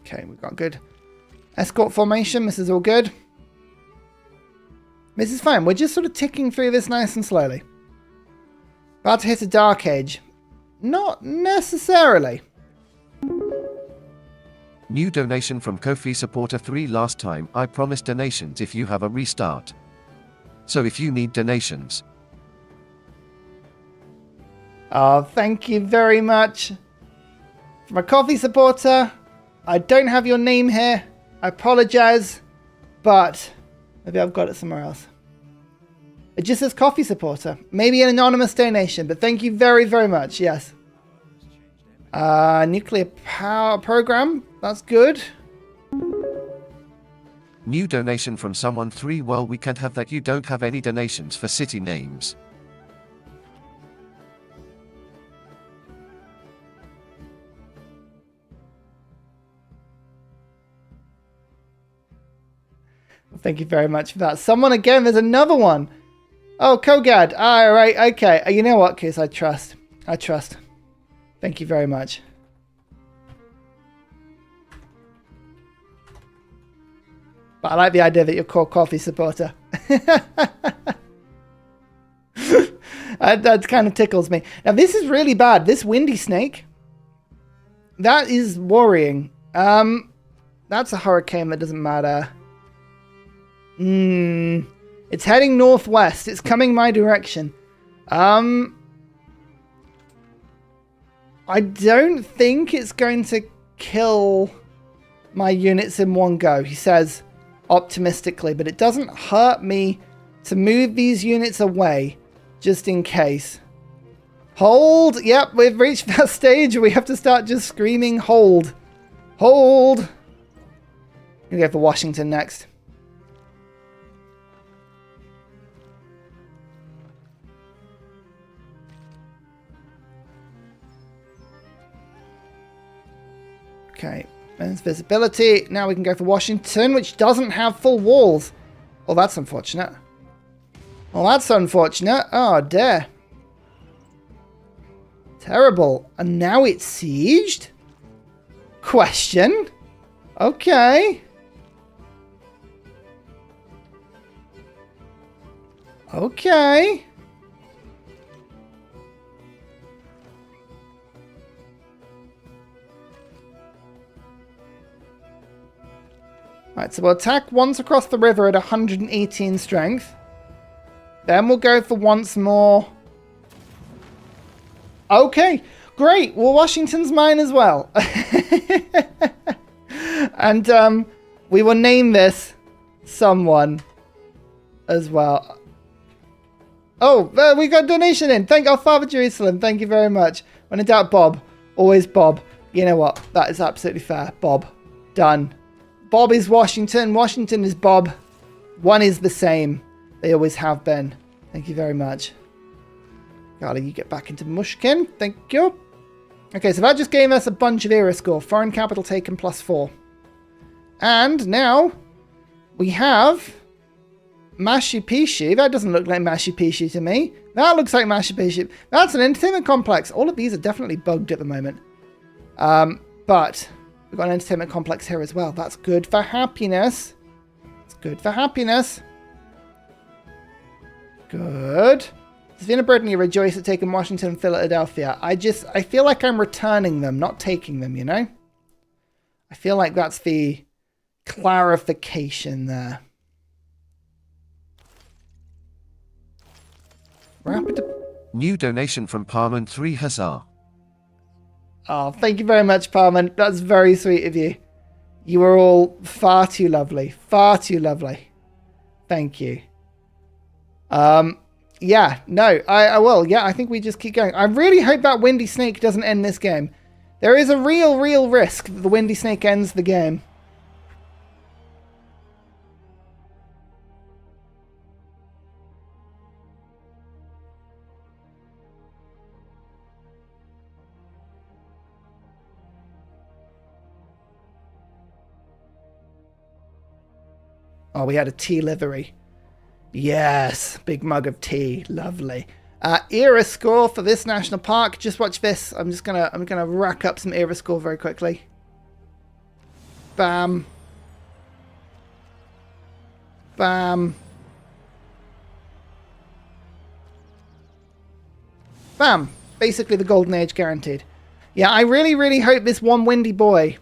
[SPEAKER 1] Okay, we've got good escort formation. This is all good. This is fine. We're just sort of ticking through this nice and slowly. About to hit a dark age. Not necessarily.
[SPEAKER 2] New donation from Ko-fi supporter 3. Last time I promised donations if you have a restart. So if you need donations.
[SPEAKER 1] Oh, thank you very much. From a coffee supporter, I don't have your name here. I apologize, but maybe I've got it somewhere else. It just says coffee supporter. Maybe an anonymous donation, but thank you very, very much. Yes. Nuclear power program. That's good.
[SPEAKER 2] New donation from someone 3. Well, we can't have that. You don't have any donations for city names.
[SPEAKER 1] Thank you very much for that. Someone again, there's another one. Oh, Kogad. All right, okay. You know what, Kiss? I trust. I trust. Thank you very much. But I like the idea that you're called coffee supporter. That kind of tickles me. Now, this is really bad. This windy snake, that is worrying. That's a hurricane that doesn't matter. It's heading northwest. It's coming my direction. I don't think it's going to kill my units in one go, he says optimistically, but it doesn't hurt me to move these units away just in case. Hold. Yep, we've reached that stage where we have to start just screaming hold. Hold. I'm going to go for Washington next. Okay, men's visibility. Now we can go for Washington, which doesn't have full walls. Well, that's unfortunate. Well, that's unfortunate. Oh, dear. Terrible. And now it's sieged? Question. Okay. Okay. Right, so we'll attack once across the river at 118 strength. Then we'll go for once more. Okay, great. Well, Washington's mine as well. And we will name this someone as well. Oh, we got a donation in. Thank our Father Jerusalem. Thank you very much. When in doubt, Bob. Always Bob. You know what? That is absolutely fair. Bob. Done. Bob is Washington. Washington is Bob. One is the same. They always have been. Thank you very much. Golly, you get back into Mushkin. Thank you. Okay, so that just gave us a bunch of era score. Foreign capital taken +4. And now we have Machu Picchu. That doesn't look like Machu Picchu to me. That looks like Machu Picchu. That's an entertainment complex. All of these are definitely bugged at the moment. But we've got an entertainment complex here as well. That's good for happiness. It's good for happiness. Good. Savina Brittany rejoice at taking Washington and Philadelphia. I feel like I'm returning them, not taking them, you know? I feel like that's the clarification there. Rapid.
[SPEAKER 2] New donation from Parman 3 Hussar.
[SPEAKER 1] Oh, thank you very much, Parman. That's very sweet of you. You are all far too lovely. Far too lovely. Thank you. Yeah, no, I will. Yeah, I think we just keep going. I really hope that Windy Snake doesn't end this game. There is a real risk that the Windy Snake ends the game. Oh, we had a tea livery. Yes, big mug of tea, lovely. Era score for this national park. Just watch this. I'm gonna rack up some era score very quickly. Bam. Bam. Bam. Basically the golden age guaranteed. Yeah, I really hope this one windy boy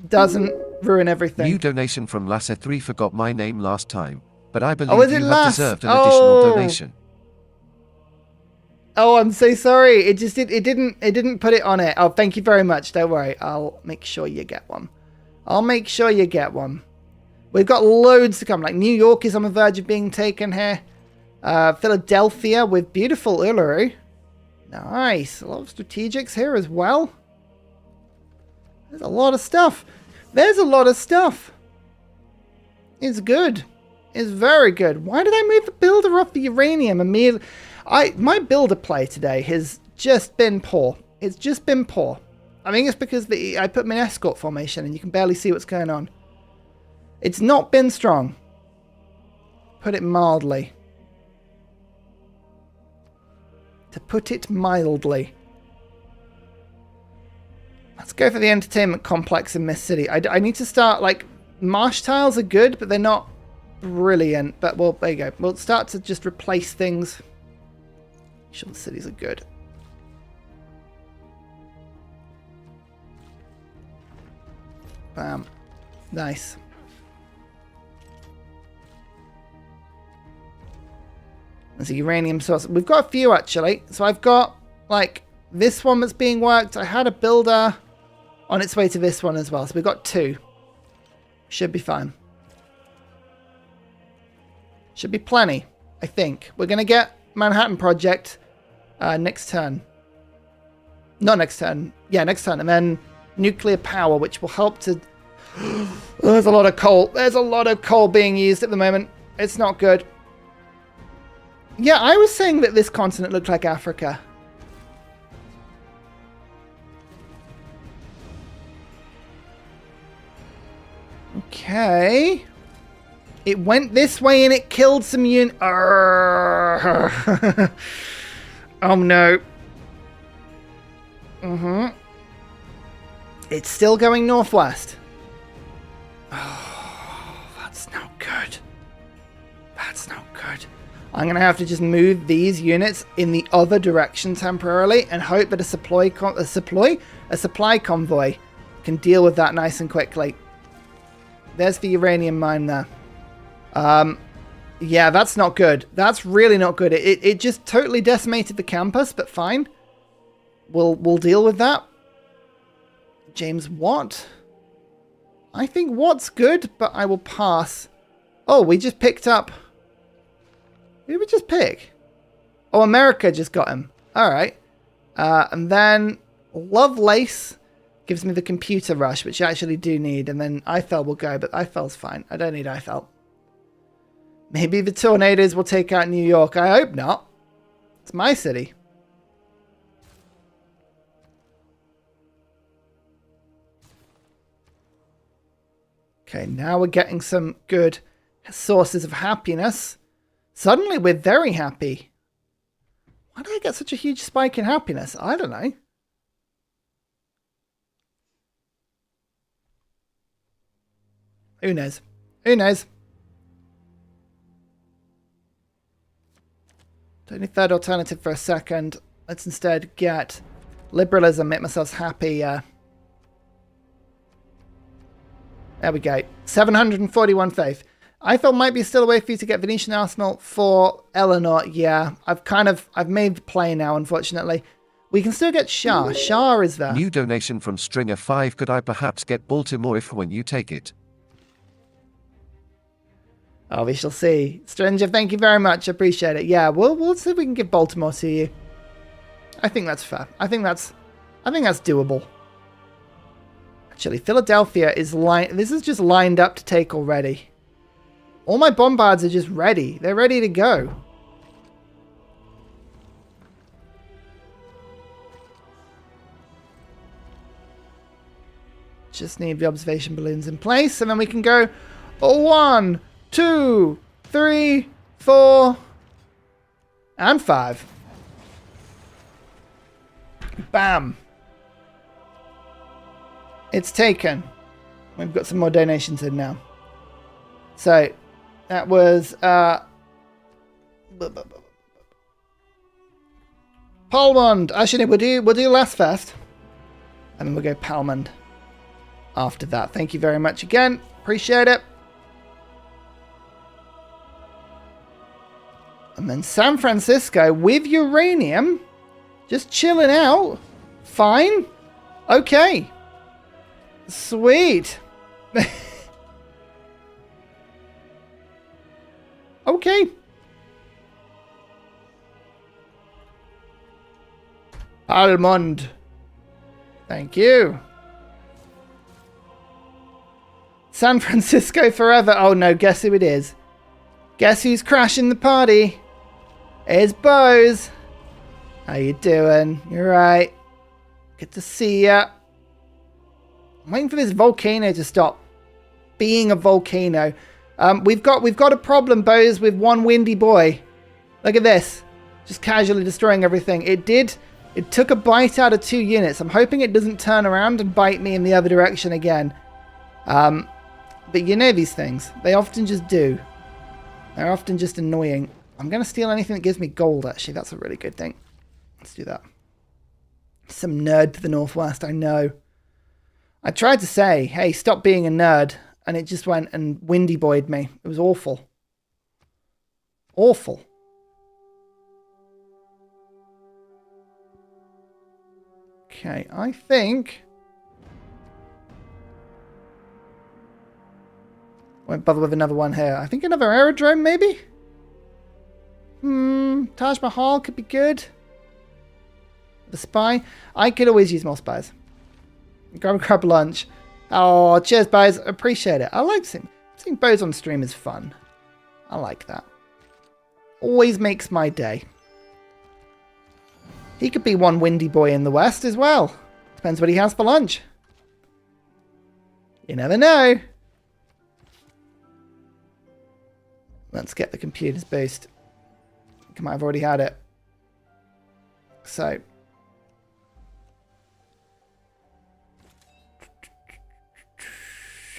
[SPEAKER 1] doesn't ruin everything.
[SPEAKER 2] New donation from Lasser3 forgot my name last time, but I believe
[SPEAKER 1] is it
[SPEAKER 2] you have
[SPEAKER 1] Lass?
[SPEAKER 2] deserved an additional donation.
[SPEAKER 1] Oh, I'm so sorry. It didn't put it on it. Oh, thank you very much. Don't worry. I'll make sure you get one. I'll make sure you get one. We've got loads to come. Like New York is on the verge of being taken here. Philadelphia with beautiful Uluru. Nice. A lot of strategics here as well. There's a lot of stuff. There's a lot of stuff. It's good. It's very good. Why did I move the builder off the uranium immediately? My builder play today has just been poor. It's just been poor. I think it's because I put them in escort formation and you can barely see what's going on. It's not been strong. Put it mildly. To put it mildly. Let's go for the entertainment complex in Mist City. I need to start, like, marsh tiles are good, but they're not brilliant. But, well, there you go. We'll start to just replace things. Make sure the cities are good. Bam. Nice. There's a uranium source. We've got a few, actually. So I've got, like, this one that's being worked. I had a builder on its way to this one as well. So we've got 2. Should be fine. Should be plenty, I think. We're going to get Manhattan Project next turn. Not next turn. Yeah, next turn. And then nuclear power, which will help to... There's a lot of coal. There's a lot of coal being used at the moment. It's not good. Yeah, I was saying that this continent looked like Africa. Okay. It went this way and it killed some Oh no. It's still going northwest. Oh, that's not good. That's not good. I'm going to have to just move these units in the other direction temporarily and hope that a supply convoy can deal with that nice and quickly. There's the uranium mine there. Yeah, that's not good. That's really not good. It just totally decimated the campus, but fine. We'll deal with that. James Watt? I think Watt's good, but I will pass. Oh, we just picked up... Who did we just pick? Oh, America just got him. Alright. And then Lovelace gives me the computer rush, which I actually do need. And then Eiffel will go, but Eiffel's fine. I don't need Eiffel. Maybe the tornadoes will take out New York. I hope not. It's my city. Okay, now we're getting some good sources of happiness. Suddenly we're very happy. Why did I get such a huge spike in happiness? I don't know. Who knows? Who knows? Don't need third alternative for a second. Let's instead get liberalism, make myself happy. There we go. 741 faith. I thought might be still a way for you to get Venetian Arsenal for Eleanor. Yeah, I've made the play now, unfortunately. We can still get Shah. Shah is there.
[SPEAKER 2] New donation from Stringer 5. Could I perhaps get Baltimore if when you take it?
[SPEAKER 1] Oh, we shall see. Stranger, thank you very much. Appreciate it. Yeah, we'll see if we can give Baltimore to you. I think that's fair. I think that's doable. Actually, Philadelphia is this is just lined up to take already. All my bombards are just ready. They're ready to go. Just need the observation balloons in place, and then we can go 1, 2, 3, 4, and 5. Bam. It's taken. We've got some more donations in now. So that was Palmond. Actually, we'll do last first, and then we'll go Palmond. after that. Thank you very much again. Appreciate it. And then San Francisco with uranium. Just chilling out. Fine. Okay. Sweet. Okay. Almond. Thank you. San Francisco forever. Oh no, guess who it is? Guess who's crashing the party? It's Bose. How you doing? You're right. Good to see ya. I'm waiting for this volcano to stop being a volcano. We've got a problem, Bose, with one windy boy. Look at this. Just casually destroying everything. It took a bite out of 2 units. I'm hoping it doesn't turn around and bite me in the other direction again. But you know these things. They often just do. They're often just annoying. I'm going to steal anything that gives me gold, actually. That's a really good thing. Let's do that. Some nerd to the northwest, I know. I tried to say, hey, stop being a nerd. And it just went and windy boyed me. It was awful. Awful. Okay, I think... Won't bother with another one here. I think another aerodrome, maybe? Taj Mahal could be good. The spy. I could always use more spies. Grab lunch. Oh, cheers, Bose. Appreciate it. I like seeing Bose on stream is fun. I like that. Always makes my day. He could be one windy boy in the west as well. Depends what he has for lunch. You never know. Let's get the computer's boost. I think I might have already had it. So.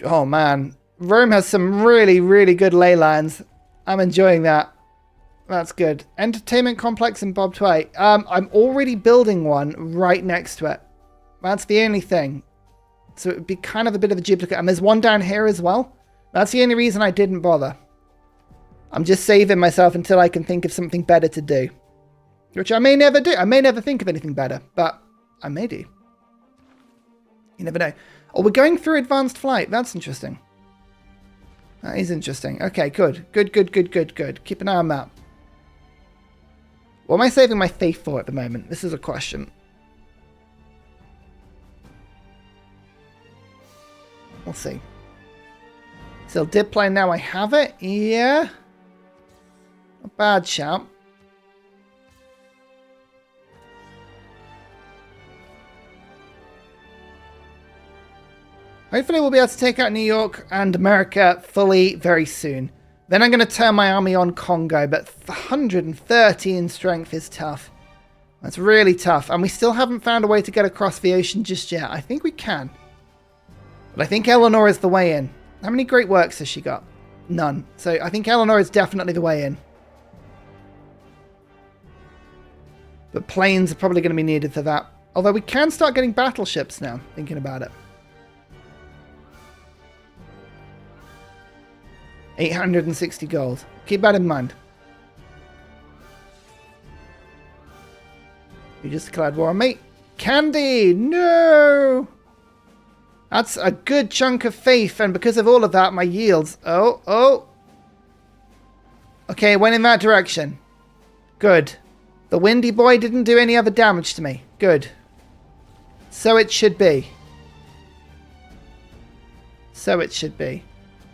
[SPEAKER 1] Oh man. Rome has some really, really good ley lines. I'm enjoying that. That's good. Entertainment complex in Bob Tway. I'm already building one right next to it. That's the only thing. So it would be kind of a bit of a duplicate. And there's one down here as well. That's the only reason I didn't bother. I'm just saving myself until I can think of something better to do. Which I may never do. I may never think of anything better. But I may do. You never know. Oh, we're going through advanced flight. That's interesting. That is interesting. Okay, good. Good. Keep an eye on that. What am I saving my faith for at the moment? This is a question. We'll see. Still dip plane now. I have it. Yeah. Not bad, champ. Hopefully we'll be able to take out New York and America fully very soon. Then I'm going to turn my army on Congo, but 130 in strength is tough. That's really tough. And we still haven't found a way to get across the ocean just yet. I think we can. But I think Eleanor is the way in. How many great works has she got? None. So I think Eleanor is definitely the way in. But planes are probably going to be needed for that. Although we can start getting battleships now, thinking about it. 860 gold. Keep that in mind. You just declared war on me. Candy! No! That's a good chunk of faith, and because of all of that, my yields... Oh. Okay, it went in that direction. Good. The windy boy didn't do any other damage to me. Good. So it should be. So it should be.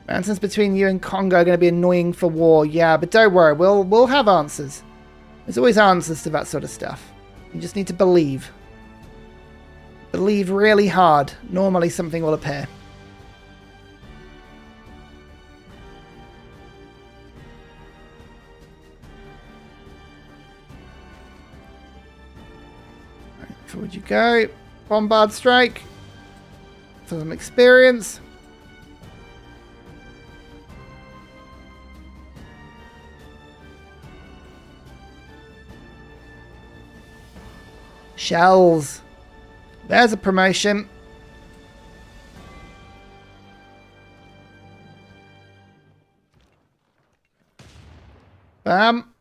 [SPEAKER 1] Mountains between you and Congo are going to be annoying for war. Yeah, but don't worry. We'll have answers. There's always answers to that sort of stuff. You just need to believe. Believe really hard. Normally something will appear. Right, forward you go. Bombard strike. For some experience. Shells. There's a promotion. Bam.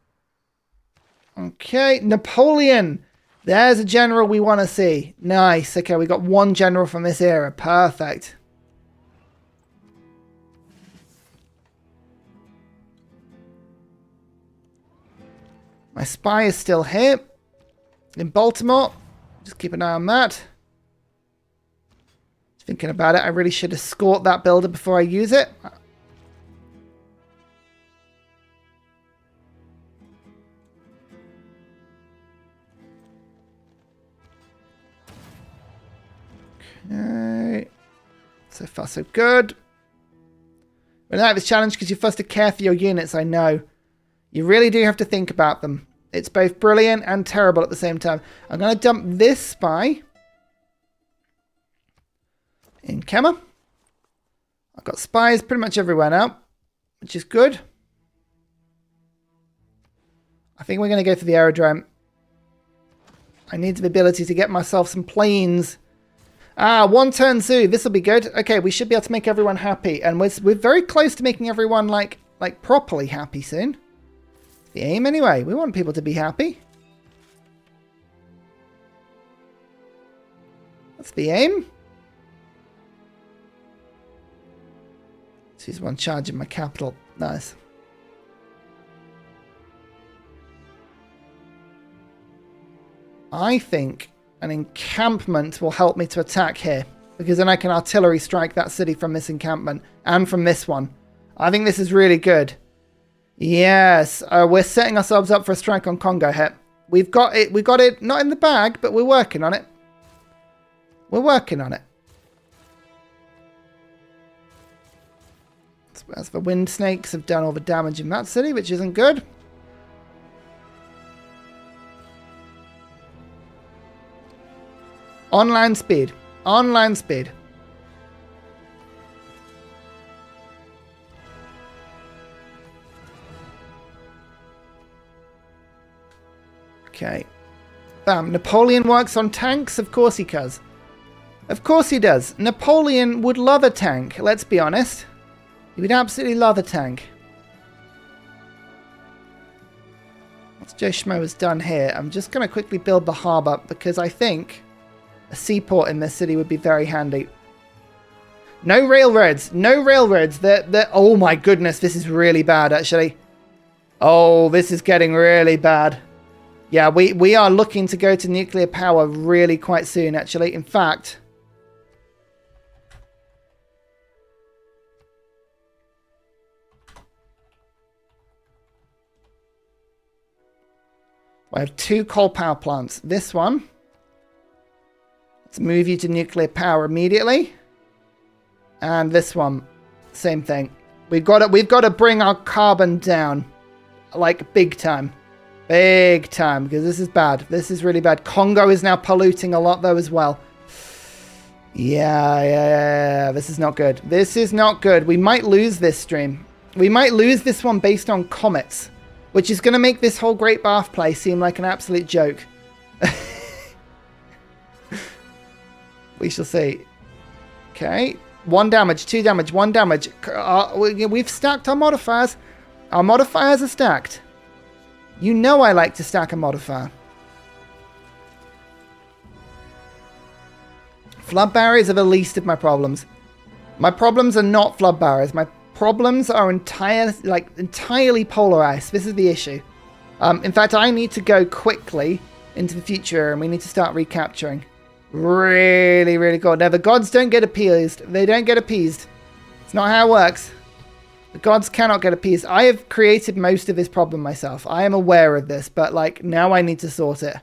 [SPEAKER 1] Okay, Napoleon. There's a general we want to see. Nice. Okay, we got one general from this era. Perfect. My spy is still here. In Baltimore. Just keep an eye on that. Thinking about it, I really should escort that builder before I use it. Okay. So far, so good. When I have this challenge because you're supposed to care for your units, I know. You really do have to think about them. It's both brilliant and terrible at the same time. I'm going to dump this spy in Kemmer. I've got spies pretty much everywhere now, which is good. I think we're going to go for the aerodrome. I need the ability to get myself some planes. Ah, one turn zoo. This will be good. Okay, we should be able to make everyone happy. And we're very close to making everyone like properly happy soon. The aim anyway. We want people to be happy. That's the aim. She's one charge in my capital. Nice. I think an encampment will help me to attack here, because then I can artillery strike that city from this encampment and from this one. I think this is really good. Yes, we're setting ourselves up for a strike on Congo here. We've got it not in the bag, but we're working on it. We're working on it. As the wind snakes have done all the damage in that city, which isn't good. Online speed. Online speed. Okay. Bam. Napoleon works on tanks? Of course he does. Of course he does. Napoleon would love a tank, let's be honest. He would absolutely love a tank. What's Joe Schmo has done here? I'm just going to quickly build the harbour because I think a seaport in this city would be very handy. No railroads. No railroads. Oh my goodness, this is really bad actually. Oh, this is getting really bad. Yeah, we are looking to go to nuclear power really quite soon actually. In fact... I have 2 coal power plants. This one. Let's move you to nuclear power immediately. And this one. Same thing. We've got to bring our carbon down. Like big time. Big time. Because this is bad. This is really bad. Congo is now polluting a lot though as well. Yeah. This is not good. This is not good. We might lose this stream. We might lose this one based on comets. Which is going to make this whole Great Bath play seem like an absolute joke. We shall see. Okay. 1 damage, 2 damage, 1 damage. We've stacked our modifiers. Our modifiers are stacked. You know I like to stack a modifier. Flood barriers are the least of my problems. My problems are not flood barriers. My problems are entirely polar ice. This is the issue. In fact, I need to go quickly into the future and we need to start recapturing. Really, really good. Now, the gods don't get appeased. They don't get appeased. It's not how it works. The gods cannot get appeased. I have created most of this problem myself. I am aware of this, but like now I need to sort it.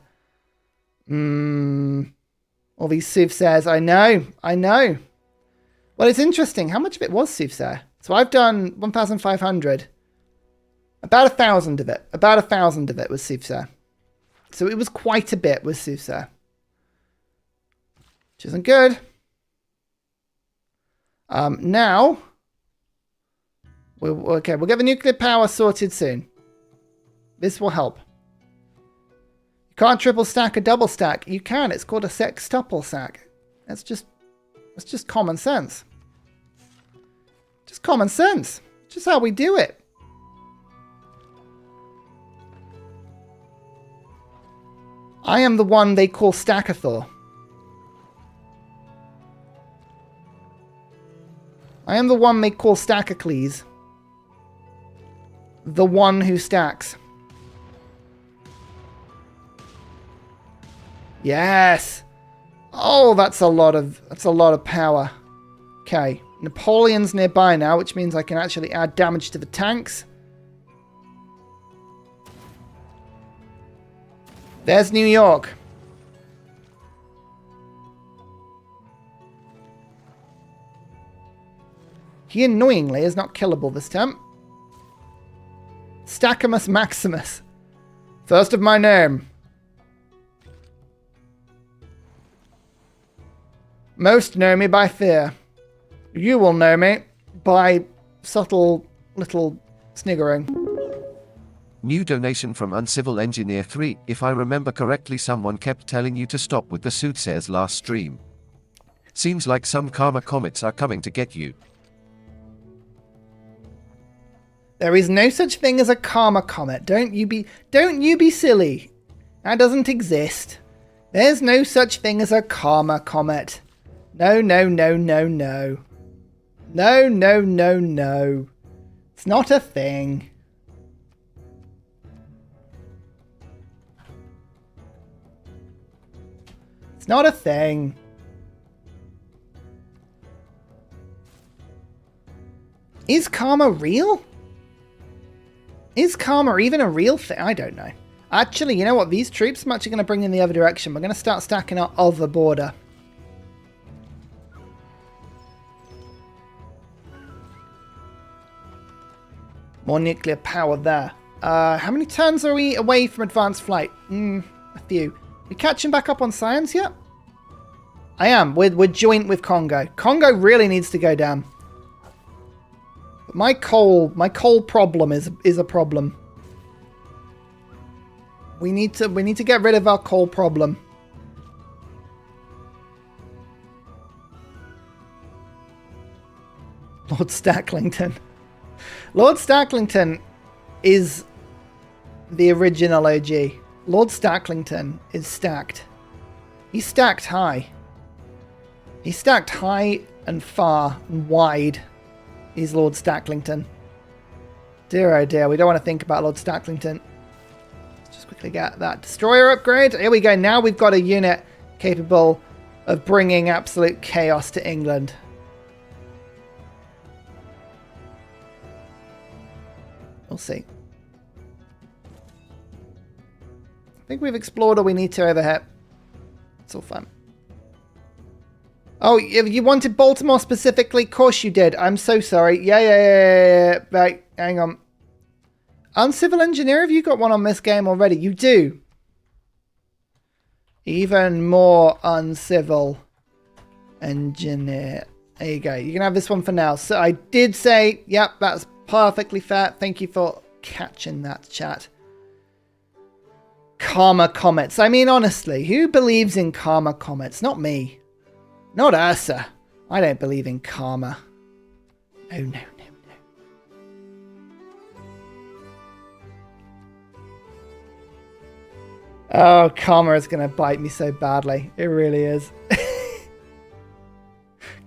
[SPEAKER 1] All these soothsayers. I know. Well, it's interesting. How much of it was soothsayer? So I've done 1,500. About 1,000 of it. About 1,000 of it was soothsayer. So it was quite a bit with soothsayer. Which isn't good. Now... we'll get the nuclear power sorted soon. This will help. You can't triple stack a double stack. You can. It's called a sextuple stack. That's just common sense. Just common sense. Just how we do it. I am the one they call Stackathor. I am the one they call Stackacles. The one who stacks. Yes. Oh, that's a lot of power. Okay. Napoleon's nearby now, which means I can actually add damage to the tanks. There's New York. He annoyingly is not killable this time. Stackamus Maximus. First of my name. Most know me by fear. You will know me by subtle little sniggering.
[SPEAKER 2] New donation from Uncivil Engineer 3. If I remember correctly, someone kept telling you to stop with the soothsayers last stream. Seems like some karma comets are coming to get you.
[SPEAKER 1] There is no such thing as a karma comet. Don't you be silly. That doesn't exist. There's no such thing as a karma comet. No, no, no, no, no. No, no, no, no. It's not a thing. It's not a thing. Is karma real? Is karma even a real thing? I don't know. Actually, you know what? These troops I'm actually going to bring in the other direction. We're going to start stacking our other border. More nuclear power there. How many turns are we away from advanced flight? A few. We catching back up on science yet? I am. We're joint with Congo. Congo really needs to go down. But my coal problem is a problem. We need to get rid of our coal problem. Lord Stacklington. Lord Stacklington is the original OG. Lord Stacklington is stacked. He's stacked high. He's stacked high and far and wide. He's Lord Stacklington. Dear oh dear, we don't want to think about Lord Stacklington. Let's just quickly get that destroyer upgrade. Here we go. Now we've got a unit capable of bringing absolute chaos to England. We'll see. I think we've explored all we need to over here. It's all fun. Oh, you wanted Baltimore specifically? Of course you did. I'm so sorry. Yeah. Right, hang on. Uncivil Engineer, have you got one on this game already? You do. Even more Uncivil Engineer. There you go. You can have this one for now. So I did say, yep, that's perfectly fair. Thank you for catching that, chat. Karma comets. I mean, honestly, who believes in karma comets? Not me. Not Ursa. I don't believe in karma. No. Oh, karma is going to bite me so badly. It really is.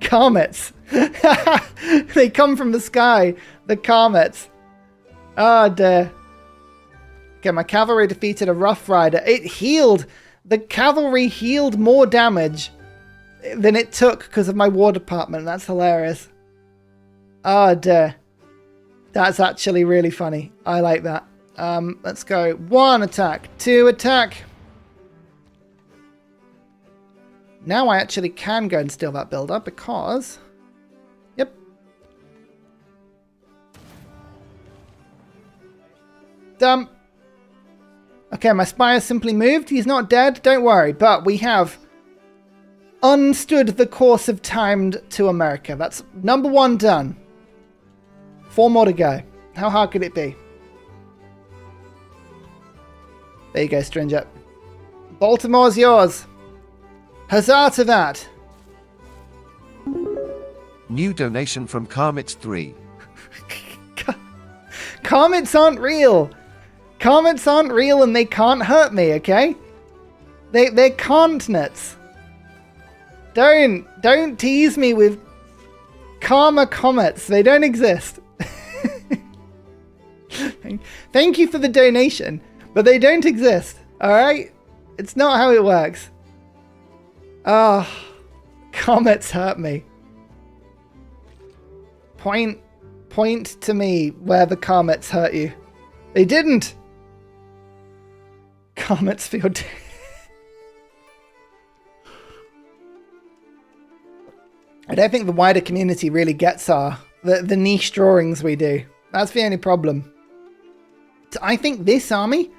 [SPEAKER 1] Comets. They come from the sky. The comets. Oh, dear. Okay, my cavalry defeated a Rough Rider. It healed. The cavalry healed more damage than it took because of my war department. That's hilarious. Oh, dear. That's actually really funny. I like that. Let's go. 1 attack. 2 attack. Now I actually can go and steal that builder because... Yep. Dump. Okay, my spy has simply moved. He's not dead. Don't worry. But we have unstood the course of time to America. That's number 1 done. 4 more to go. How hard could it be? There you go, Stringer. Baltimore's yours. Huzzah to that.
[SPEAKER 2] New donation from Comets 3.
[SPEAKER 1] Comets aren't real. Comets aren't real and they can't hurt me, okay? They're continents. Don't tease me with karma comets. They don't exist. Thank you for the donation, but they don't exist. All right, it's not how it works. Ah, comets hurt me. Point to me where the comets hurt you. They didn't. Comets feel. I don't think the wider community really gets the niche drawings we do. That's the only problem. I think this army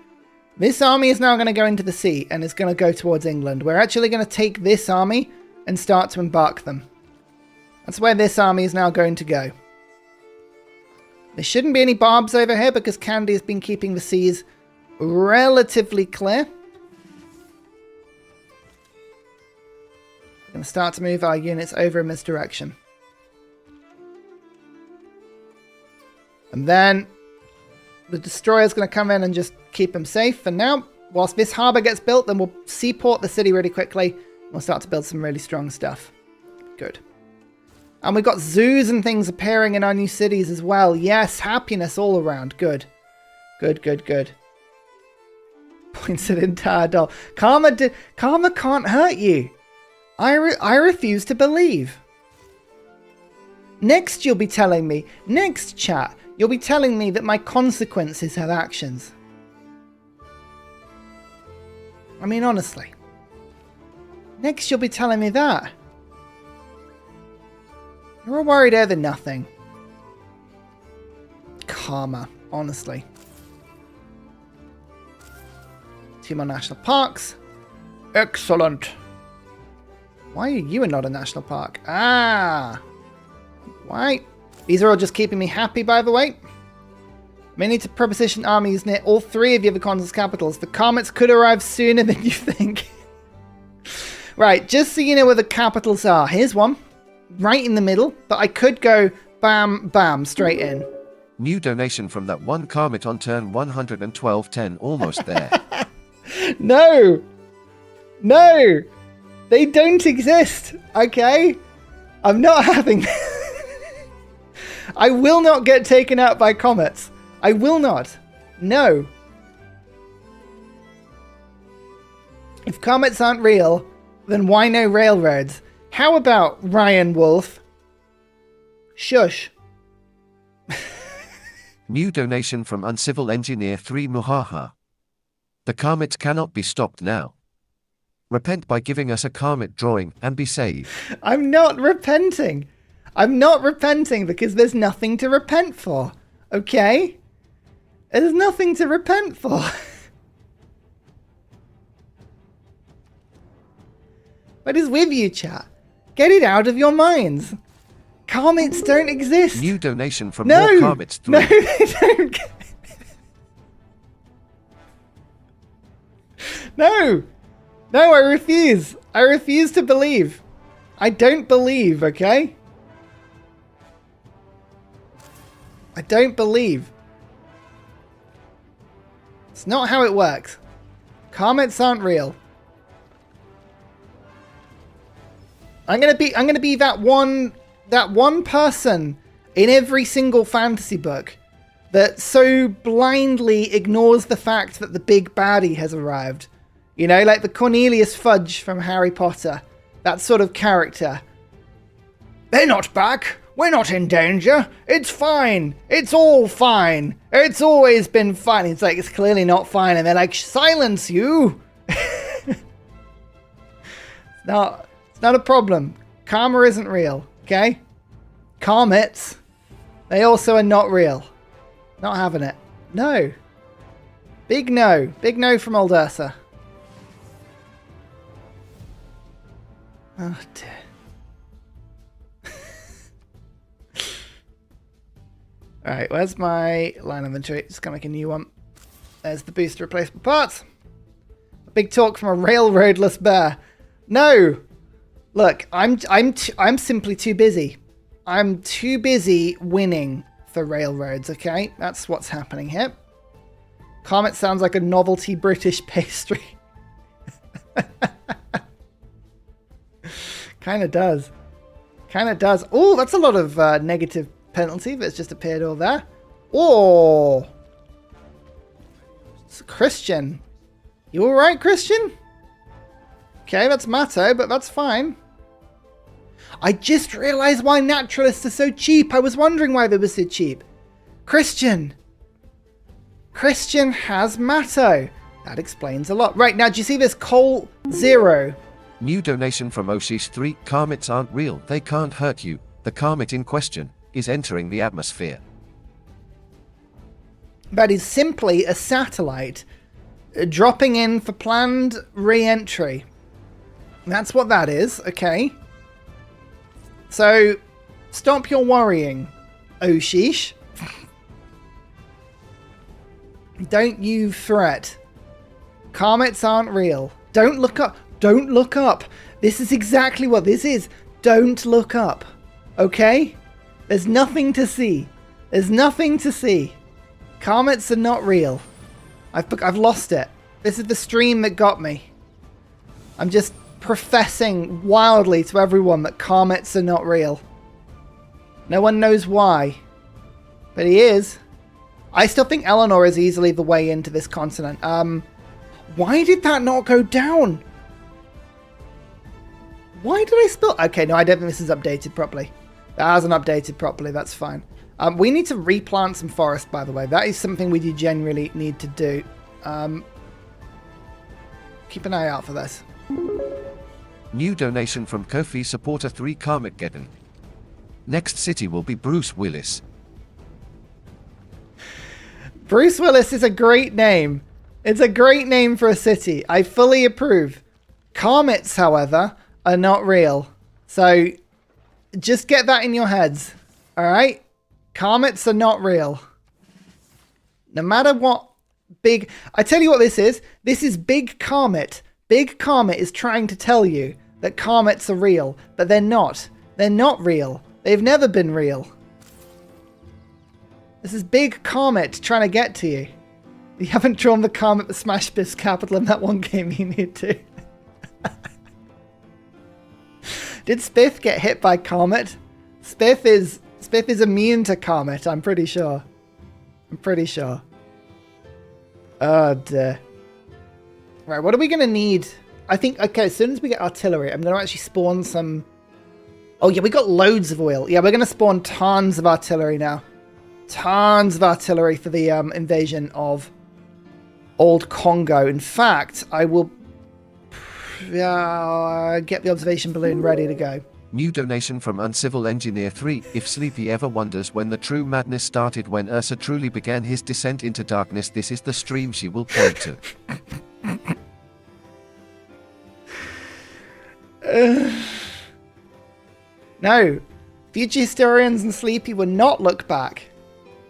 [SPEAKER 1] is now going to go into the sea and is going to go towards England. We're actually going to take this army and start to embark them. That's where this army is now going to go. There shouldn't be any barbs over here because Candy has been keeping the seas relatively clear. We're going to start to move our units over in this direction. And then the destroyer's going to come in and just keep them safe. And now, whilst this harbour gets built, then we'll seaport the city really quickly. We'll start to build some really strong stuff. Good. And we've got zoos and things appearing in our new cities as well. Yes, happiness all around. Good. Good. Points at entire doll. Karma can't hurt you. I refuse to believe. Next you'll be telling me, next chat, you'll be telling me that my consequences have actions. I mean, honestly. Next you'll be telling me that. You're all worried over nothing. Karma, honestly. 2 more national parks. Excellent. Why are you not a national park? Ah. Why? These are all just keeping me happy, by the way. May need to preposition armies near all 3 of the other consuls' capitals. The Comets could arrive sooner than you think. Right, just so you know where the capitals are. Here's one. Right in the middle. But I could go bam, bam, straight in.
[SPEAKER 2] New donation from that one Comet on turn 112.10. Almost there.
[SPEAKER 1] No. They don't exist, okay? I'm not having... I will not get taken out by comets. I will not. No. If comets aren't real, then why no railroads? How about Ryan Wolf? Shush.
[SPEAKER 2] New donation from Uncivil Engineer 3 Muhaha. The Comet cannot be stopped now. Repent by giving us a Comet drawing and be saved.
[SPEAKER 1] I'm not repenting. I'm not repenting because there's nothing to repent for. Okay? There's nothing to repent for. What is with you, chat? Get it out of your minds. Comets don't exist.
[SPEAKER 2] New donation from More Comets 3.
[SPEAKER 1] No, they don't. No, I refuse. I refuse to believe. I don't believe, okay? I don't believe. It's not how it works. Comets aren't real. I'm gonna be that one person in every single fantasy book that so blindly ignores the fact that the big baddie has arrived. You know, like the Cornelius Fudge from Harry Potter. That sort of character. They're not back. We're not in danger. It's fine. It's all fine. It's always been fine. It's like, it's clearly not fine. And they're like, silence you. It's not a problem. Karma isn't real. Okay? Comets. They also are not real. Not having it. No. Big no. Big no from old Ursa. Oh dear. Alright, where's my line inventory? Just gonna make a new one. There's the booster replacement parts. A big talk from a railroadless bear. No! Look, I'm simply too busy. I'm too busy winning for railroads, okay? That's what's happening here. Comet sounds like a novelty British pastry. Kind of does. Kind of does. Oh, that's a lot of negative penalty that's just appeared all there. Oh, it's Christian. You all right, Christian? Okay, that's Matto, but that's fine. I just realized why naturalists are so cheap. I was wondering why they were so cheap. Christian. Christian has Matto. That explains a lot. Right, now, do you see this coal 0?
[SPEAKER 2] New donation from Oshish 3. Comets aren't real. They can't hurt you. The comet in question is entering the atmosphere.
[SPEAKER 1] That is simply a satellite dropping in for planned re-entry. That's what that is, okay. So, stop your worrying, Oshish. Don't you fret. Comets aren't real. Don't look up. Don't look up. This is exactly what this is. Don't look up. Okay? There's nothing to see. There's nothing to see. Comets are not real. I've lost it. This is the stream that got me. I'm just professing wildly to everyone that comets are not real. No one knows why. But he is. I still think Eleanor is easily the way into this continent. Why did that not go down? Why did I spill? Okay, no, I don't think this is updated properly. That hasn't updated properly. That's fine. We need to replant some forest, by the way. That is something we do generally need to do. Keep an eye out for this.
[SPEAKER 2] New donation from Kofi supporter 3. Carmageddon. Next city will be Bruce Willis.
[SPEAKER 1] Bruce Willis is a great name. It's a great name for a city. I fully approve. Comets, however, are not real. So just get that in your heads. All right? Comets are not real. No matter what big... I tell you what this is. This is Big Comet. Big Comet is trying to tell you that comets are real, but they're not. They're not real. They've never been real. This is Big Comet trying to get to you. You haven't drawn the comet with Smash Biff's capital in that one game you need to. Did Spiff get hit by Comet? Spiff is immune to Comet, I'm pretty sure. I'm pretty sure. Oh dear. Right, what are we going to need? I think, okay, as soon as we get artillery, I'm going to actually spawn some... Oh yeah, we got loads of oil. Yeah, we're going to spawn tons of artillery now. Tons of artillery for the invasion of Old Congo. In fact, I will get the observation balloon ready to go.
[SPEAKER 2] New donation from Uncivil Engineer 3. If Sleepy ever wonders when the true madness started, when Ursa truly began his descent into darkness, this is the stream she will point to.
[SPEAKER 1] No. Future historians and Sleepy will not look back.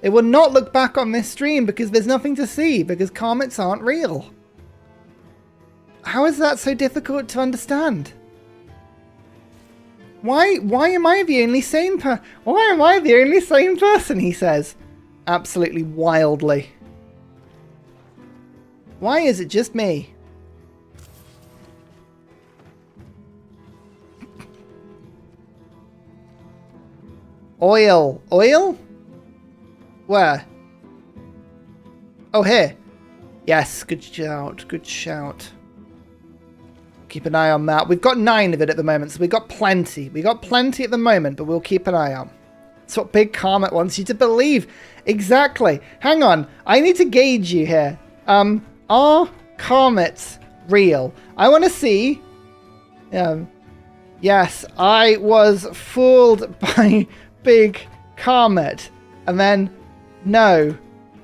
[SPEAKER 1] They will not look back on this stream because there's nothing to see, because comets aren't real. How is that so difficult to understand? Why am I the only sane person, he says. Absolutely wildly. Why is it just me? Oil. Oil? Where? Oh, here. Yes, good shout. Good shout. Keep an eye on that. We've got 9 of it at the moment, so we've got plenty. We got plenty at the moment, but we'll keep an eye out. That's what Big Comet wants you to believe. Exactly. Hang on. I need to gauge you here. Are comets real? I want to see... yes, I was fooled by Big Comet. And then, no,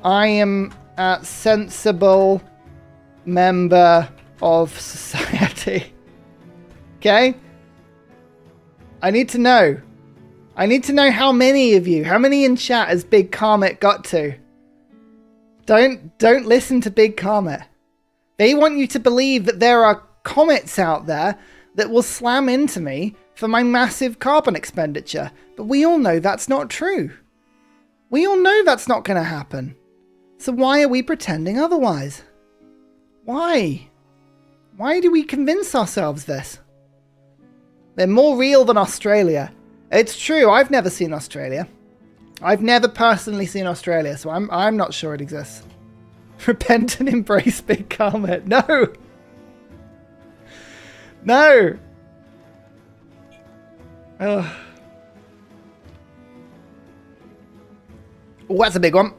[SPEAKER 1] I am a sensible member of society. Okay? I need to know. I need to know how many of you, how many in chat has Big Comet got to? Don't listen to Big Comet. They want you to believe that there are comets out there that will slam into me for my massive carbon expenditure. But we all know that's not true. We all know that's not going to happen. So why are we pretending otherwise? Why? Why do we convince ourselves this? They're more real than Australia. It's true, I've never seen Australia. I've never personally seen Australia, so I'm not sure it exists. Repent and embrace Big Comet. No! No! Ugh. Oh, that's a big one.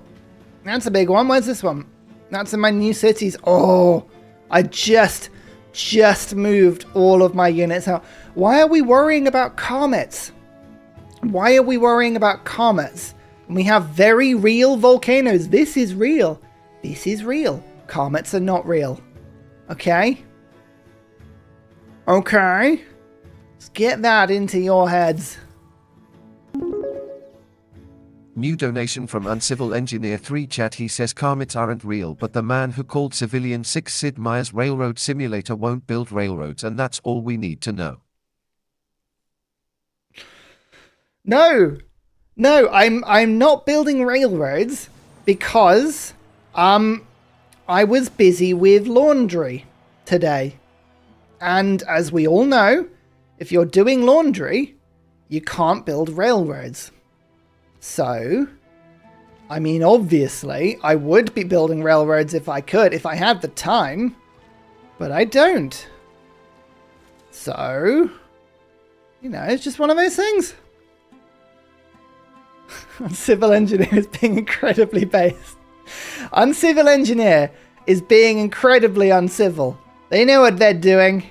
[SPEAKER 1] That's a big one. Where's this one? That's in my new cities. Oh, I just moved all of my units out. Why are we worrying about comets? Why are we worrying about comets? We have very real volcanoes. This is real. This is real. Comets are not real. Okay? Okay? Let's get that into your heads.
[SPEAKER 2] New donation from Uncivil Engineer 3 chat. He says comets aren't real, but the man who called Civilian 6 Sid Meier's railroad simulator won't build railroads, and that's all we need to know.
[SPEAKER 1] No, I'm not building railroads because I was busy with laundry today. And as we all know, if you're doing laundry, you can't build railroads. So, I mean, obviously, I would be building railroads if I could, if I had the time, but I don't. So, you know, it's just one of those things. Uncivil Engineer is being incredibly based. Uncivil Engineer is being incredibly uncivil. They know what they're doing.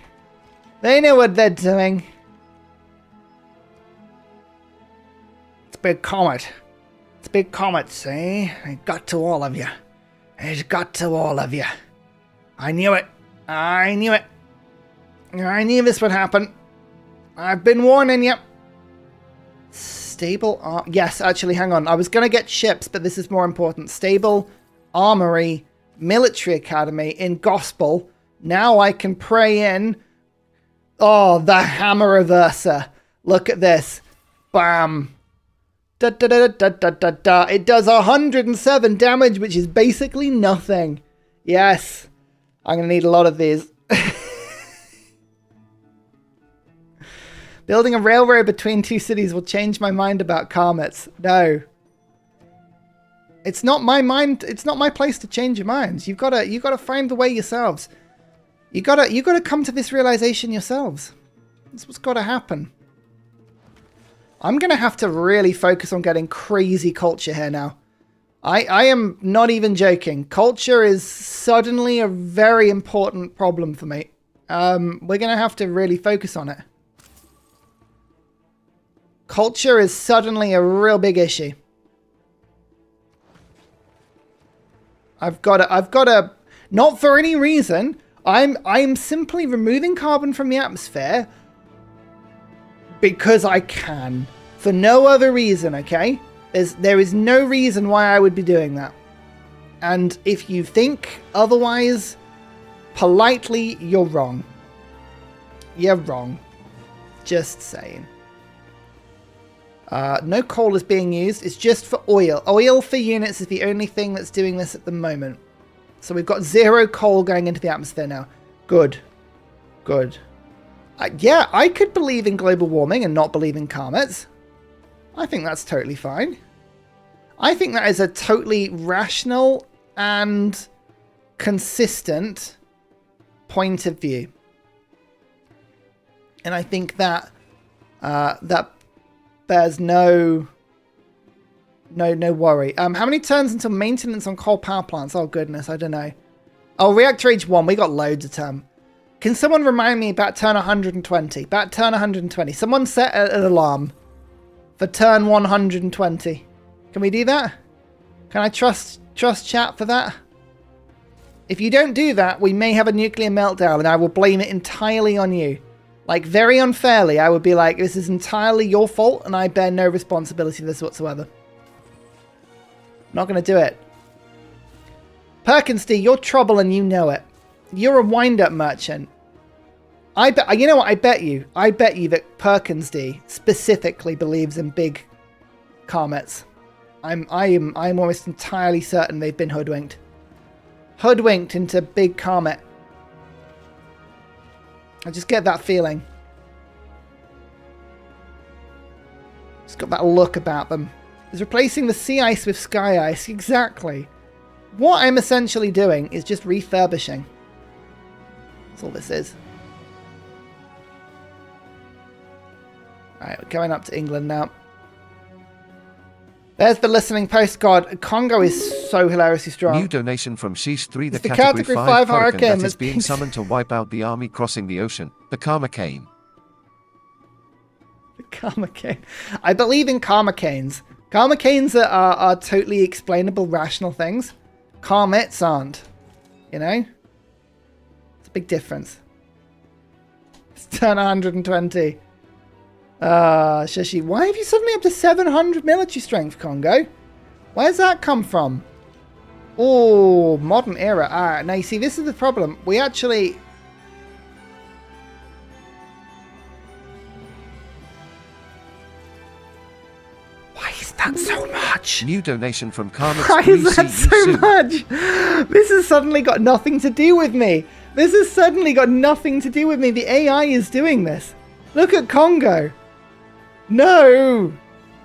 [SPEAKER 1] They know what they're doing. It's Big Comet. It's Big Comet, see? It got to all of you. It got to all of you. I knew it. I knew it. I knew this would happen. I've been warning you. Stable yes, actually, hang on. I was going to get ships, but this is more important. Stable armory, military academy in Gospel. Now I can pray in. Oh, the hammer of Ursa. Look at this. Bam. Da, da, da, da, da, da, da. It does 107 damage, which is basically nothing. Yes. I'm going to need a lot of these. Building a railroad between two cities will change my mind about comets. No. It's not my mind. It's not my place to change your minds. You've got to find the way yourselves. You got to come to this realization yourselves. That's what's got to happen. I'm going to have to really focus on getting crazy culture here now. I am not even joking. Culture is suddenly a very important problem for me. We're going to have to really focus on it. Culture is suddenly a real big issue. I've got to, not for any reason. I'm simply removing carbon from the atmosphere because I can. For no other reason, okay? There is no reason why I would be doing that. And if you think otherwise, politely, you're wrong. You're wrong. Just saying. No coal is being used. It's just for oil. Oil for units is the only thing that's doing this at the moment. So we've got 0 coal going into the atmosphere now. Good. Good. Yeah, I could believe in global warming and not believe in comets. I think that's totally fine. I think that is a totally rational and consistent point of view. And I think that that bears no worry. How many turns until maintenance on coal power plants? Oh goodness, I don't know. Oh, reactor age 1, we got loads of time. Can someone remind me about turn 120? About turn 120. Someone set an alarm for turn 120. Can we do that? Can I trust chat for that? If you don't do that, we may have a nuclear meltdown and I will blame it entirely on you. Like, very unfairly, I would be like, this is entirely your fault and I bear no responsibility for this whatsoever. Not going to do it. Perkins D, you're trouble and you know it. You're a wind-up merchant. You know what? I bet you that Perkins D specifically believes in big comets. I'm almost entirely certain they've been hoodwinked. Hoodwinked into big comet. I just get that feeling. Just got that look about them. It's replacing the sea ice with sky ice. Exactly. What I'm essentially doing is just refurbishing. That's all this is. Alright, we're going up to England now. There's the listening post. God, Congo is so hilariously strong.
[SPEAKER 2] New donation from Sheesh 3. The
[SPEAKER 1] It's the
[SPEAKER 2] category 5 hurricane that is
[SPEAKER 1] that's
[SPEAKER 2] being summoned to wipe out the army crossing the ocean. The Karma Cane.
[SPEAKER 1] Karma cane. I believe in karma canes. Karma canes are totally explainable, rational things. Comets aren't. You know? It's a big difference. It's turn 120. Shishi. Why have you suddenly up to 700 military strength, Congo? Where's that come from? Oh, modern era. Now you see, this is the problem. We actually... Why is that so much?
[SPEAKER 2] New donation from Comets.
[SPEAKER 1] Why is that so much? This has suddenly got nothing to do with me. This has suddenly got nothing to do with me. The AI is doing this. Look at Congo. No.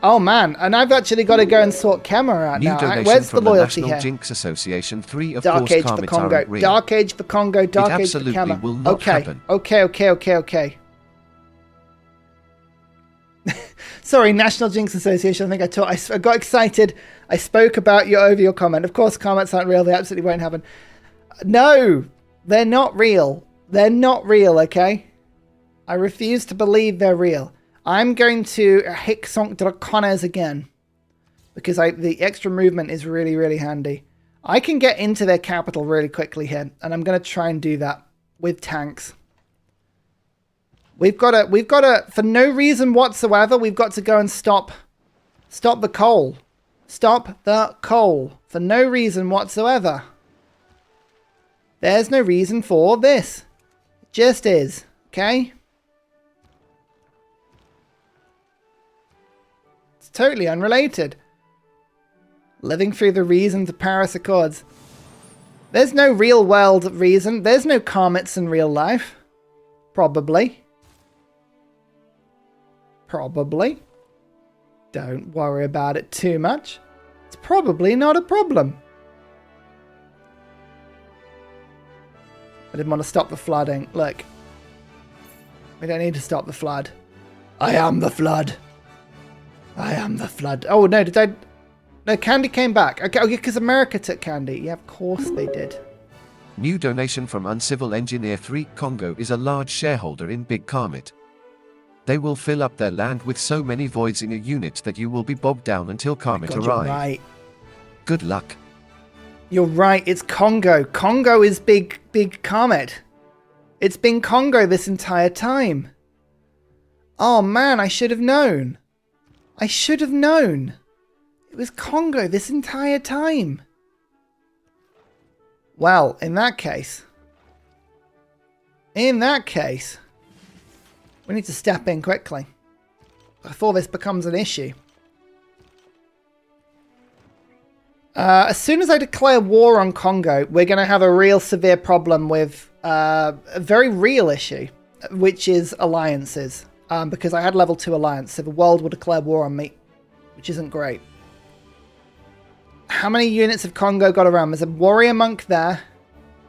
[SPEAKER 1] Oh man, and I've actually got to go and sort Kema out now. Where's the loyalty
[SPEAKER 2] National
[SPEAKER 1] here?
[SPEAKER 2] Jinx Association 3. Of
[SPEAKER 1] Dark
[SPEAKER 2] course,
[SPEAKER 1] Age for
[SPEAKER 2] Comets
[SPEAKER 1] Congo.
[SPEAKER 2] aren't real.
[SPEAKER 1] Dark Age for Congo. Dark Age for
[SPEAKER 2] absolutely
[SPEAKER 1] Kema.
[SPEAKER 2] will not happen.
[SPEAKER 1] Okay. Sorry, National Jinx Association. I think I got excited. I spoke about over your comment. Of course, comments aren't real. They absolutely won't happen. No, they're not real. They're not real, okay? I refuse to believe they're real. I'm going to Hicksonk Dracones again. Because the extra movement is really, really handy. I can get into their capital really quickly here. And I'm going to try and do that with tanks. We've got to, for no reason whatsoever, we've got to go and stop the coal. Stop the coal. For no reason whatsoever. There's no reason for this. It just is. Okay? It's totally unrelated. Living through the reason to Paris Accords. There's no real world reason. There's no comets in real life. Probably. Don't worry about it too much. It's probably not a problem. I didn't want to stop the flooding. Look. We don't need to stop the flood. I am the flood. I am the flood. Oh, no, did I... No, Candy came back. Okay, because America took Candy. Yeah, of course they did.
[SPEAKER 2] New donation from Uncivil Engineer 3. Congo is a large shareholder in Big Comet. They will fill up their land with so many voids in a unit that you will be bogged down until Comet arrive.
[SPEAKER 1] You're right.
[SPEAKER 2] Good luck.
[SPEAKER 1] You're right. It's Congo. Congo is big Comet. It's been Congo this entire time. Oh man, I should have known. I should have known. It was Congo this entire time. Well, in that case, we need to step in quickly before this becomes an issue. As soon as I declare war on Congo, we're going to have a real severe problem with a very real issue, which is alliances. Because I had level 2 alliance, so the world will declare war on me, which isn't great. How many units have Congo got around? There's a warrior monk there.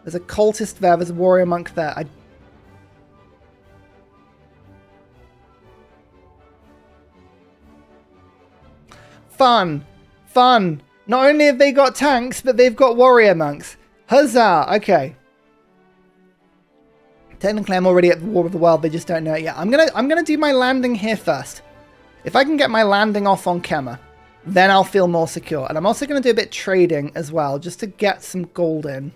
[SPEAKER 1] There's a cultist there. There's a warrior monk there. Fun. Not only have they got tanks, but they've got warrior monks. Huzzah! Okay. Technically, I'm already at the War of the World. They just don't know it yet. I'm gonna do my landing here first. If I can get my landing off on Kema, then I'll feel more secure. And I'm also gonna do a bit of trading as well, just to get some gold in.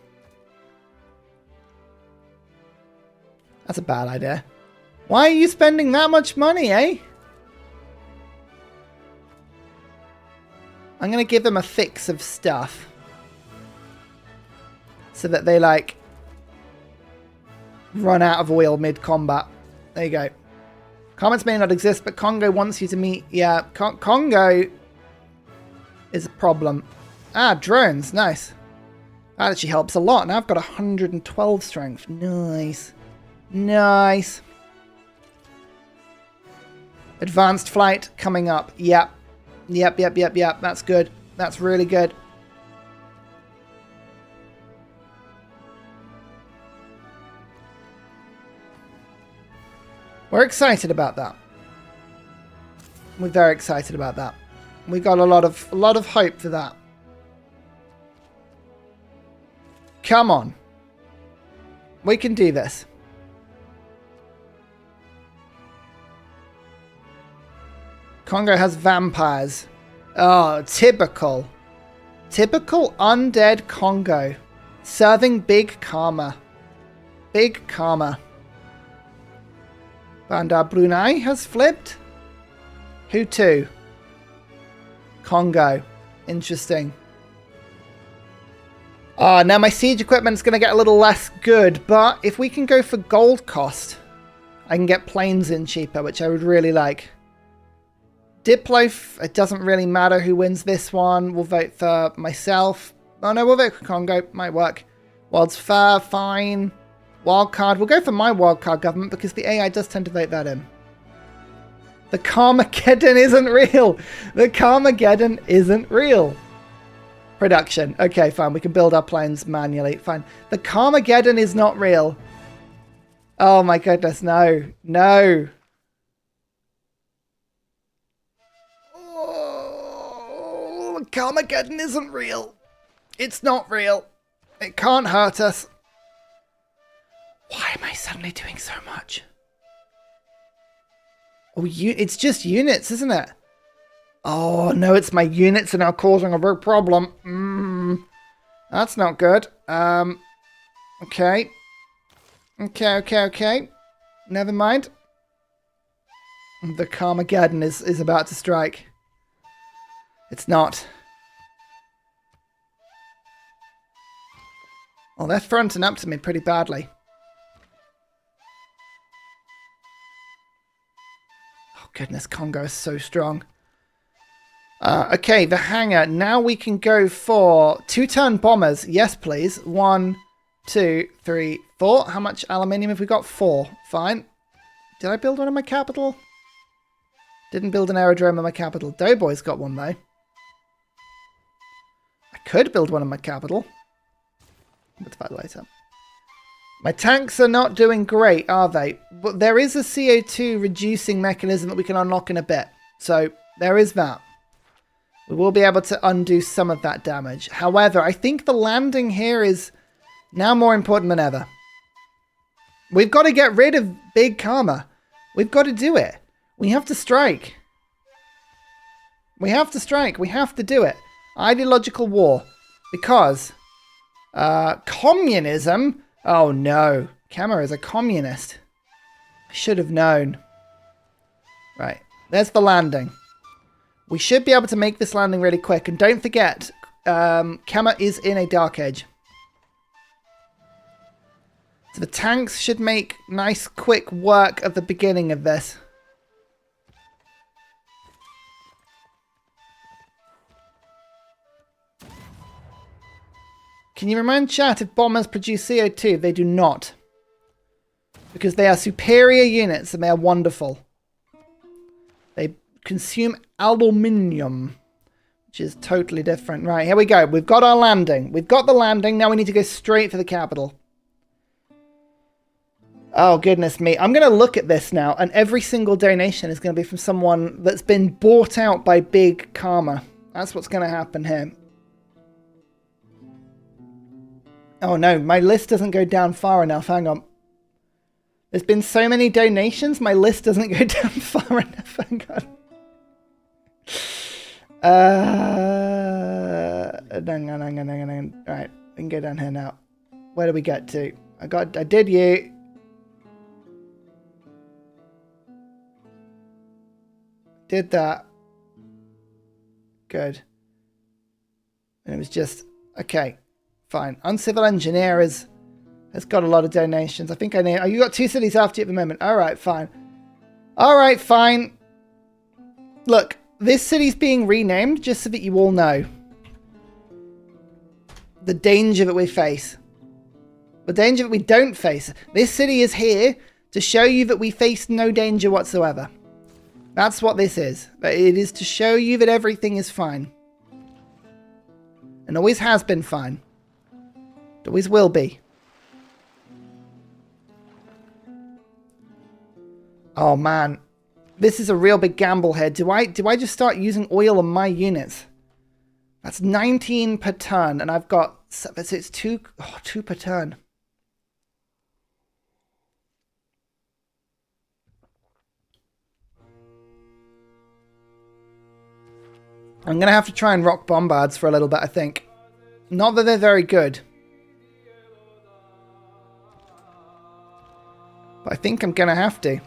[SPEAKER 1] That's a bad idea. Why are you spending that much money, eh? I'm gonna give them a fix of stuff, so that they like run out of oil mid-combat. There you go. Comets may not exist, but Congo wants you to meet... Yeah, Congo is a problem. Ah, drones. Nice. That actually helps a lot. Now I've got 112 strength. Nice. Nice. Advanced flight coming up. Yep. Yep. That's good. That's really good. We're excited about that. We're very excited about that. We got a lot of hope for that. Come on. We can do this. Congo has vampires. Oh, typical. Typical undead Congo. Serving big karma. Big karma. Bandar Brunei has flipped. Who to? Congo. Interesting. Now my siege equipment's going to get a little less good, but if we can go for gold cost, I can get planes in cheaper, which I would really like. Diplo, it doesn't really matter who wins this one. We'll vote for myself. Oh no, we'll vote for Congo. Might work. World's Fair, fine. Wildcard. We'll go for my wildcard government because the AI does tend to vote that in. The Carmageddon isn't real. The Carmageddon isn't real. Production. Okay, fine. We can build our planes manually. Fine. The Carmageddon is not real. Oh my goodness, no. No. Oh, the Carmageddon isn't real. It's not real. It can't hurt us. Why am I suddenly doing so much? Oh, it's just units, isn't it? Oh, no, it's my units are now causing a big problem. That's not good. Okay. Okay. Never mind. The Carmageddon is about to strike. It's not. Oh, they're fronting up to me pretty badly. Oh, goodness, Congo is so strong. Okay, the hangar. Now we can go for 2-turn bombers. Yes, please. 1, 2, 3, 4. How much aluminium have we got? 4. Fine. Did I build one in my capital? Didn't build an aerodrome in my capital. Doughboy's got one, though. I could build one in my capital. But about later. My tanks are not doing great, are they? But there is a CO2 reducing mechanism that we can unlock in a bit. So there is that. We will be able to undo some of that damage. However, I think the landing here is now more important than ever. We've got to get rid of Big Karma. We've got to do it. We have to strike. We have to strike. We have to do it. Ideological war. Because communism. Oh no. Kama is a communist. I should have known. Right. There's the landing. We should be able to make this landing really quick. And don't forget, Kama is in a dark age. So the tanks should make nice quick work at the beginning of this. Can you remind chat if bombers produce CO2? They do not. Because they are superior units and they are wonderful. They consume aluminium, which is totally different. Right, here we go. We've got our landing. We've got the landing. Now we need to go straight for the capital. Oh, goodness me. I'm going to look at this now, and every single donation is going to be from someone that's been bought out by Big Karma. That's what's going to happen here. Oh, no. My list doesn't go down far enough. Hang on. There's been so many donations, my list doesn't go down far enough. Hang on. Hang on. Alright, we can go down here now. Where do we get to? I did you. Did that. Good. And it was just, okay, fine. Uncivil Engineer has got a lot of donations. I think I need, oh, you got 2 cities after you at the moment. Alright, fine. Alright, fine. Look, this city's being renamed just so that you all know the danger that we face. The danger that we don't face. This city is here to show you that we face no danger whatsoever. That's what this is. It is to show you that everything is fine. And always has been fine. It always will be. Oh man. This is a real big gamble here. Do I just start using oil on my units? That's 19 per turn, and I've got... So it's 2 per turn. I'm going to have to try and rock bombards for a little bit, I think. Not that they're very good. But I think I'm going to have to.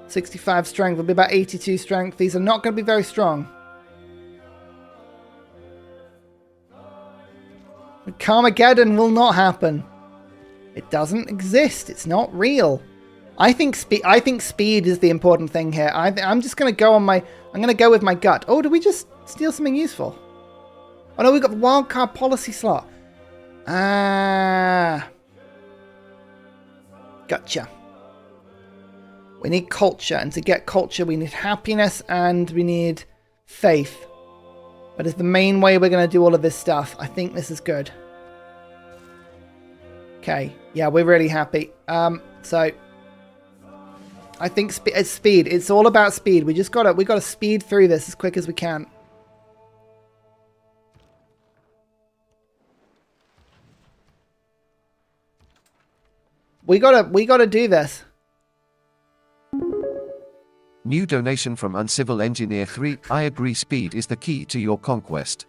[SPEAKER 1] 65 strength will be about 82 strength. These are not going to be very strong. Carmageddon will not happen. It doesn't exist. It's not real. I think speed is the important thing here. I'm just going to go on my... I'm going to go with my gut. Oh, did we just steal something useful? Oh no, we've got the wildcard policy slot. Ah. Gotcha. We need culture, and to get culture we need happiness and we need faith. But it's the main way we're going to do all of this stuff. I think this is good. Okay, yeah, we're really happy. So I think it's speed. It's all about speed. We gotta speed through this as quick as we can. We gotta do this.
[SPEAKER 2] New donation from Uncivil Engineer 3. I agree, speed is the key to your conquest.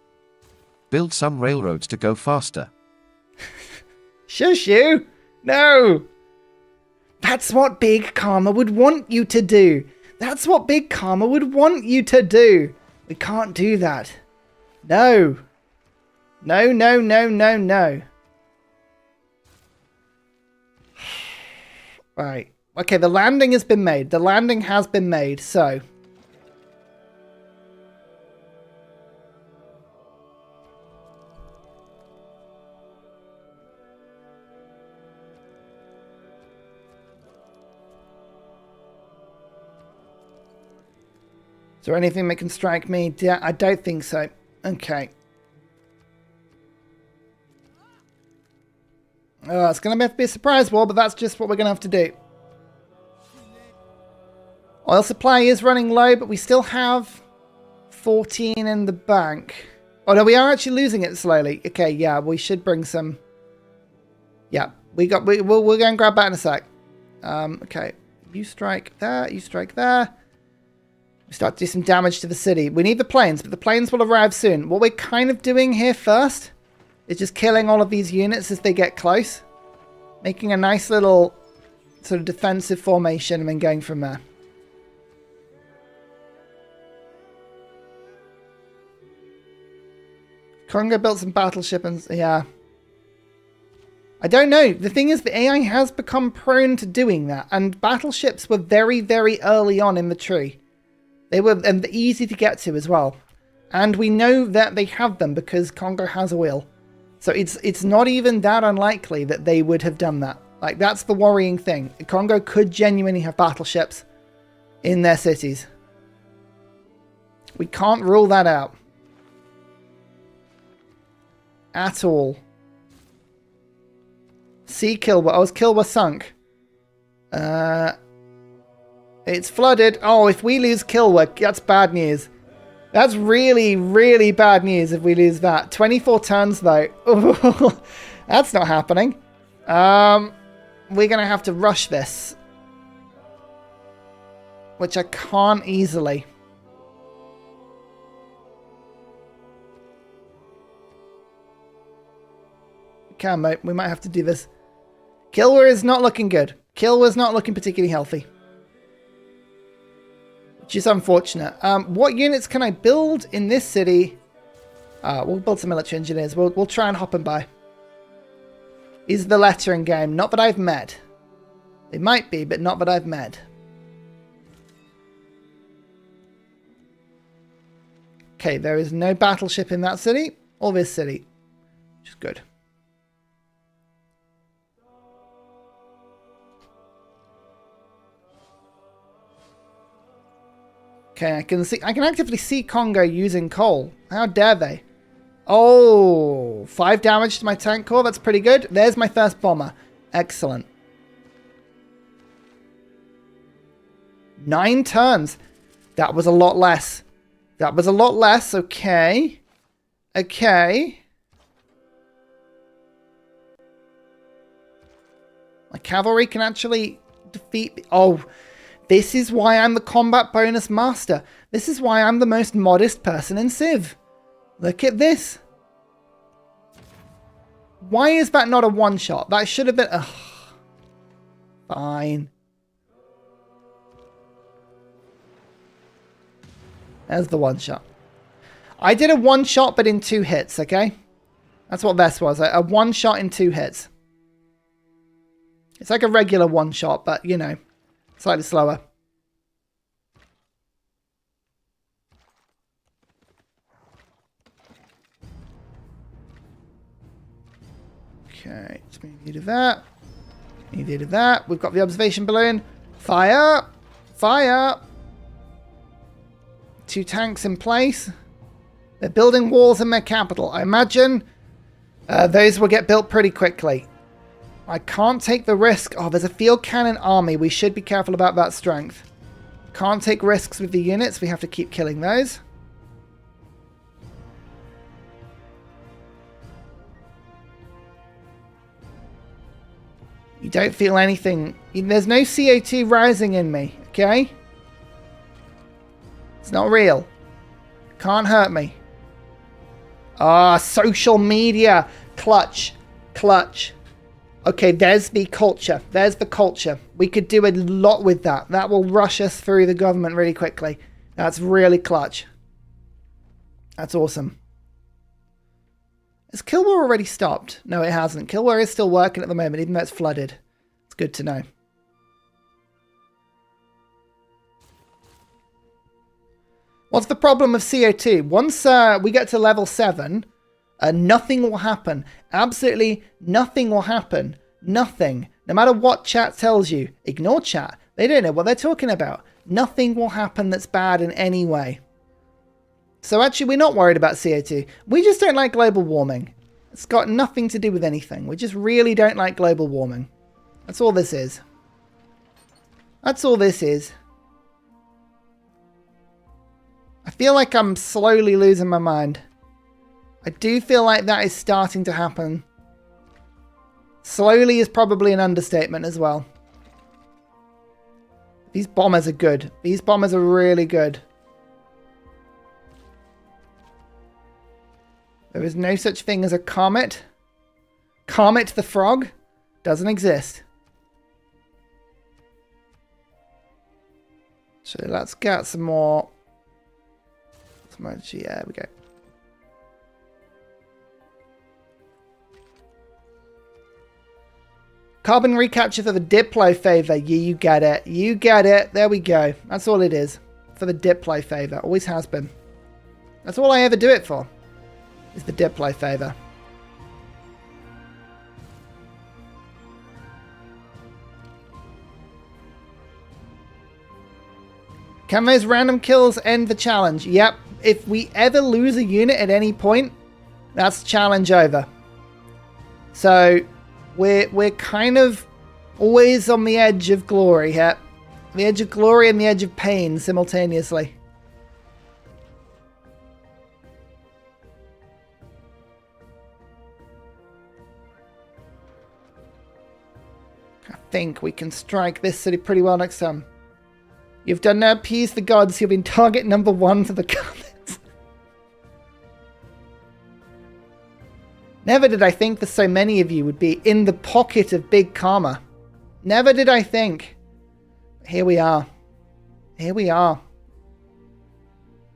[SPEAKER 2] Build some railroads to go faster.
[SPEAKER 1] Shush you! No! That's what Big Karma would want you to do. That's what Big Karma would want you to do. We can't do that. No. No, no, no, no, no. Right. Okay, the landing has been made. The landing has been made, so... Is there anything that can strike me? Yeah, I don't think so. Okay. Oh, it's going to have to be a surprise war, but that's just what we're going to have to do. Oil supply is running low, but we still have 14 in the bank. Oh, no, we are actually losing it slowly. Okay, yeah, we should bring some... Yeah, we'll go and grab that in a sec. Okay, you strike there, you strike there. We start to do some damage to the city. We need the planes, but the planes will arrive soon. What we're kind of doing here first is just killing all of these units as they get close. Making a nice little sort of defensive formation and then going from there. Congo built some battleship and... Yeah. I don't know. The thing is, the AI has become prone to doing that. And battleships were very, very early on in the tree. They were easy to get to as well. And we know that they have them because Congo has oil. So it's not even that unlikely that they would have done that. Like, that's the worrying thing. Congo could genuinely have battleships in their cities. We can't rule that out. At all. Sea Kilwa. Oh, Kilwa sunk. It's flooded. Oh, if we lose Kilwa, that's bad news. That's really, really bad news if we lose that. 24 turns, though. That's not happening. We're going to have to rush this. Which I can't easily. We might have to do this. Kilwa is not looking good. Kilwa's not looking particularly healthy. Which is unfortunate. What units can I build in this city? We'll build some military engineers. We'll try and hop and buy. Is the lettering game? Not that I've met. They might be, but not that I've met. Okay, there is no battleship in that city or this city. Which is good. Okay, I can actively see Congo using coal. How dare they? Oh, 5 damage to my tank core. That's pretty good. There's my first bomber. Excellent. 9 turns. That was a lot less. That was a lot less. Okay. Okay. My cavalry can actually defeat... Oh, this is why I'm the combat bonus master. This is why I'm the most modest person in Civ. Look at this. Why is that not a one-shot? That should have been... Ugh. Fine. There's the one-shot. I did a one-shot, but in 2 hits, okay? That's what this was. A one-shot in 2 hits. It's like a regular one-shot, but, you know, slightly slower. Okay, so we need to do that. We need to do that. We've got the observation balloon. Fire! Fire! 2 tanks in place. They're building walls in their capital. I imagine those will get built pretty quickly. I can't take the risk. Oh, there's a field cannon army. We should be careful about that strength. Can't take risks with the units. We have to keep killing those. You don't feel anything. There's no CO2 rising in me, okay? It's not real. Can't hurt me. Ah, social media. Clutch. Clutch. Okay, there's the culture. There's the culture. We could do a lot with that. That will rush us through the government really quickly. That's really clutch. That's awesome. Has Kill War already stopped? No, it hasn't. Kill War is still working at the moment, even though it's flooded. It's good to know. What's the problem of CO2? Once we get to level 7, nothing will happen. Absolutely nothing will happen. Nothing. No matter what chat tells you. Ignore chat. They don't know what they're talking about. Nothing will happen that's bad in any way. So actually, we're not worried about CO2. We just don't like global warming. It's got nothing to do with anything. We just really don't like global warming. That's all this is. That's all this is. I feel like I'm slowly losing my mind. I do feel like that is starting to happen. Slowly is probably an understatement as well. These bombers are good. These bombers are really good. There is no such thing as a comet. Comet the frog doesn't exist. So let's get some more. Yeah, there we go. Carbon recapture for the Diplo favor. Yeah, you get it. You get it. There we go. That's all it is. For the Diplo favor. Always has been. That's all I ever do it for. Is the Diplo favor. Can those random kills end the challenge? Yep. If we ever lose a unit at any point, that's challenge over. So we're kind of always on the edge of glory here. The edge of glory and the edge of pain simultaneously. I think we can strike this city pretty well next time. You've done now appease the gods. You've been target number 1 for the Comets. Never did I think that so many of you would be in the pocket of big karma. Never did I think. Here we are. Here we are.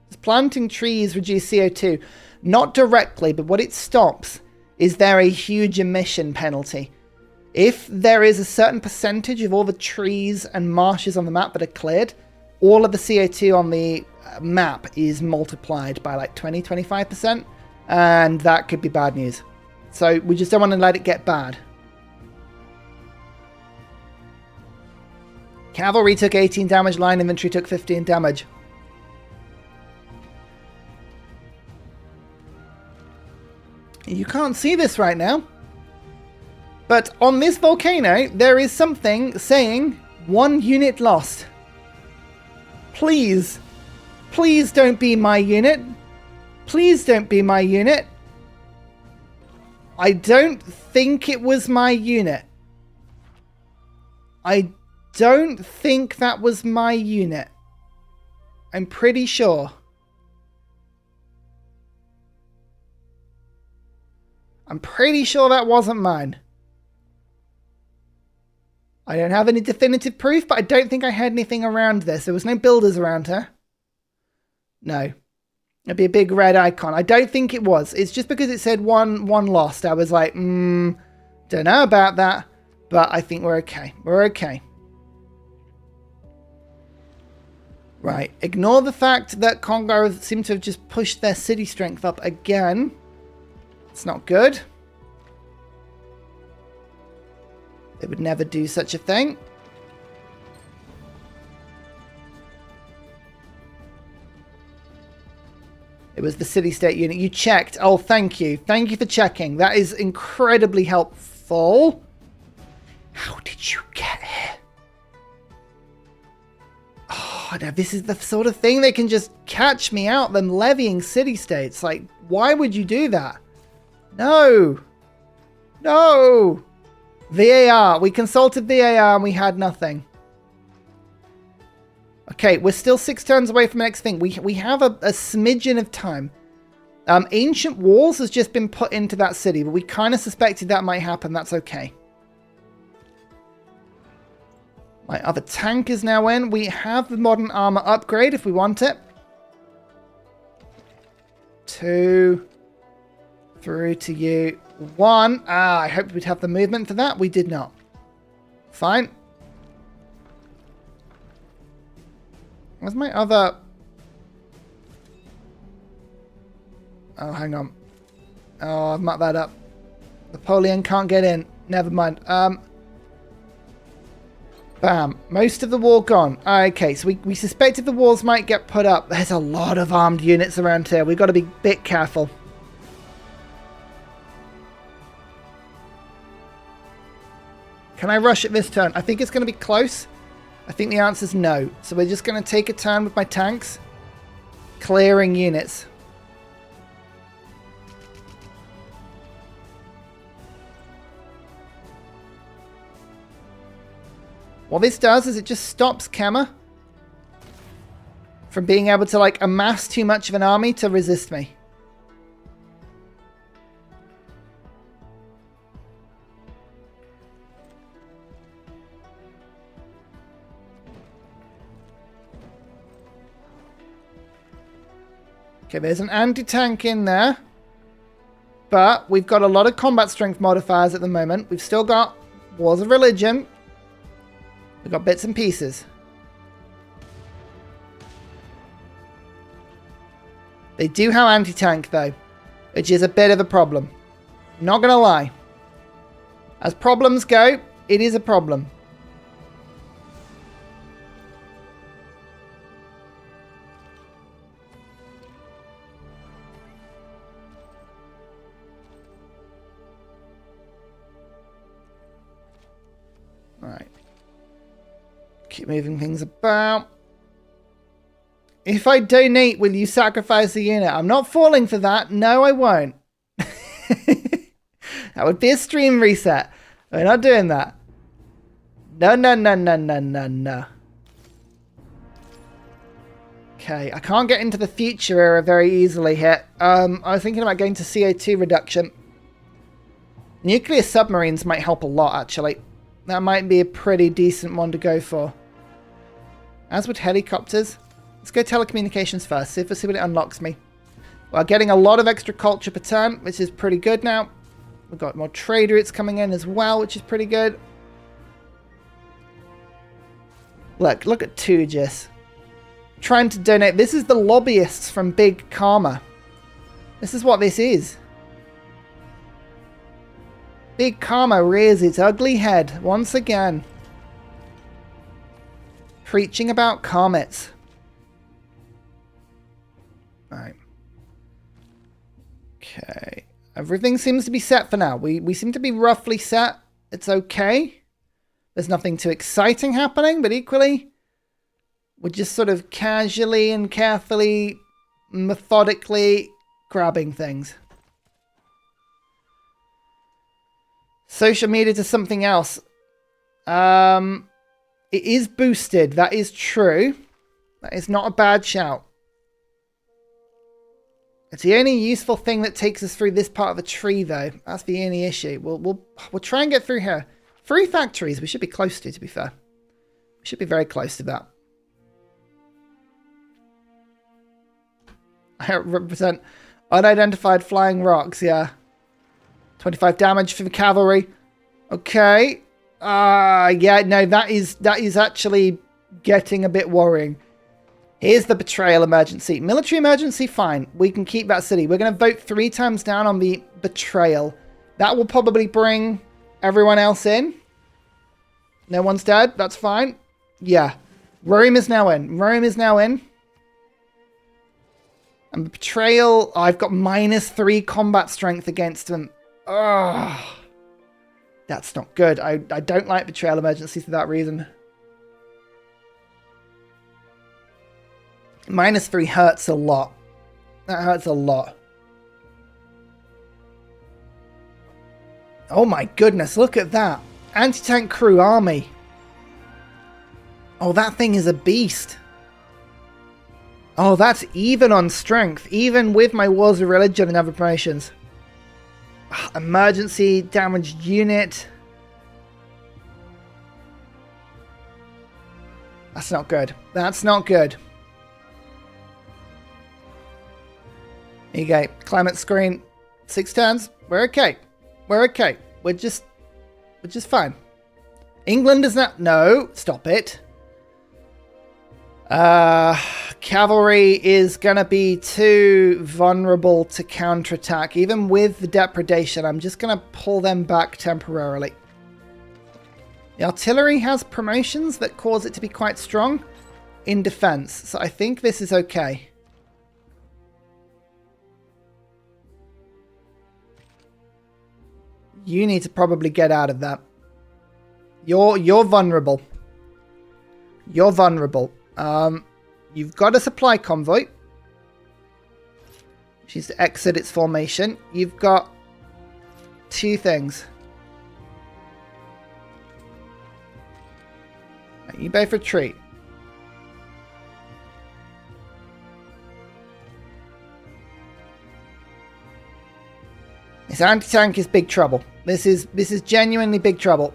[SPEAKER 1] Does planting trees reduce CO2? Not directly, but what it stops is there a huge emission penalty. If there is a certain percentage of all the trees and marshes on the map that are cleared, all of the CO2 on the map is multiplied by like 20-25%, and that could be bad news. So we just don't want to let it get bad. Cavalry took 18 damage, line infantry took 15 damage. You can't see this right now. But on this volcano, there is something saying 1 unit lost. Please. Please don't be my unit. Please don't be my unit. I don't think it was my unit. I don't think that was my unit. I'm pretty sure. I'm pretty sure that wasn't mine. I don't have any definitive proof, but I don't think I heard anything around this. There was no builders around her. No. It'd be a big red icon. I don't think it was. It's just because it said one lost. I was like, don't know about that, but I think we're okay. We're okay. Right. Ignore the fact that Congo seem to have just pushed their city strength up again. It's not good. They would never do such a thing. It was the city-state unit. You checked. Oh, thank you. Thank you for checking. That is incredibly helpful. How did you get here? Oh, now this is the sort of thing they can just catch me out, them levying city-states. Like, why would you do that? No. No. VAR. We consulted VAR and we had nothing. Okay, we're still 6 turns away from the next thing. We have a smidgen of time. Ancient Walls has just been put into that city, but we kind of suspected that might happen. That's okay. My other tank is now in. We have the modern armor upgrade if we want it. 2. Through to you. 1. I hoped we'd have the movement for that. We did not. Fine. Where's my other... Oh, hang on. Oh, I've mucked that up. Napoleon can't get in. Never mind. Bam. Most of the wall gone. Okay, so we suspected the walls might get put up. There's a lot of armed units around here. We've got to be a bit careful. Can I rush it this turn? I think it's going to be close. I think the answer is no. So we're just going to take a turn with my tanks. Clearing units. What this does is it just stops Kema from being able to like amass too much of an army to resist me. Okay, there's an anti-tank in there. But we've got a lot of combat strength modifiers at the moment. We've still got Wars of Religion. We've got bits and pieces. They do have anti-tank though, which is a bit of a problem. Not gonna lie. As problems go, it is a problem. Alright. Keep moving things about. If I donate, will you sacrifice a unit? I'm not falling for that. No, I won't. That would be a stream reset. We're not doing that. No, no, no, no, no, no, no. Okay, I can't get into the future era very easily here. I was thinking about going to CO2 reduction. Nuclear submarines might help a lot, actually. That might be a pretty decent one to go for. As would helicopters. Let's go telecommunications first. See what it unlocks me. We're getting a lot of extra culture per turn, which is pretty good now. We've got more trade routes coming in as well, which is pretty good. Look at Tugis. Trying to donate. This is the lobbyists from Big Karma. This is what this is. Big Karma rears its ugly head once again. Preaching about comets. Alright. Okay. Everything seems to be set for now. We seem to be roughly set. It's okay. There's nothing too exciting happening, but equally, we're just sort of casually and carefully, methodically grabbing things. Social media to something else. It is boosted. That is true. That is not a bad shout. It's the only useful thing that takes us through this part of the tree, though. That's the only issue. We'll try and get through here. 3 factories we should be close to be fair. We should be very close to that. I represent unidentified flying rocks, yeah. 25 damage for the cavalry. Okay. Yeah, no, that is actually getting a bit worrying. Here's the betrayal emergency. Military emergency, fine. We can keep that city. We're going to vote 3 times down on the betrayal. That will probably bring everyone else in. No one's dead. That's fine. Yeah. Rome is now in. Rome is now in. And the betrayal, I've got -3 combat strength against them. Ugh. That's not good. I don't like betrayal emergency for that reason. -3 hurts a lot. That hurts a lot. Oh my goodness, look at that. Anti-tank crew army. Oh, that thing is a beast. Oh, that's even on strength, even with my Wars of Religion and other promotions. Emergency damaged unit. That's not good. That's not good. There you go. Climate screen. 6 turns. We're okay. We're okay. We're just fine. England is not... No. Stop it. Cavalry is going to be too vulnerable to counterattack. Even with the depredation, I'm just going to pull them back temporarily. The artillery has promotions that cause it to be quite strong in defense. So I think this is okay. You need to probably get out of that. You're vulnerable. You're vulnerable. You've got a supply convoy. Which needs to exit its formation. You've got 2 things. Right, you both retreat. This anti-tank is big trouble. This is genuinely big trouble.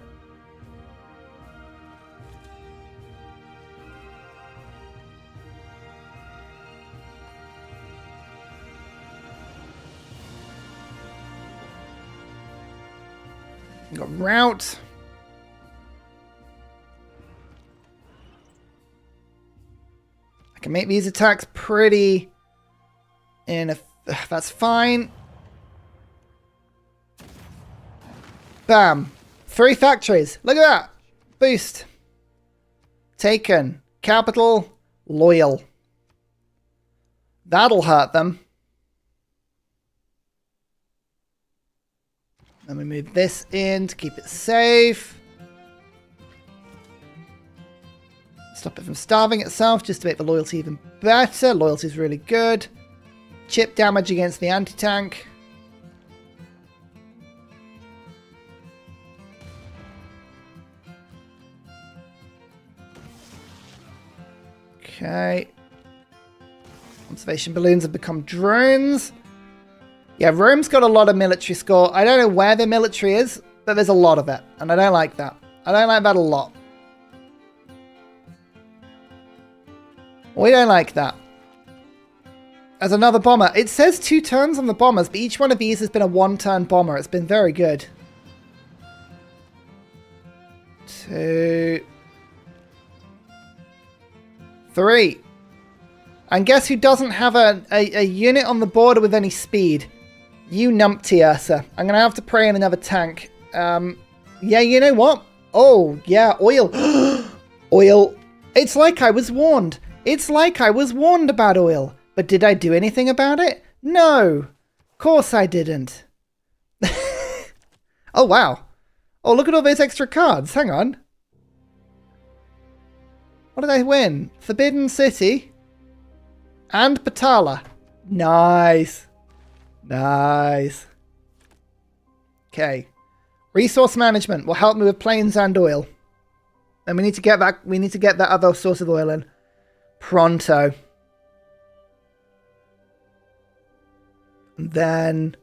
[SPEAKER 1] Got route. I can make these attacks pretty that's fine. Bam. 3 factories. Look at that. Boost. Taken. Capital. Loyal. That'll hurt them. Let me move this in to keep it safe. Stop it from starving itself just to make the loyalty even better. Loyalty is really good. Chip damage against the anti-tank. Okay. Conservation balloons have become drones. Yeah, Rome's got a lot of military score. I don't know where the military is, but there's a lot of it. And I don't like that. I don't like that a lot. We don't like that. As another bomber. It says 2 turns on the bombers, but each one of these has been a 1-turn bomber. It's been very good. 2... 3. And guess who doesn't have a unit on the border with any speed? You numpty, Ursa. I'm going to have to pray in another tank. Yeah, you know what? Oh, yeah, oil. Oil. It's like I was warned. It's like I was warned about oil. But did I do anything about it? No. Of course I didn't. Oh, wow. Oh, look at all those extra cards. Hang on. What did I win? Forbidden City and Patala. Nice. Nice. Okay. Resource management will help me with planes and oil. And we need to get that other source of oil in pronto. And then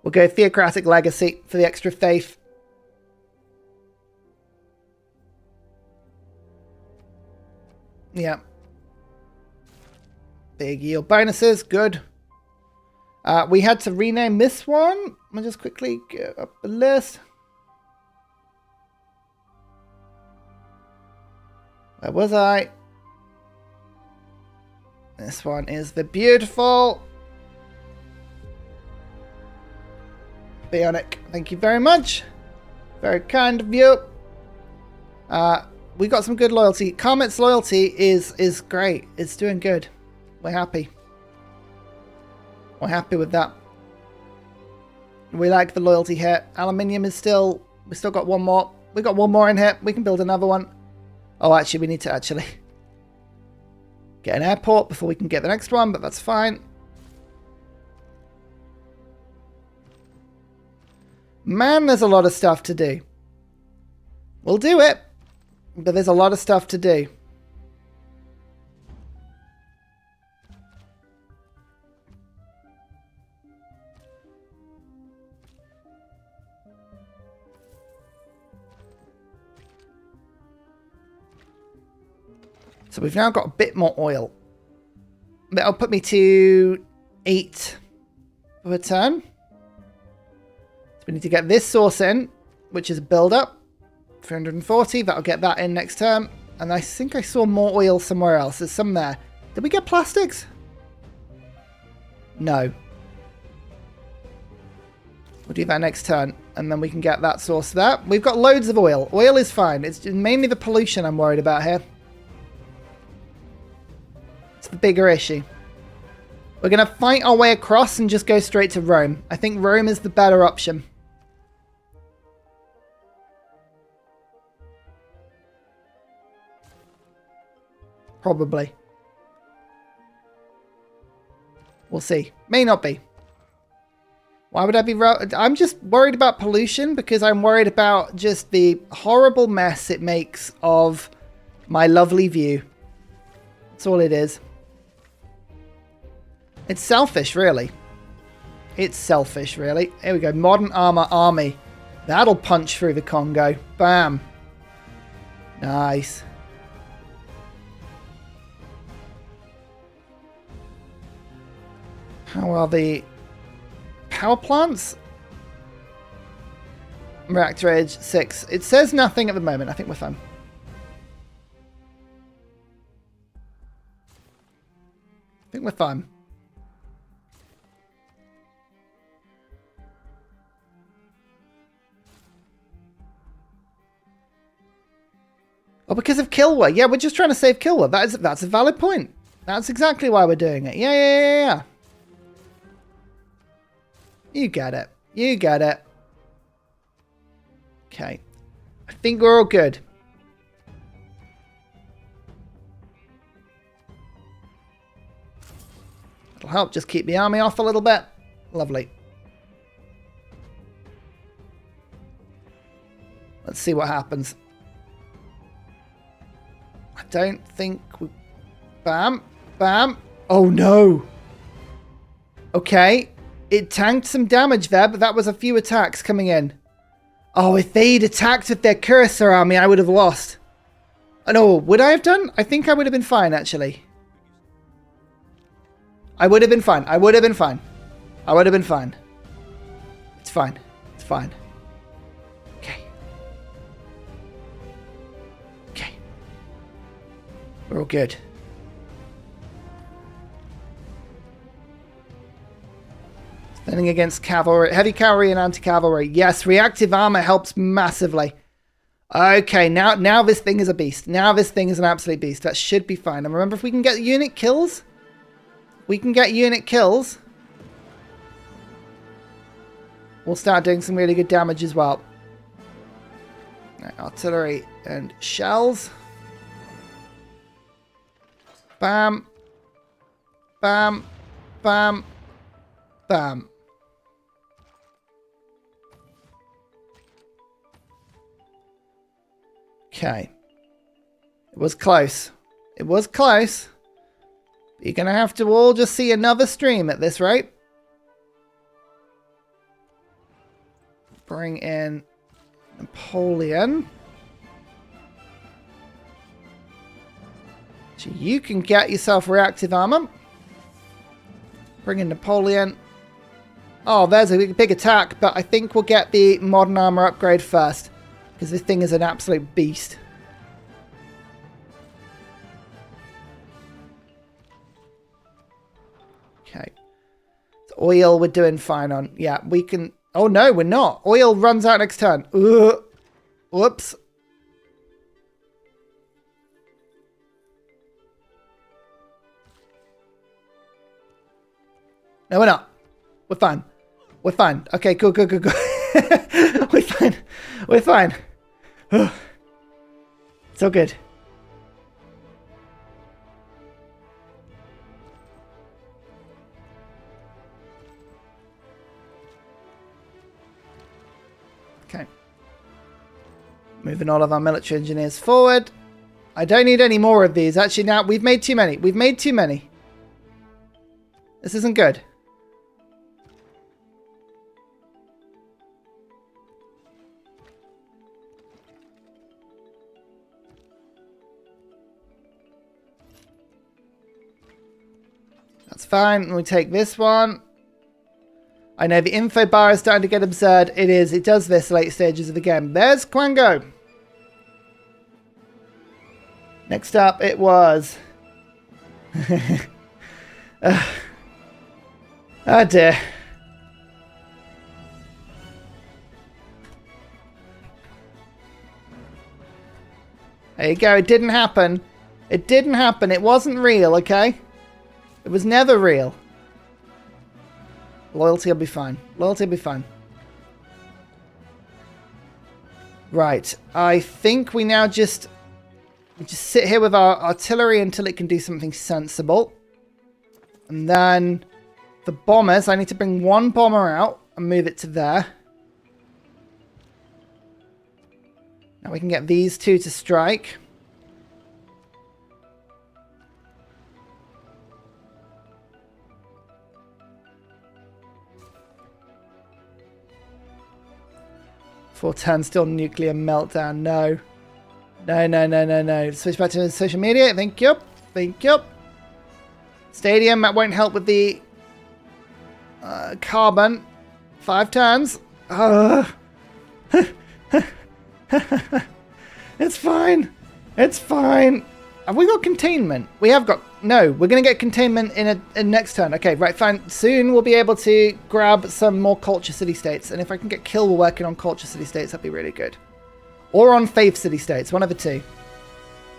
[SPEAKER 1] we'll go Theocratic Legacy for the extra faith. Yeah. Big yield bonuses. Good. We had to rename this one. Let me just quickly get up the list. Where was I? This one is the beautiful Bionic. Thank you very much. Very kind of you. We got some good loyalty. Comets loyalty is great. It's doing good. We're happy. We're happy with that. We like the loyalty here. Aluminium is still... We still got one more. We got one more in here. We can build another one. Oh, actually, we need to actually get an airport before we can get the next one, but that's fine. Man, there's a lot of stuff to do. We'll do it, but there's a lot of stuff to do. So we've now got a bit more oil. That'll put me to 8 per turn. So we need to get this source in, which is a build-up. 340, that'll get that in next turn. And I think I saw more oil somewhere else. There's some there. Did we get plastics? No. We'll do that next turn, and then we can get that source there. We've got loads of oil. Oil is fine. It's mainly the pollution I'm worried about here. The bigger issue. We're going to fight our way across and just go straight to Rome. I think Rome is the better option. Probably. We'll see. May not be. Why would I be... I'm just worried about pollution because I'm worried about just the horrible mess it makes of my lovely view. That's all it is. It's selfish, really. It's selfish, really. Here we go. Modern armor army. That'll punch through the Congo. Bam. Nice. How are the power plants? Reactor age 6. It says nothing at the moment. I think we're fine. I think we're fine. Oh, because of Kilwa. Yeah, we're just trying to save Kilwa. That's a valid point. That's exactly why we're doing it. Yeah. You get it. You get it. Okay. I think we're all good. It'll help just keep the army off a little bit. Lovely. Let's see what happens. I don't think we... Bam. Bam. Oh, no. Okay. It tanked some damage there, but that was a few attacks coming in. Oh, if they'd attacked with their Ursa army, I would have lost. Oh, no. Would I have done? I think I would have been fine, actually. I would have been fine. I would have been fine. I would have been fine. It's fine. It's fine. Okay. Okay. We're all good. Standing against cavalry, heavy cavalry and anti-cavalry. Yes, reactive armor helps massively. Okay, now this thing is a beast. Now this thing is an absolute beast. That should be fine. And remember, if we can get unit kills, we can get unit kills. will start doing some really good damage as well. Right, artillery and shells. Bam. Bam. Bam. Bam. Okay. It was close. It was close. You're going to have to all just see another stream at this rate. Bring in Napoleon. So you can get yourself reactive armor. Bring in Napoleon. Oh, there's a big attack, but I think we'll get the modern armor upgrade first, because this thing is an absolute beast. Okay. So oil we're doing fine on. Yeah, we can... Oh, no, we're not. Oil runs out next turn. Ugh. Whoops. No, we're not. We're fine. We're fine. Okay, good, good, good, good. We're fine. We're fine. It's all good. Okay. Moving all of our military engineers forward. I don't need any more of these. Actually, now we've made too many. We've made too many. This isn't good. That's fine. We take this one. I know the info bar is starting to get absurd. It is. It does this late stages of the game. There's Quango. Next up, it was... oh dear. There you go. It didn't happen. It didn't happen. It wasn't real, okay? It was never real. Loyalty will be fine. Loyalty will be fine. Right. I think we now just sit here with our artillery until it can do something sensible. And then the bombers, I need to bring one bomber out and move it to there. Now we can get these two to strike. For 10, still nuclear meltdown. No. No, no, no, no, no. Switch back to social media. Thank you. Thank you. Stadium, that won't help with the carbon. 5 turns. It's fine. It's fine. Have we got containment? We have got... No, we're going to get containment in next turn. Okay, right, fine. Soon we'll be able to grab some more culture city-states. And if I can get kill while working on culture city-states, that'd be really good. Or on faith city-states, one of the two.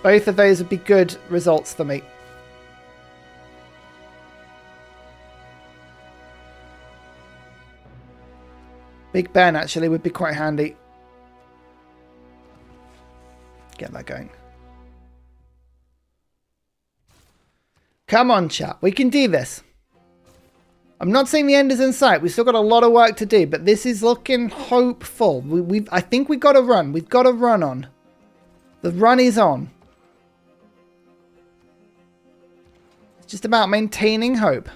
[SPEAKER 1] Both of those would be good results for me. Big Ben, actually, would be quite handy. Get that going. Come on, chat. We can do this. I'm not saying the end is in sight. We've still got a lot of work to do, but this is looking hopeful. I think we've got a run. We've got a run on. The run is on. It's just about maintaining hope.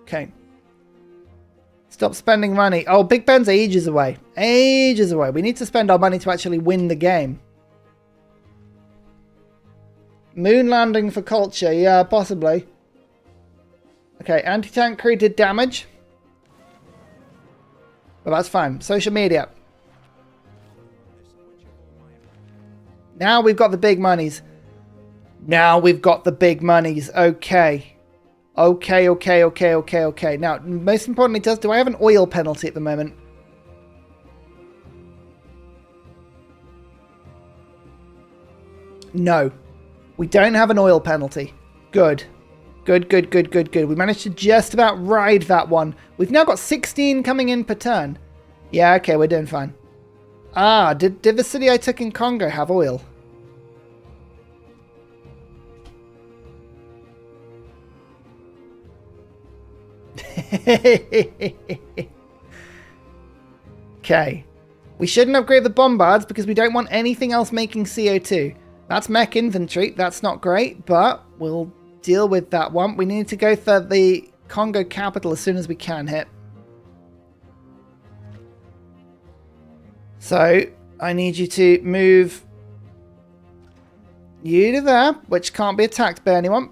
[SPEAKER 1] Okay. Stop spending money. Oh, Big Ben's ages away. Ages away. We need to spend our money to actually win the game. Moon landing for culture. Yeah, possibly. Okay, anti-tank crew did damage. Well, that's fine. Social media. Now we've got the big monies. Now we've got the big monies. Okay. Okay, okay, okay, okay, okay. Now, most importantly, do I have an oil penalty at the moment? No. We don't have an oil penalty. Good. Good, good, good, good, good. We managed to just about ride that one. We've now got 16 coming in per turn. Yeah, okay, we're doing fine. Ah, did the city I took in Congo have oil? Okay. We shouldn't upgrade the bombards because we don't want anything else making CO2. That's mech infantry. That's not great, but we'll deal with that one. We need to go for the Congo capital as soon as we can hit. So, I need you to move you to there, which can't be attacked by anyone.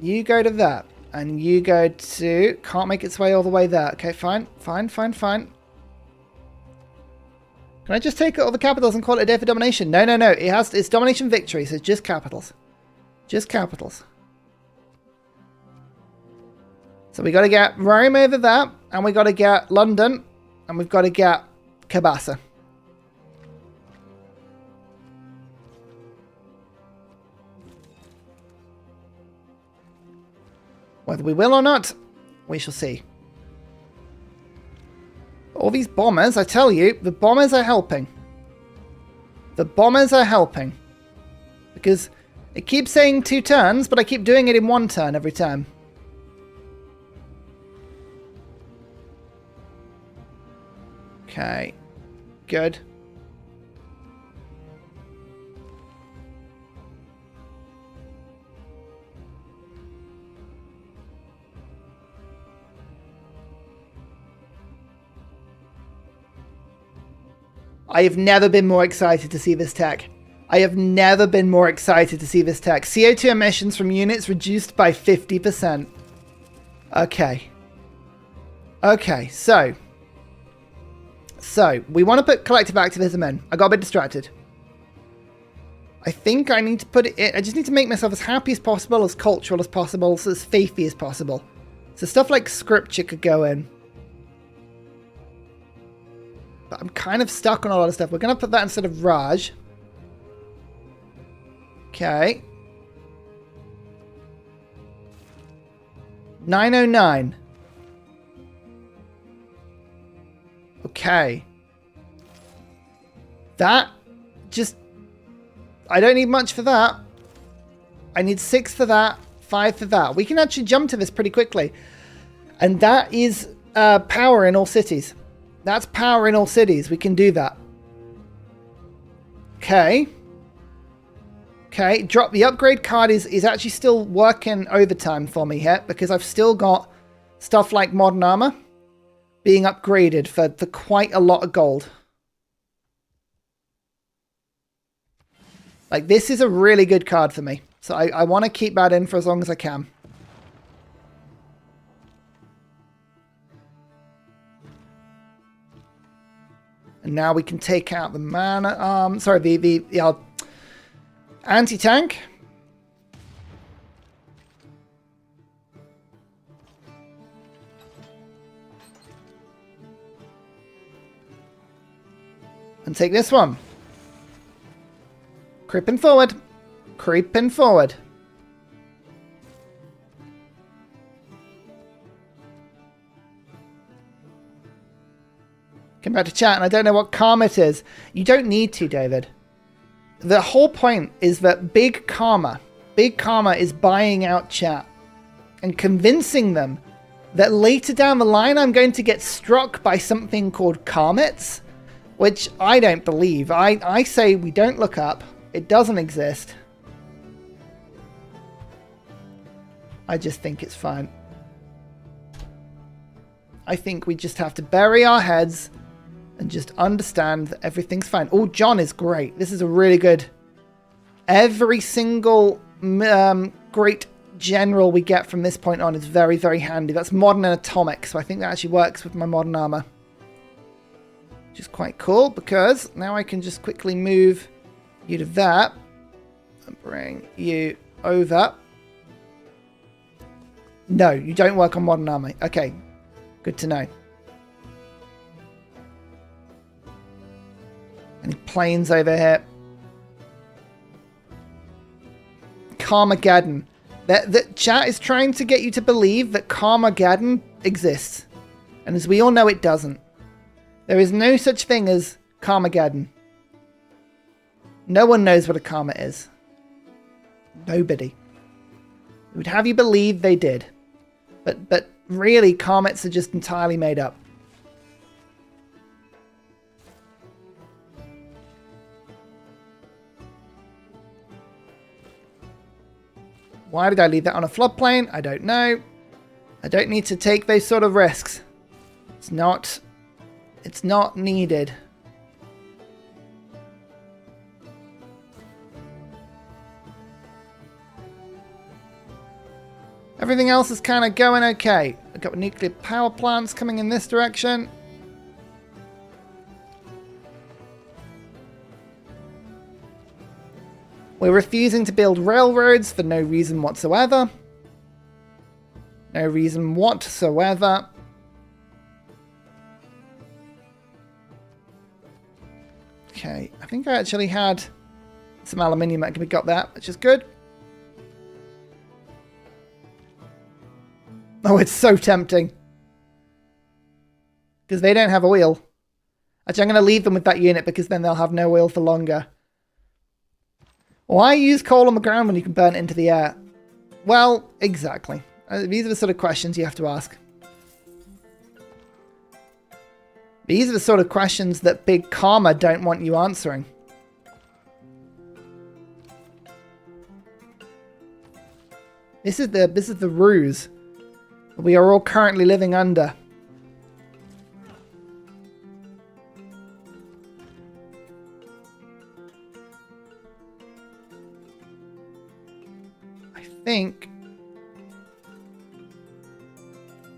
[SPEAKER 1] You go to that. And you go to... Can't make its way all the way there. Okay, fine. Fine, fine, fine. Can I just take all the capitals and call it a day for domination? No, no, no. It's domination victory, so just capitals. Just capitals. So we got to get Rome over there. And we got to get London. And we've got to get Kabasa. Whether we will or not, we shall see. All these bombers, I tell you, the bombers are helping. The bombers are helping. Because it keeps saying 2 turns, but I keep doing it in 1 turn every time. Okay. Good. I have never been more excited to see this tech. I have never been more excited to see this tech. CO2 emissions from units reduced by 50%. Okay. Okay, so we want to put collective activism in. I got a bit distracted. I think I need to put it in. I just need to make myself as happy as possible, as cultural as possible, so as faithy as possible. So stuff like scripture could go in. But I'm kind of stuck on a lot of stuff. We're going to put that instead of Raj. Okay. 909. Okay. That just... I don't need much for that. I need 6 for that, 5 for that. We can actually jump to this pretty quickly. And that is power in all cities. That's power in all cities. We can do that. Okay. Okay. Drop the upgrade card is actually still working overtime for me here because I've still got stuff like modern armor being upgraded for quite a lot of gold. Like, this is a really good card for me. So I want to keep that in for as long as I can. And now we can take out the man... sorry, the anti-tank. And take this one. Creeping forward. Creeping forward. Come back to chat, and I don't know what Comet is. You don't need to, David. The whole point is that Big Karma is buying out chat and convincing them that later down the line I'm going to get struck by something called Comets, which I don't believe. I say we don't look up. It doesn't exist. I just think it's fine. I think we just have to bury our heads and just understand that everything's fine. Oh, John is great. This is a really good... Every single great general we get from this point on is very, very handy. That's modern and atomic, so I think that actually works with my modern armor. Which is quite cool, because now I can just quickly move you to that and bring you over. No, you don't work on modern army. Okay, good to know. Any planes over here? Carmageddon. The chat is trying to get you to believe that Carmageddon exists. And as we all know, it doesn't. There is no such thing as Carmageddon. No one knows what a comet is. Nobody. It would have you believe they did. But really, comets are just entirely made up. Why did I leave that on a floodplain? I don't know. I don't need to take those sort of risks. It's not needed. Everything else is kind of going okay. I've got nuclear power plants coming in this direction. We're refusing to build railroads for no reason whatsoever. No reason whatsoever. Okay, I think I actually had some aluminium that can be got there, which is good. Oh, it's so tempting. Because they don't have oil. Actually, I'm going to leave them with that unit because then they'll have no oil for longer. Why use coal on the ground when you can burn it into the air? Well, exactly. These are the sort of questions you have to ask. These are the sort of questions that Big Karma don't want you answering. This is the ruse we are all currently living under. I think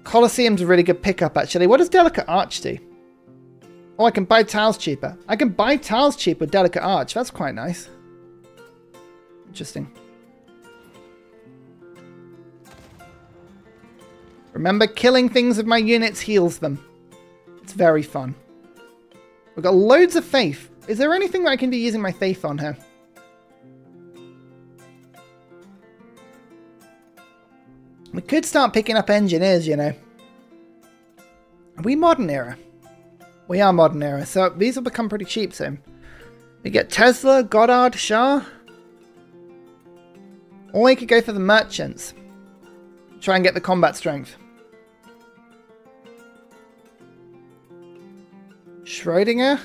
[SPEAKER 1] Colosseum's a really good pickup, actually. What does Delicate Arch do? Oh, I can buy tiles cheaper. I can buy tiles cheap with Delicate Arch. That's quite nice. Interesting. Remember, killing things with my units heals them. It's very fun. We've got loads of faith. Is there anything that I can be using my faith on here? We could start picking up engineers, you know. Are we modern era? We are modern era, so these will become pretty cheap soon. We get Tesla, Goddard, Shah. Or we could go for the merchants. Try and get the combat strength. Schrodinger.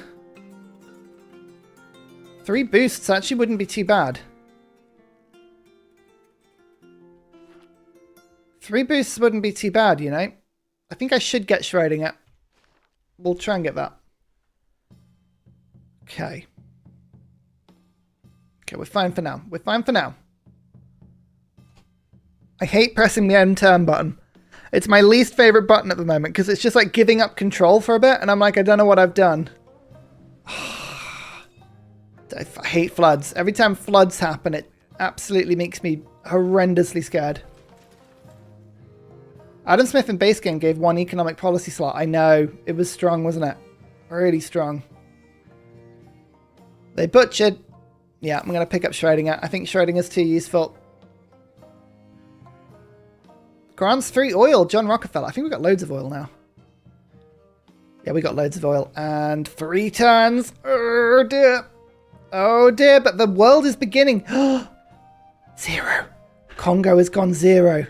[SPEAKER 1] 3 boosts actually wouldn't be too bad. 3 boosts wouldn't be too bad, you know. I think I should get Schrodinger. We'll try and get that. Okay. Okay, we're fine for now. We're fine for now. I hate pressing the end turn button. It's my least favorite button at the moment because it's just like giving up control for a bit and I'm like, I don't know what I've done. I hate floods. Every time floods happen, it absolutely makes me horrendously scared. Adam Smith in base game gave 1 economic policy slot. I know. It was strong, wasn't it? Really strong. They butchered. Yeah, I'm going to pick up Schrodinger. I think Schrodinger's too useful. Grants 3 oil, John Rockefeller. I think we've got loads of oil now. Yeah, we got loads of oil. And 3 turns. Oh dear. Oh dear, but the world is beginning. 0. Congo has gone 0.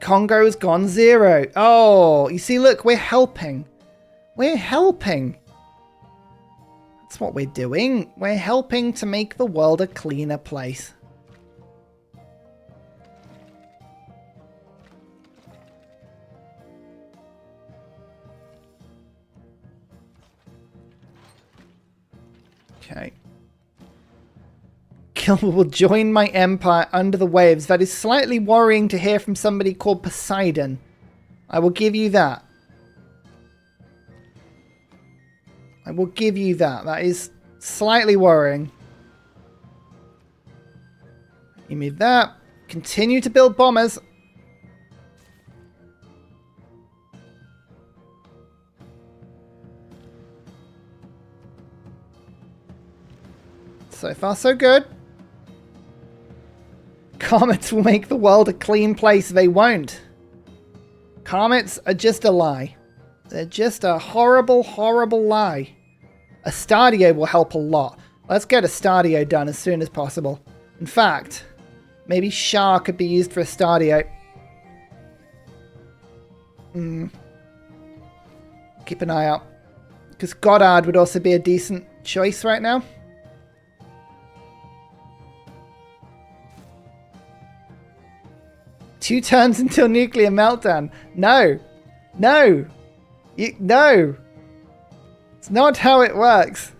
[SPEAKER 1] Congo has gone 0. Oh, you see, look, we're helping. We're helping. That's what we're doing. We're helping to make the world a cleaner place. Okay. Kilmer will join my empire under the waves. That is slightly worrying to hear from somebody called Poseidon. I will give you that. I will give you that. That is slightly worrying. You move that. Continue to build bombers. So far, so good. Comets will make the world a clean place. They won't. Comets are just a lie. They're just a horrible, horrible lie. A Stadio will help a lot. Let's get a Stadio done as soon as possible. In fact, maybe Shah could be used for a Stadio. Keep an eye out. Because Goddard would also be a decent choice right now. Two turns until nuclear meltdown. No. No. No. It's not how it works.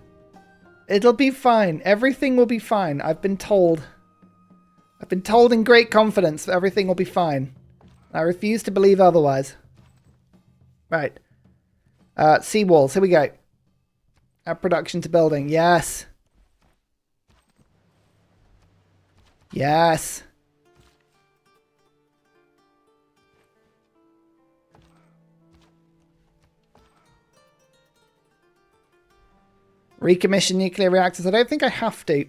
[SPEAKER 1] It'll be fine. Everything will be fine. I've been told. I've been told in great confidence that everything will be fine. I refuse to believe otherwise. Right. Seawalls. Here we go. Add production to building. Yes. Yes. Recommission nuclear reactors. I don't think I have to.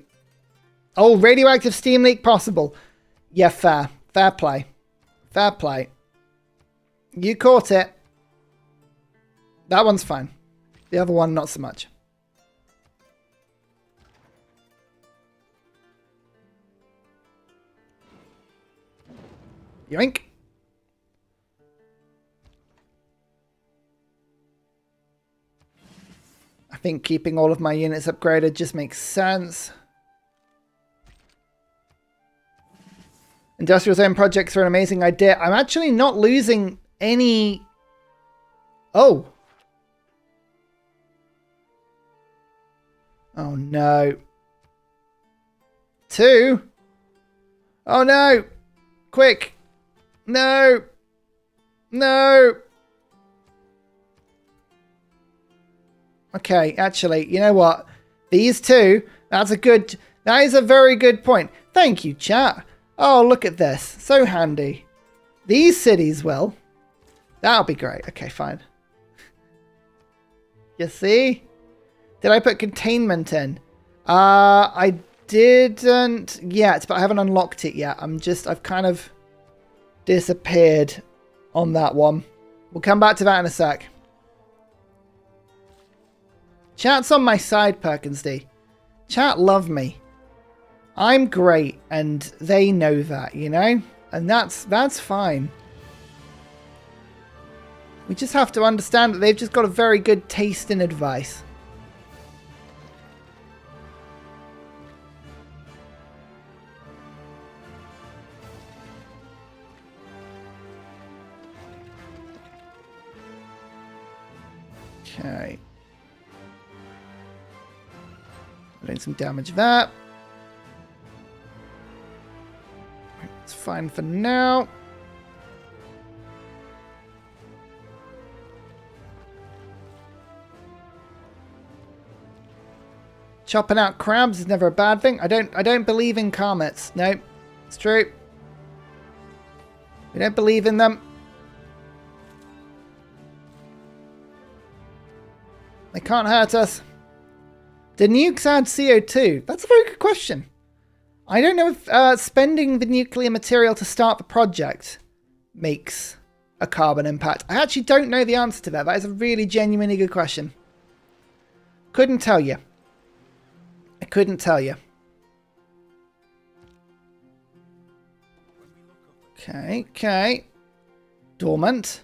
[SPEAKER 1] Oh, radioactive steam leak possible. Yeah, fair. Fair play. Fair play. You caught it. That one's fine. The other one, not so much. Yoink. I think keeping all of my units upgraded just makes sense. Industrial zone projects are an amazing idea. I'm actually not losing any... Oh. Oh no. 2. Oh no. Quick. No. No. Okay, actually, you know what? These two, that is a very good point. Thank you, chat. Oh, look at this. So handy. These cities will. That'll be great. Okay, fine. You see? Did I put containment in? I didn't yet, but I haven't unlocked it yet. I've kind of disappeared on that one. We'll come back to that in a sec. Chat's on my side, Perkins D. Chat love me. I'm great, and they know that, you know? And that's fine. We just have to understand that they've just got a very good taste in advice. Okay. Doing some damage there. It's fine for now. Chopping out crabs is never a bad thing. I don't believe in comets. No, it's true. We don't believe in them. They can't hurt us. Do nukes add CO2? That's a very good question. I don't know if spending the nuclear material to start the project makes a carbon impact. I actually don't know the answer to that. That is a really genuinely good question. Couldn't tell you. I couldn't tell you. Okay, okay. Dormant.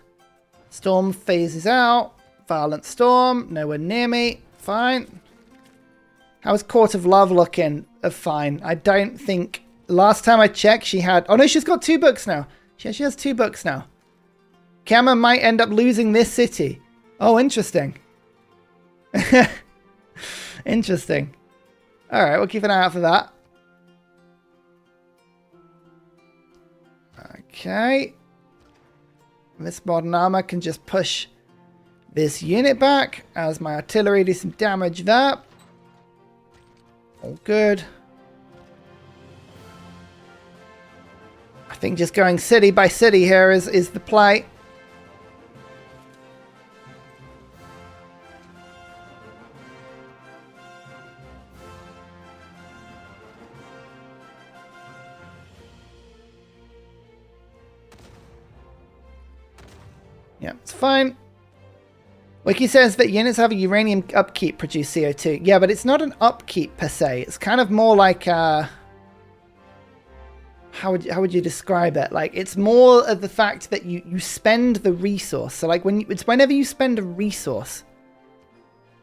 [SPEAKER 1] Storm phases out. Violent storm. Nowhere near me. Fine. How's Court of Love looking? Fine. I don't think... Last time I checked, she had... Oh no, she's got 2 books now. She has 2 books now. Kama might end up losing this city. Oh, interesting. Interesting. Alright, we'll keep an eye out for that. Okay. This modern armor can just push this unit back as my artillery do some damage there. All good. I think just going city by city here is the play. Yeah, it's fine. Wiki says that units have a uranium upkeep produce CO2. Yeah, but it's not an upkeep per se. It's kind of more like how would you describe it? Like, it's more of the fact that you spend the resource. So like it's whenever you spend a resource,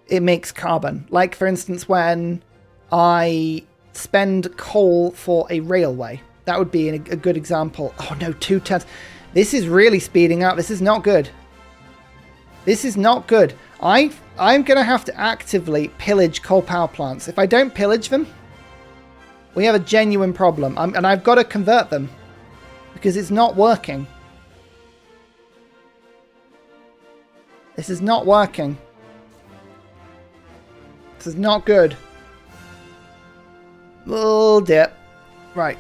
[SPEAKER 1] it makes carbon. Like, for instance, when I spend coal for a railway, that would be a good example. Oh no, 2 turns. This is really speeding up. This is not good. This is not good. I'm going to have to actively pillage coal power plants. If I don't pillage them, we have a genuine problem. And I've got to convert them because it's not working. This is not working. This is not good. Oh dear. Right.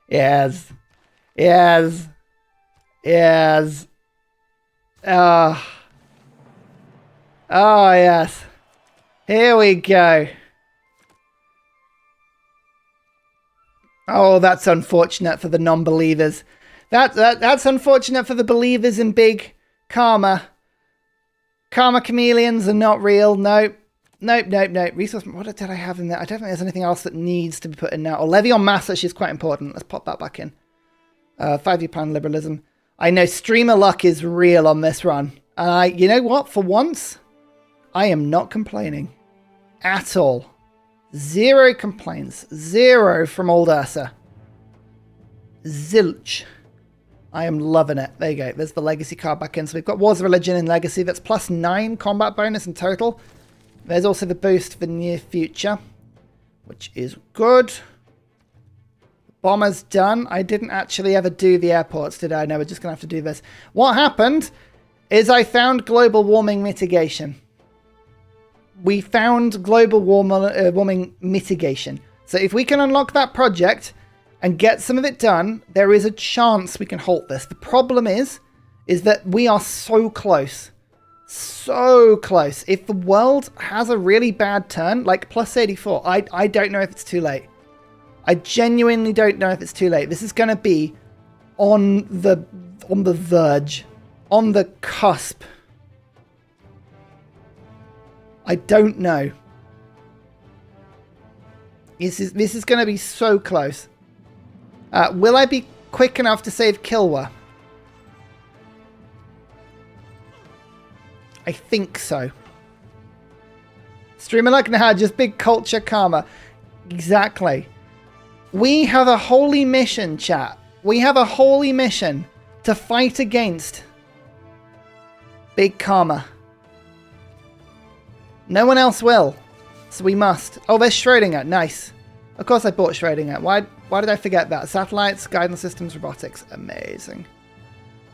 [SPEAKER 1] Yes. Yes. Yes. Oh. Oh, yes. Here we go. Oh, that's unfortunate for the non-believers. That's unfortunate for the believers in big karma. Karma chameleons are not real. Nope. Nope, nope, nope. Resource. What did I have in there? I don't think there's anything else that needs to be put in now. Or levy on mass, which is quite important. Let's pop that back in. 5-year plan liberalism. I know streamer luck is real on this run. And you know what? For once, I am not complaining. At all. 0 complaints. 0 from old Ursa. Zilch. I am loving it. There you go. There's the legacy card back in. So we've got Wars of Religion in legacy. That's +9 combat bonus in total. There's also the boost for near future, which is good. Bomber's done. I didn't actually ever do the airports, did I? No, we're just going to have to do this. What happened is I found global warming mitigation. We found global warming mitigation. So if we can unlock that project and get some of it done, there is a chance we can halt this. The problem is that we are so close. So close. If the world has a really bad turn, like +84, I don't know if it's too late. I genuinely don't know if it's too late. This is going to be on the verge, on the cusp. I don't know. This is going to be so close. Will I be quick enough to save Kilwa? I think so. Streamer like nah, just big culture karma. Exactly. We have a holy mission, chat. We have a holy mission to fight against big karma. No one else will. So we must. Oh, there's Schrödinger. Nice. Of course I bought Schrödinger. Why did I forget that? Satellites, guidance systems, robotics. Amazing.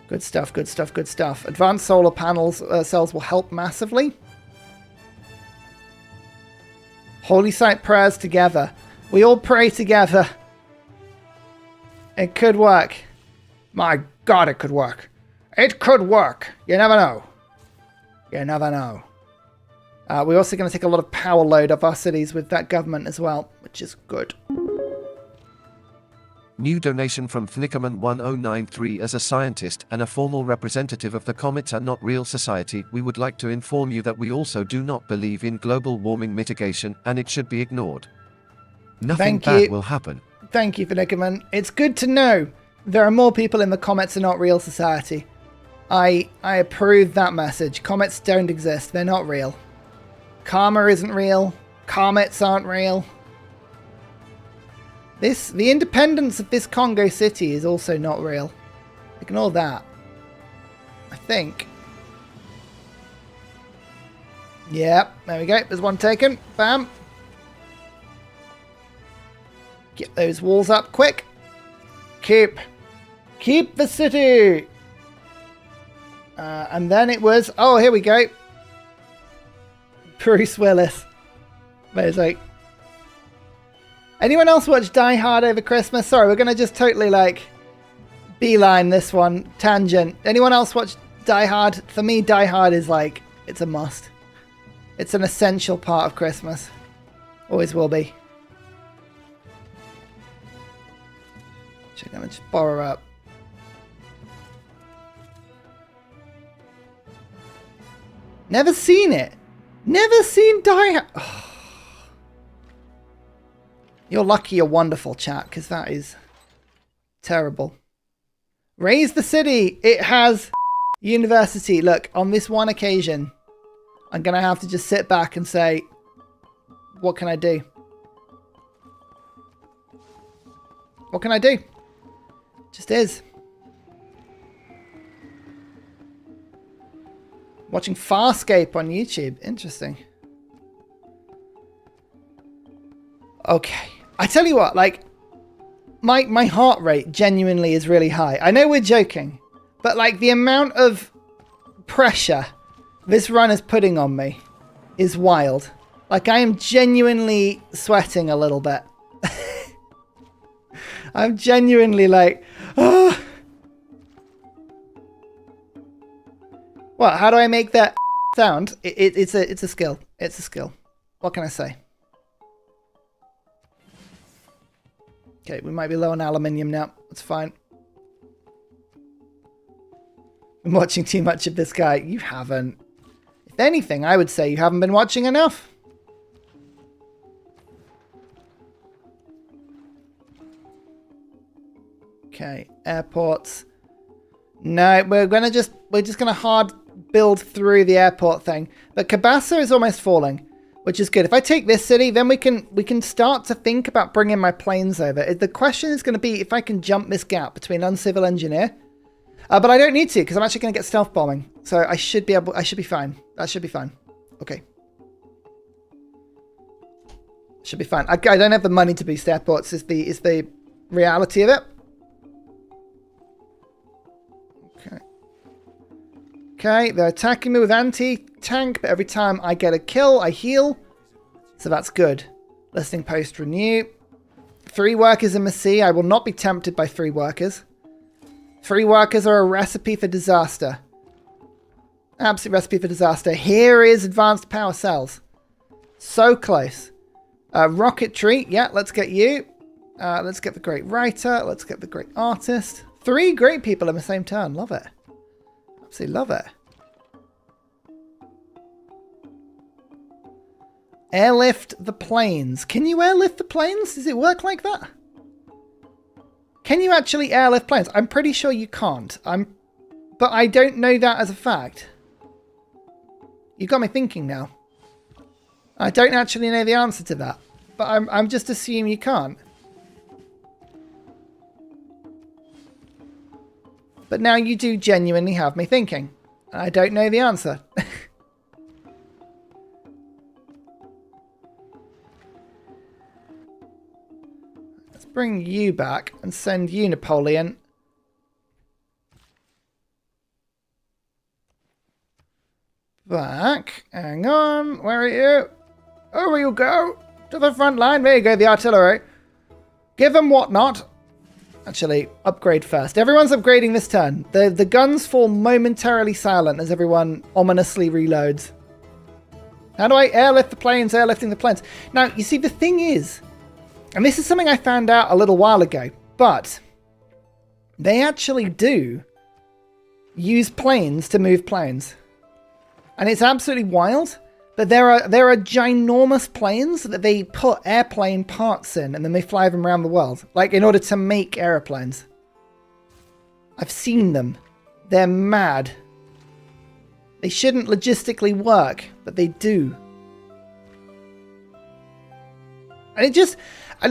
[SPEAKER 1] Good stuff, good stuff, good stuff. Advanced solar panels cells will help massively. Holy site prayers together. We all pray together. It could work. My God, it could work. It could work. You never know. You never know. We're also going to take a lot of power load off our cities with that government as well, which is good.
[SPEAKER 2] New donation from Fnickerman1093. As a scientist and a formal representative of the Comets are not real society, we would like to inform you that we also do not believe in global warming mitigation, and it should be ignored. Nothing bad will happen.
[SPEAKER 1] Thank you, Fnickerman. It's good to know there are more people in the Comets are not real society. I approve that message. Comets don't exist. They're not real. Karma isn't real. Comets aren't real. The independence of this Congo city is also not real. Ignore that. I think. Yep, there we go. There's one taken. Bam. Get those walls up quick. Keep the city. And then it was, oh, here we go. Bruce Willis. Amazing. Anyone else watch Die Hard over Christmas? Sorry, we're going to just totally, like, Beeline this one. Tangent. Anyone else watch Die Hard? For me, Die Hard is like, it's a must. It's an essential part of Christmas. Always will be. I'm gonna just borrow up. Never seen it. Never seen Die Hard. Oh. You're lucky you're wonderful, chat, because that is terrible. Raise the city. It has university. Look, on this one occasion, I'm going to have to just sit back and say, what can I do? What can I do? Just is. Watching Farscape on YouTube. Interesting. Okay. I tell you what, like, my heart rate genuinely is really high. I know we're joking, but like the amount of pressure this run is putting on me is wild. Like I am genuinely sweating a little bit. I'm genuinely like, oh. What? How do I make that sound? It's a skill. It's a skill. What can I say? Okay, we might be low on aluminium now. That's fine. I'm watching too much of this guy. You haven't. If anything, I would say you haven't been watching enough. Okay, airports. No, we're just gonna hard build through the airport thing. But Cabasa is almost falling, which is good. If I take this city, then we can start to think about bringing my planes over. The question is going to be if I can jump this gap between uncivil engineer. But I don't need to because I'm actually going to get stealth bombing. So I should be fine. That should be fine. Okay. Should be fine. I don't have the money to boost airports is the reality of it. Okay. Okay, they're attacking me with anti-tank, but every time I get a kill, I heal. So that's good. Listening post renew. 3 workers in Massey. I will not be tempted by 3 workers. 3 workers are a recipe for disaster. Absolute recipe for disaster. Here is advanced power cells. So close. Rocketry. Yeah, let's get you. Let's get the great writer. Let's get the great artist. 3 great people in the same turn. Love it. Absolutely love it. Airlift the planes. Can you airlift the planes? Does it work like that? Can you actually airlift planes? I'm pretty sure you can't. But I don't know that as a fact. You got me thinking now. I don't actually know the answer to that. But I'm just assuming you can't. But now you do genuinely have me thinking. I don't know the answer. Let's bring you back and send you, Napoleon. Back. Hang on. Where are you? Over you go. To the front line. There you go, the artillery. Give them whatnot. Actually, upgrade first. Everyone's upgrading this turn. The guns fall momentarily silent as everyone ominously reloads. How do I airlift the planes? Airlifting the planes. Now, you see, the thing is, and this is something I found out a little while ago, but they actually do use planes to move planes. And it's absolutely wild. But there are ginormous planes that they put airplane parts in and then they fly them around the world. Like in order to make airplanes. I've seen them. They're mad. They shouldn't logistically work, but they do. And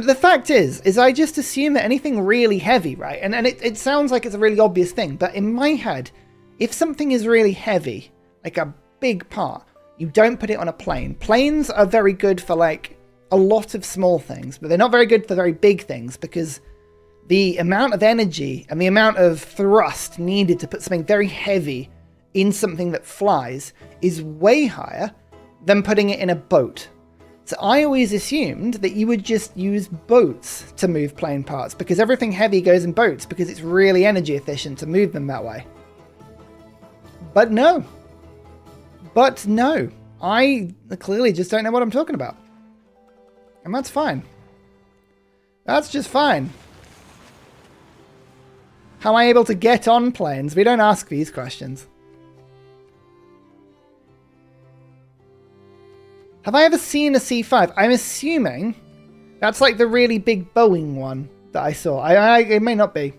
[SPEAKER 1] the fact is I just assume that anything really heavy, right? And it sounds like it's a really obvious thing, but in my head, if something is really heavy, like a big part, you don't put it on a plane. Planes are very good for like a lot of small things, but they're not very good for very big things because the amount of energy and the amount of thrust needed to put something very heavy in something that flies is way higher than putting it in a boat. So I always assumed that you would just use boats to move plane parts, because everything heavy goes in boats, because it's really energy efficient to move them that way. But no. But no. I clearly just don't know what I'm talking about. And that's fine. That's just fine. How am I able to get on planes? We don't ask these questions. Have I ever seen a C5? I'm assuming that's like the really big Boeing one that I saw. It may not be.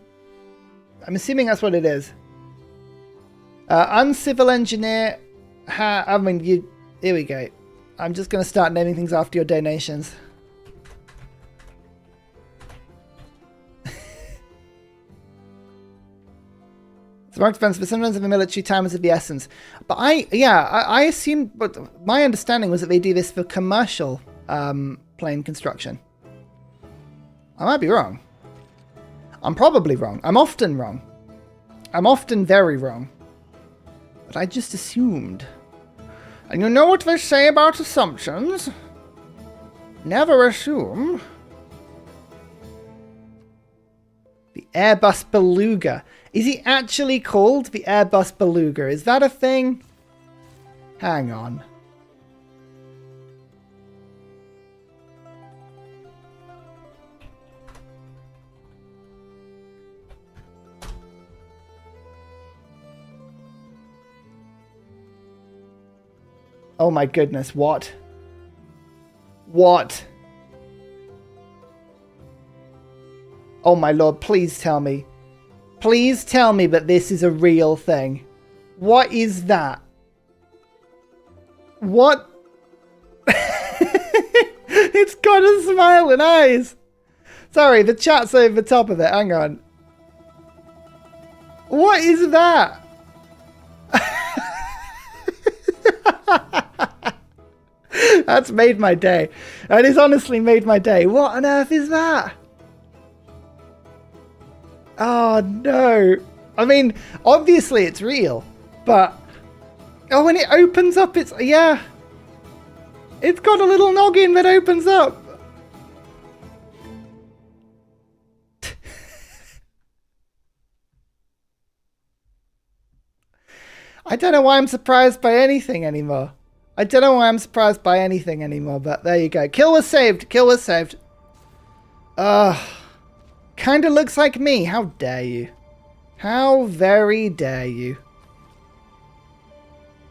[SPEAKER 1] I'm assuming that's what it is. Uncivil engineer. Here we go. I'm just going to start naming things after your donations. It's more expensive, but sometimes in the military, time is of the essence. But I assumed, but my understanding was that they do this for commercial plane construction. I might be wrong. I'm probably wrong. I'm often wrong. I'm often very wrong. But I just assumed. And you know what they say about assumptions? Never assume. The Airbus Beluga. Is he actually called the Airbus Beluga? Is that a thing? Hang on. Oh my goodness, what? What? Oh my lord, please tell me. Please tell me that this is a real thing. What is that? What? It's got a smiling eyes. Sorry, the chat's over the top of it. Hang on. What is that? That's made my day. That has honestly made my day. What on earth is that? Oh no. I mean, obviously it's real, but oh, when it opens up, it's got a little noggin that opens up. I don't know why I'm surprised by anything anymore. But there you go. Kill was saved. Kill was saved. Kind of looks like me. How dare you? How very dare you?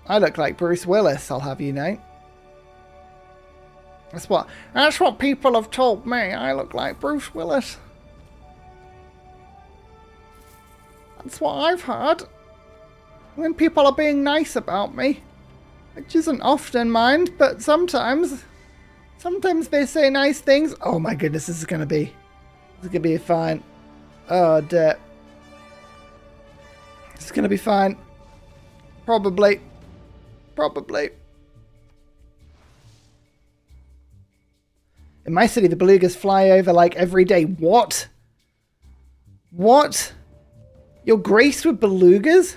[SPEAKER 1] I look like Bruce Willis, I'll have you know. That's what people have told me. I look like Bruce Willis. That's what I've heard. When people are being nice about me. Which isn't often, mind, but sometimes they say nice things. Oh my goodness, this is gonna be fine. Oh dear. This is gonna be fine. Probably. In my city, the belugas fly over like every day. What? What? You're graced with belugas?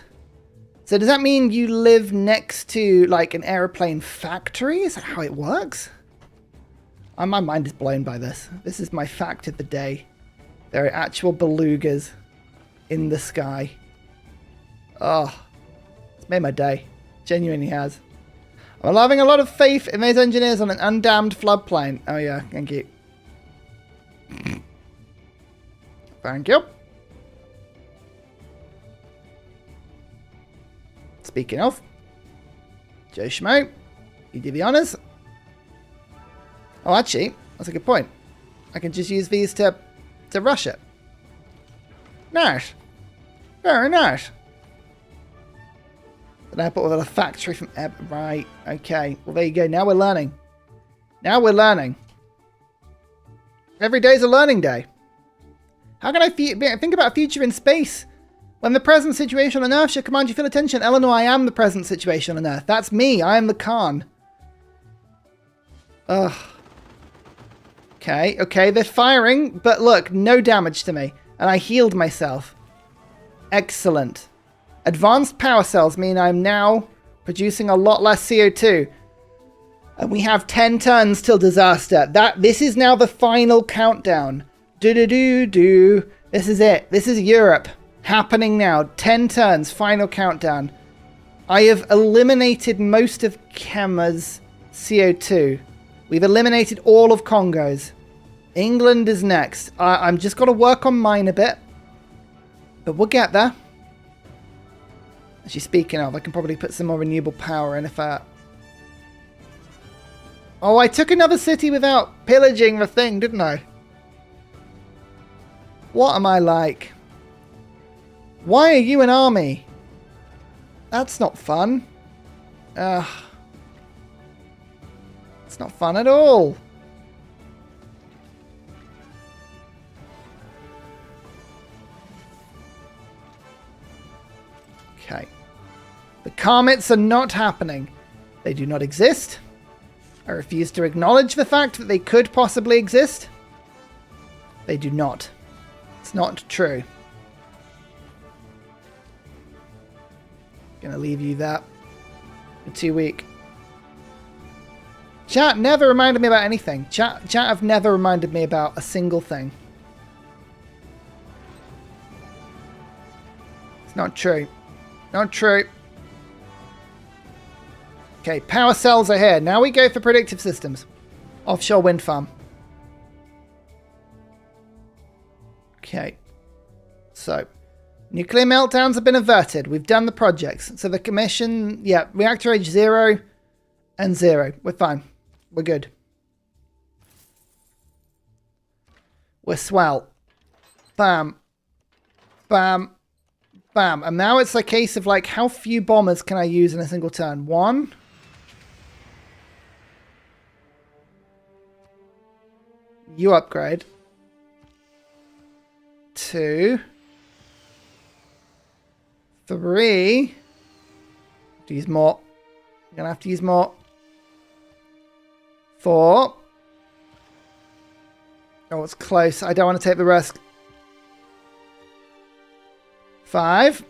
[SPEAKER 1] So does that mean you live next to like an aeroplane factory? Is that how it works? My mind is blown by this. This is my fact of the day. There are actual belugas in the sky. Oh, it's made my day. Genuinely has. I'm having a lot of faith in those engineers on an undammed floodplain. Oh yeah, thank you. Thank you. Speaking of, Joe Schmo, you do the honours. Oh, actually, that's a good point. I can just use these to rush it. Nice. Very nice. An airport with a factory from... Right, okay. Well, there you go. Now we're learning. Every day's a learning day. How can I think about a future in space? When the present situation on Earth should command your full attention. Eleanor, I am the present situation on Earth. That's me. I am the Khan. Ugh. Okay, they're firing, but look, no damage to me. And I healed myself. Excellent. Advanced power cells mean I'm now producing a lot less CO2. And we have 10 turns till disaster. This is now the final countdown. Do. This is it. This is Europe. Happening now. 10 turns. Final countdown. I have eliminated most of Kema's CO2. We've eliminated all of Congo's. England is next. I'm just got to work on mine a bit. But we'll get there. Actually, speaking of, I can probably put some more renewable power in if I... Oh, I took another city without pillaging the thing, didn't I? What am I like? Why are you an army? That's not fun. It's not fun at all. Okay. The Comets are not happening. They do not exist. I refuse to acknowledge the fact that they could possibly exist. They do not. It's not true. Gonna leave you that. You're too weak. Chat never reminded me about anything. Chat have never reminded me about a single thing. It's not true. Not true. Okay, power cells are here. Now we go for predictive systems. Offshore wind farm. Okay. So, nuclear meltdowns have been averted. We've done the projects. So the commission, yeah, reactor age 0 and 0. We're fine. We're good. We're swell. Bam. Bam. Bam. And now it's a case of like, how few bombers can I use in a single turn? 1. You upgrade. 2. 3. Have to use more. I'm gonna have to use more. 4. Oh, it's close. I don't want to take the risk. 5.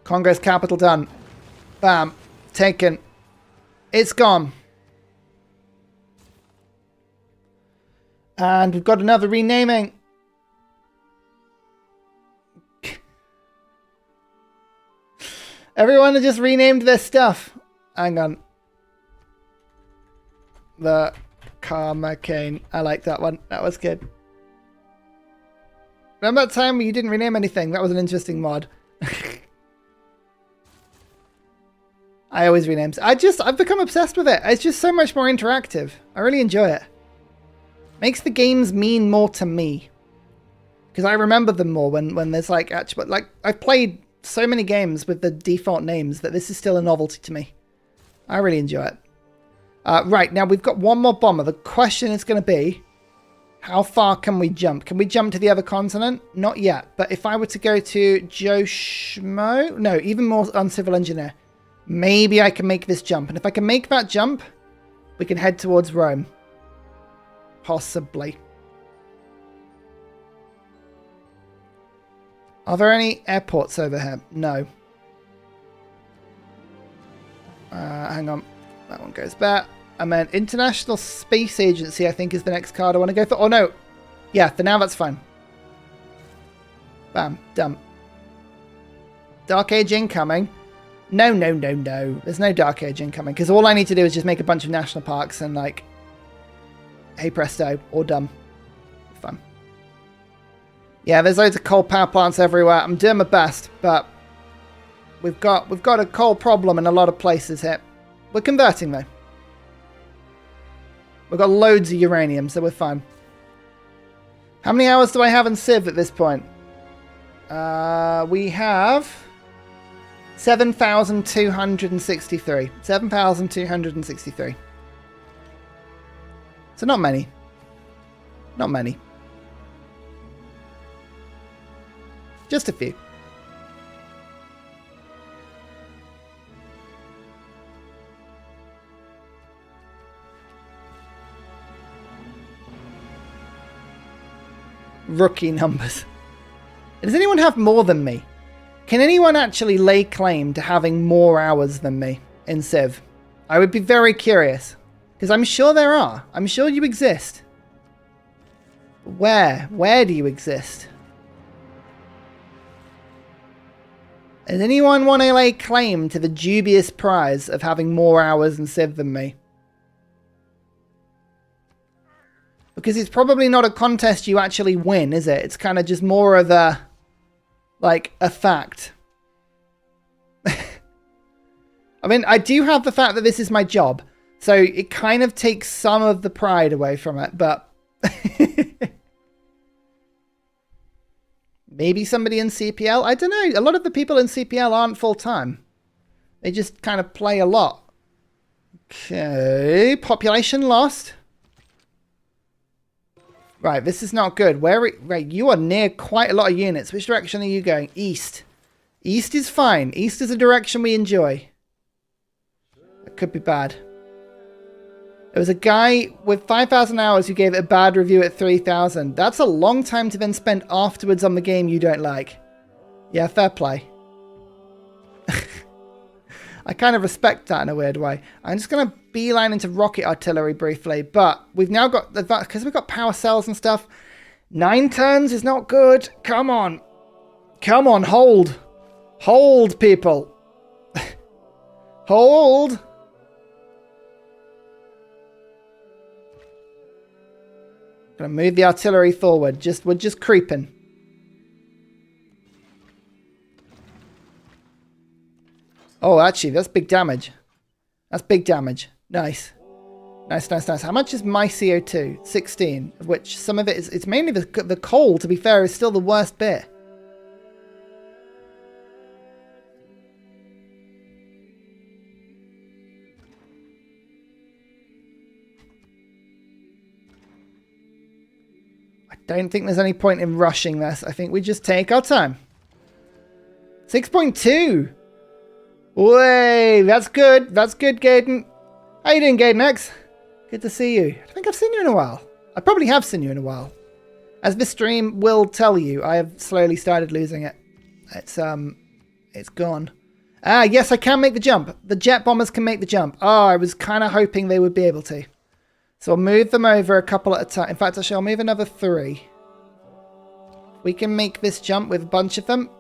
[SPEAKER 1] Congo's capital done. Bam. Taken. It's gone. And we've got another renaming. Everyone has just renamed their stuff. Hang on. The Karma Cane. I like that one. That was good. Remember that time when you didn't rename anything? That was an interesting mod. I always rename. I've become obsessed with it. It's just so much more interactive. I really enjoy it. Makes the games mean more to me. Because I remember them more when there's like actual, like I've played so many games with the default names that this is still a novelty to me. I really enjoy it. Right, now we've got one more bomber. The question is going to be, how far can we jump? Can we jump to the other continent? Not yet. But if I were to go to Joe Schmo, no, even more on civil engineer, maybe I can make this jump. And if I can make that jump, we can head towards Rome. Possibly. Are there any airports over here? No. Hang on. That one goes back. And then International Space Agency, I think, is the next card I want to go for. Oh, no. Yeah, for now, that's fine. Bam. Done. Dark Age incoming. No. There's no Dark Age incoming. Because all I need to do is just make a bunch of national parks and, like, hey presto, all done. Fun. Yeah, there's loads of coal power plants everywhere. I'm doing my best, but we've got a coal problem in a lot of places here. We're converting though. We've got loads of uranium, so we're fine. How many hours do I have in Civ at this point? We have 7,263. 7,263. So not many. Not many. Just a few. Rookie numbers. Does anyone have more than me? Can anyone actually lay claim to having more hours than me in Civ? I would be very curious. Because I'm sure there are. I'm sure you exist. Where? Where do you exist? Does anyone want to lay claim to the dubious prize of having more hours in Civ than me? Because it's probably not a contest you actually win, is it? It's kind of just more of a, like, a fact. I mean, I do have the fact that this is my job, so it kind of takes some of the pride away from it, but... Maybe somebody in CPL? I don't know. A lot of the people in CPL aren't full-time. They just kind of play a lot. Okay, population lost. Right, this is not good. Right, you are near quite a lot of units. Which direction are you going? East. East is fine. East is a direction we enjoy. It could be bad. There was a guy with 5,000 hours who gave it a bad review at 3,000. That's a long time to then spend afterwards on the game you don't like. Yeah, fair play. I kind of respect that in a weird way. I'm just going to beeline into rocket artillery briefly, but we've now got, because we've got power cells and stuff, 9 turns is not good. Come on. Come on, hold. Hold, people. Hold. Gonna move the artillery forward. We're just creeping. Oh, actually, that's big damage. That's big damage. Nice. Nice, nice, nice. How much is my CO2? 16, of which some of it is... It's mainly the coal, to be fair, is still the worst bit. I don't think there's any point in rushing this. I think we just take our time. 6.2. Way, that's good. That's good, Gaten. How you doing, Gaten X? Good to see you. I think I've seen you in a while. I probably have seen you in a while. As this stream will tell you, I have slowly started losing it. It's gone. Ah, yes, I can make the jump. The jet bombers can make the jump. Oh, I was kind of hoping they would be able to. So I'll move them over a couple at a time. In fact, actually, I'll move another 3. We can make this jump with a bunch of them.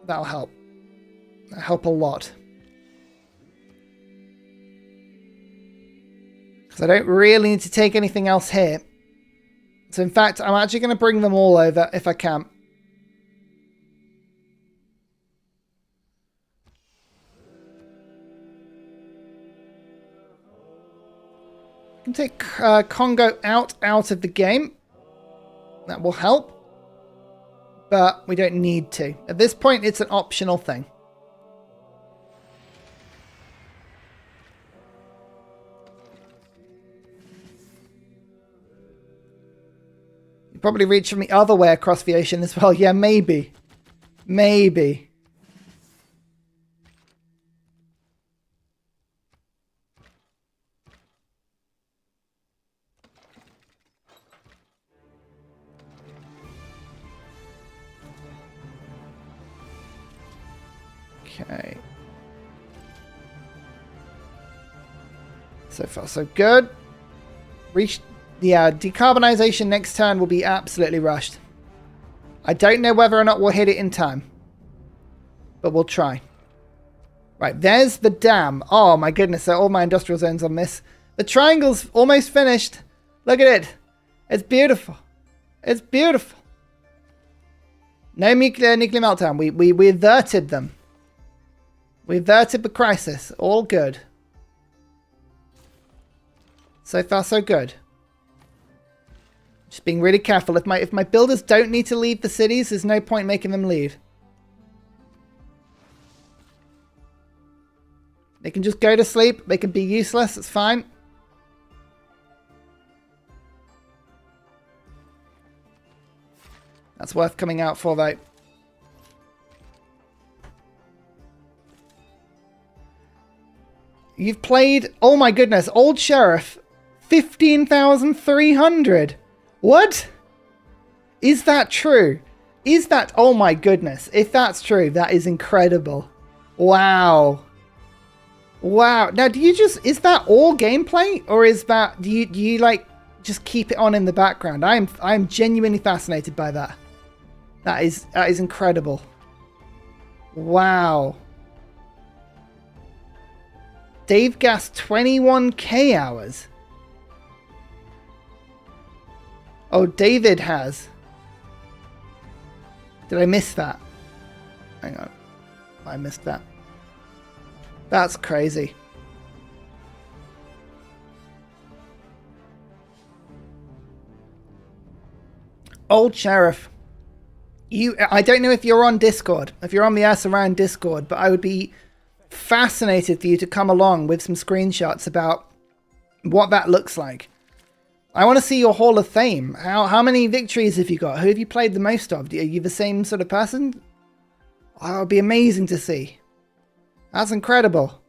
[SPEAKER 1] That'll help. That'll help a lot. Because I don't really need to take anything else here. So in fact, I'm actually going to bring them all over if I can. I can take Congo out of the game. That will help. But we don't need to. At this point, it's an optional thing. You probably reach from the other way across the ocean as well. Yeah, maybe. Maybe. Okay. So far, so good. Yeah, decarbonization next turn will be absolutely rushed. I don't know whether or not we'll hit it in time. But we'll try. Right, there's the dam. Oh my goodness, so all my industrial zones on this. The triangle's almost finished. Look at it. It's beautiful. It's beautiful. No nuclear meltdown. We averted them. We averted the crisis. All good. So far, so good. Just being really careful. If my builders don't need to leave the cities, there's no point making them leave. They can just go to sleep. They can be useless. It's fine. That's worth coming out for, though. You've played... Oh my goodness. Old Sheriff. 15,300. What? Is that true? Is that... Oh my goodness. If that's true, that is incredible. Wow. Wow. Now, do you just... Is that all gameplay? Or is that... Do you like, just keep it on in the background? I'm genuinely fascinated by that. That is incredible. Wow. Dave gassed 21k hours. Oh, David has. Did I miss that? Hang on. I missed that. That's crazy. Old Sheriff. I don't know if you're on Discord, if you're on the Ursa Ryan Discord, but I would be fascinated for you to come along with some screenshots about what that looks like. I want to see your Hall of Fame. How many victories have you got? Who have you played the most of? Are you the same sort of person? Oh, that would be amazing to see. That's incredible.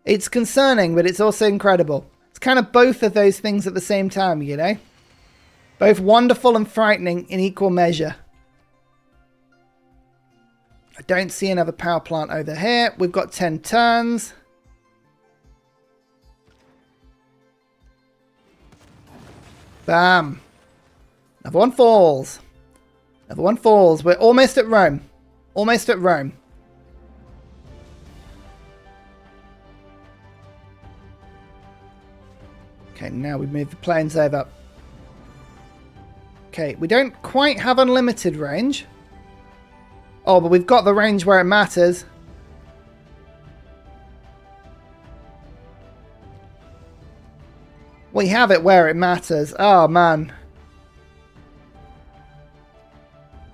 [SPEAKER 1] It's concerning, but it's also incredible. It's kind of both of those things at the same time, you know? Both wonderful and frightening in equal measure. I don't see another power plant over here. We've got 10 turns. Bam. Another one falls. Another one falls. We're almost at Rome. Almost at Rome. Okay, now we move the planes over. Okay, we don't quite have unlimited range. Oh, but we've got the range where it matters. We have it where it matters. Oh, man.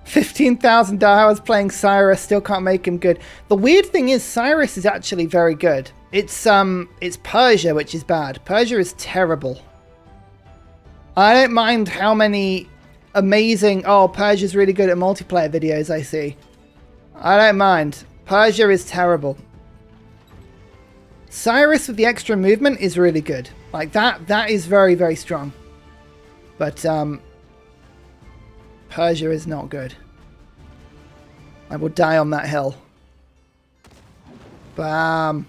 [SPEAKER 1] 15,000 hours playing Cyrus. Still can't make him good. The weird thing is Cyrus is actually very good. It's Persia, which is bad. Persia is terrible. I don't mind how many amazing... Oh, Persia's really good at multiplayer videos, I see. I don't mind. Persia is terrible. Cyrus with the extra movement is really good. Like, that is very, very strong. But, Persia is not good. I will die on that hill. Bam.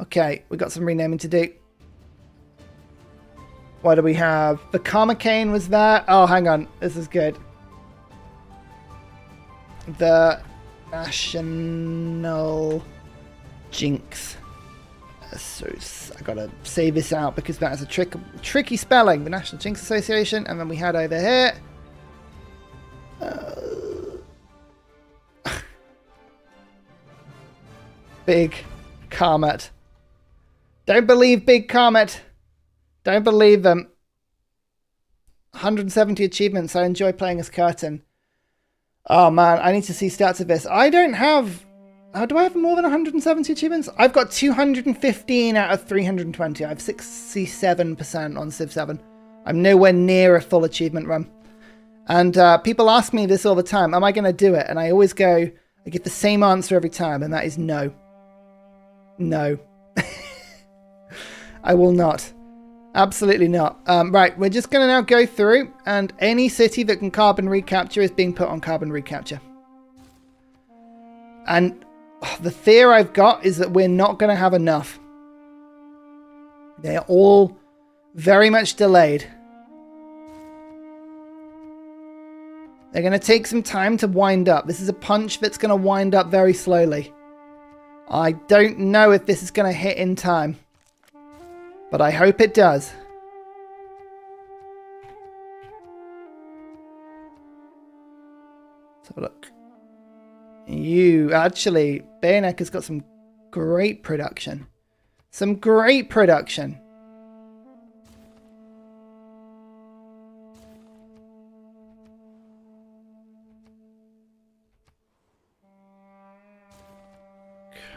[SPEAKER 1] Okay, we got some renaming to do. What do we have? The Comacane was there. Oh, hang on. This is good. The National Jinx. So I gotta say this out because that is a tricky spelling. The National Jinx Association, and then we had over here. Big Comet. Don't believe Big Comet. Don't believe them. 170 achievements. I enjoy playing as Curtin. Oh man, I need to see stats of this. I don't have... do I have more than 170 achievements? I've got 215 out of 320. I have 67% on Civ 7. I'm nowhere near a full achievement run. And people ask me this all the time. Am I going to do it? And I always go... I get the same answer every time, and that is no. No. I will not. Absolutely not. Right, we're just going to now go through, and any city that can carbon recapture is being put on carbon recapture. And the fear I've got is that we're not going to have enough. They're all very much delayed. They're going to take some time to wind up. This is a punch that's going to wind up very slowly. I don't know if this is going to hit in time. But I hope it does. Let's have a look. Actually, Bayonet has got some great production. Some great production.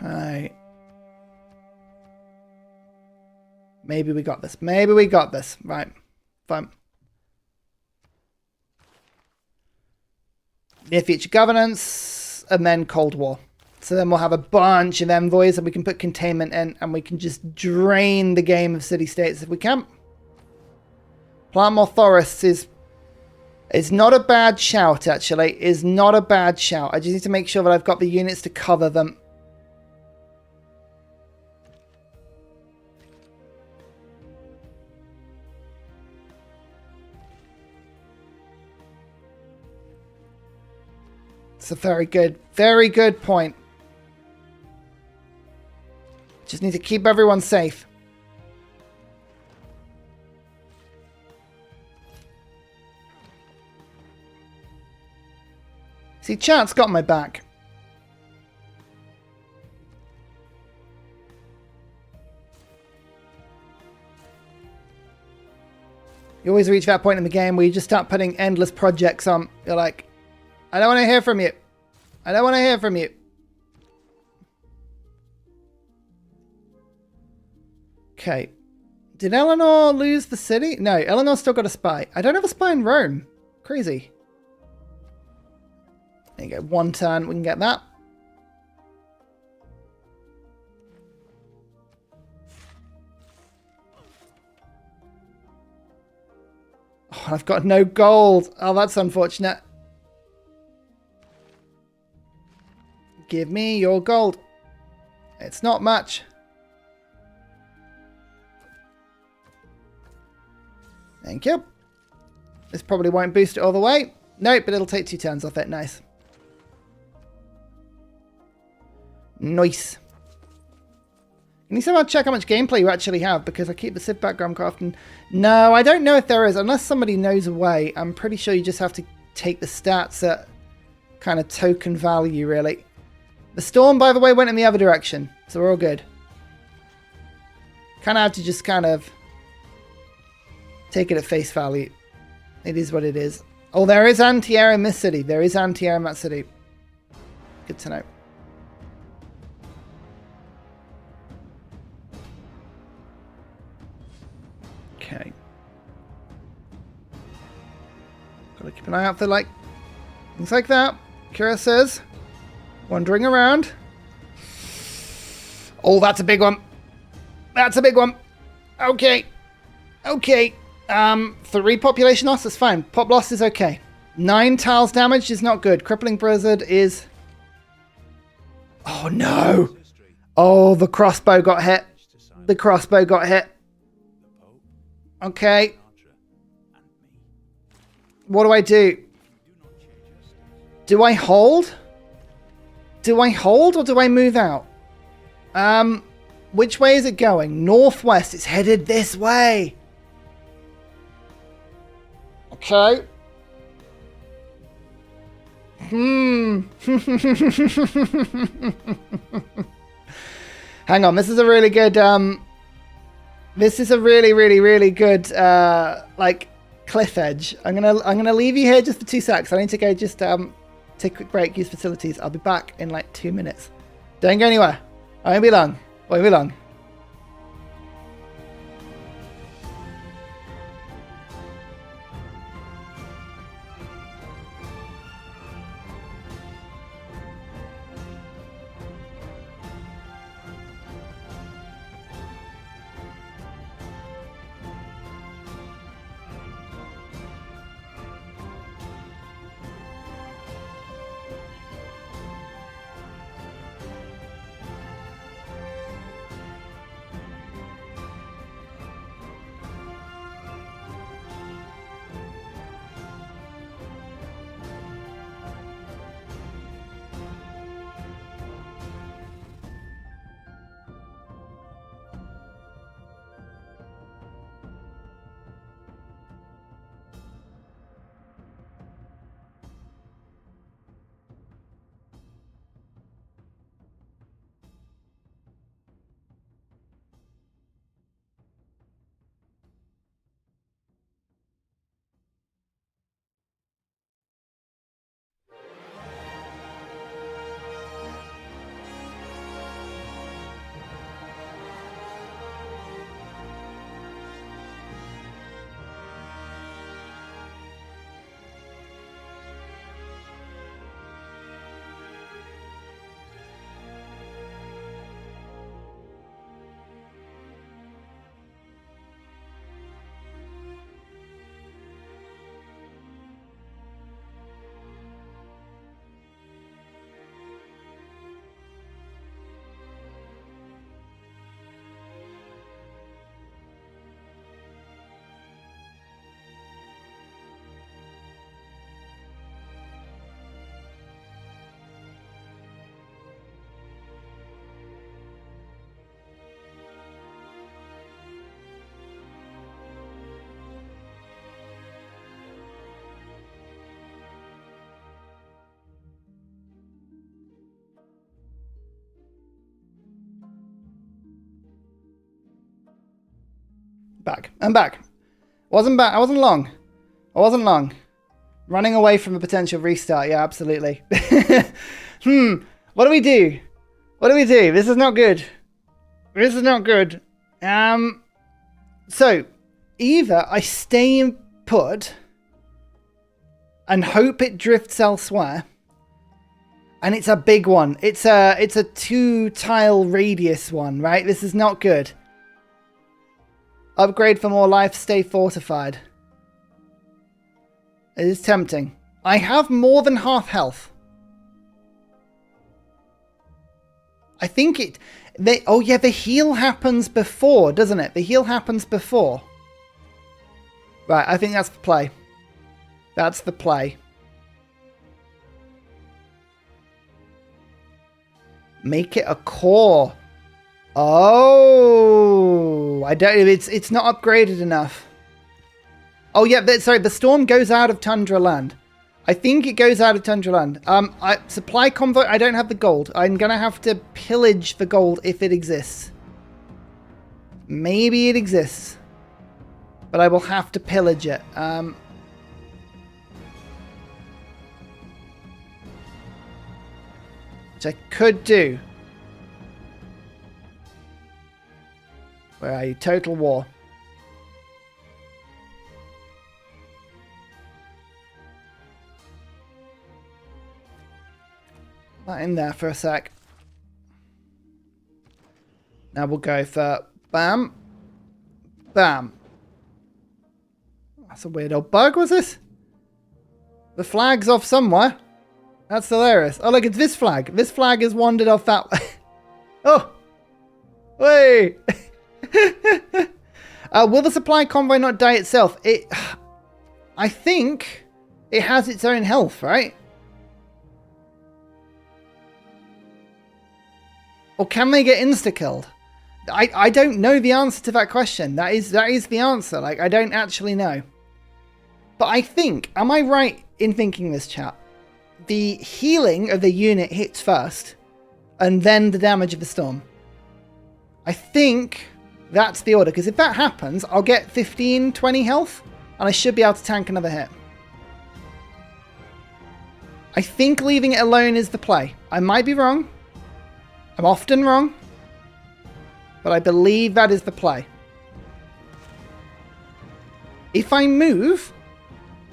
[SPEAKER 1] Okay. Maybe we got this. Maybe we got this. Right. Fine. Near future governance, and then Cold War. So then we'll have a bunch of envoys, and we can put containment in, and we can just drain the game of city-states if we can. Plant more forests is It's not a bad shout, actually. It's not a bad shout. I just need to make sure that I've got the units to cover them. It's a very good point. Just need to keep everyone safe. See, chat's got my back. You always reach that point in the game where you just start putting endless projects on. You're like, I don't want to hear from you. I don't want to hear from you. Okay. Did Eleanor lose the city? No, Eleanor's still got a spy. I don't have a spy in Rome. Crazy. There you go. One turn, we can get that. Oh, I've got no gold. Oh, that's unfortunate. Give me your gold. It's not much. Thank you. This probably won't boost it all the way. Nope, but it'll take 2 turns off it. Nice. Nice. Can you somehow check how much gameplay you actually have? Because I keep the Civ background crafting. No, I don't know if there is. Unless somebody knows a way. I'm pretty sure you just have to take the stats at kind of token value, really. The storm, by the way, went in the other direction. So we're all good. Kind of have to just kind of take it at face value. It is what it is. Oh, there is anti-air in this city. There is anti-air in that city. Good to know. Okay. Gotta keep an eye out for, like, things like that. Kira says, wandering around. Oh, that's a big one. That's a big one. Okay. Okay. 3 population loss is fine. Pop loss is okay. 9 tiles damaged is not good. Crippling Blizzard is... Oh, no. Oh, the crossbow got hit. The crossbow got hit. Okay. What do I do? Do I hold? Do I hold or do I move out? Which way is it going? Northwest. It's headed this way. Okay. Hang on. This is a really good, this is a really good, like, cliff edge. I'm gonna leave you here just for 2 secs. I need to go just, take a quick break, use facilities. I'll be back in like 2 minutes. Don't go anywhere. I won't be long. Won't be long. Back. I'm back. Wasn't back. I wasn't long. I wasn't long. Running away from a potential restart. Yeah, absolutely. What do we do? What do we do? This is not good. This is not good. So, either I stay put and hope it drifts elsewhere, and it's a big one. It's a 2-tile radius one, right? This is not good. Upgrade for more life, stay fortified. It is tempting. I have more than half health. I think it... oh yeah, the heal happens before, doesn't it? The heal happens before. Right, I think that's the play. That's the play. Make it a core. Oh, I don't... It's not upgraded enough. Oh yeah, sorry, the storm goes out of Tundra Land. I think it goes out of Tundra Land. Supply convoy, I don't have the gold. I'm going to have to pillage the gold if it exists. Maybe it exists. But I will have to pillage it. Which I could do. Where are you? Total war. That in there for a sec. Now we'll go for bam. Bam. That's a weird old bug, was this? The flag's off somewhere. That's hilarious. Oh, look, it's this flag. This flag has wandered off that way. Oh! Wait! Will the supply convoy not die itself? I think it has its own health, right? Or can they get insta-killed? I don't know the answer to that question. That is the answer. Like, I don't actually know. But I think, am I right in thinking this, chat? The healing of the unit hits first, and then the damage of the storm. I think that's the order, because if that happens, I'll get 15, 20 health, and I should be able to tank another hit. I think leaving it alone is the play. I might be wrong. I'm often wrong. But I believe that is the play. If I move,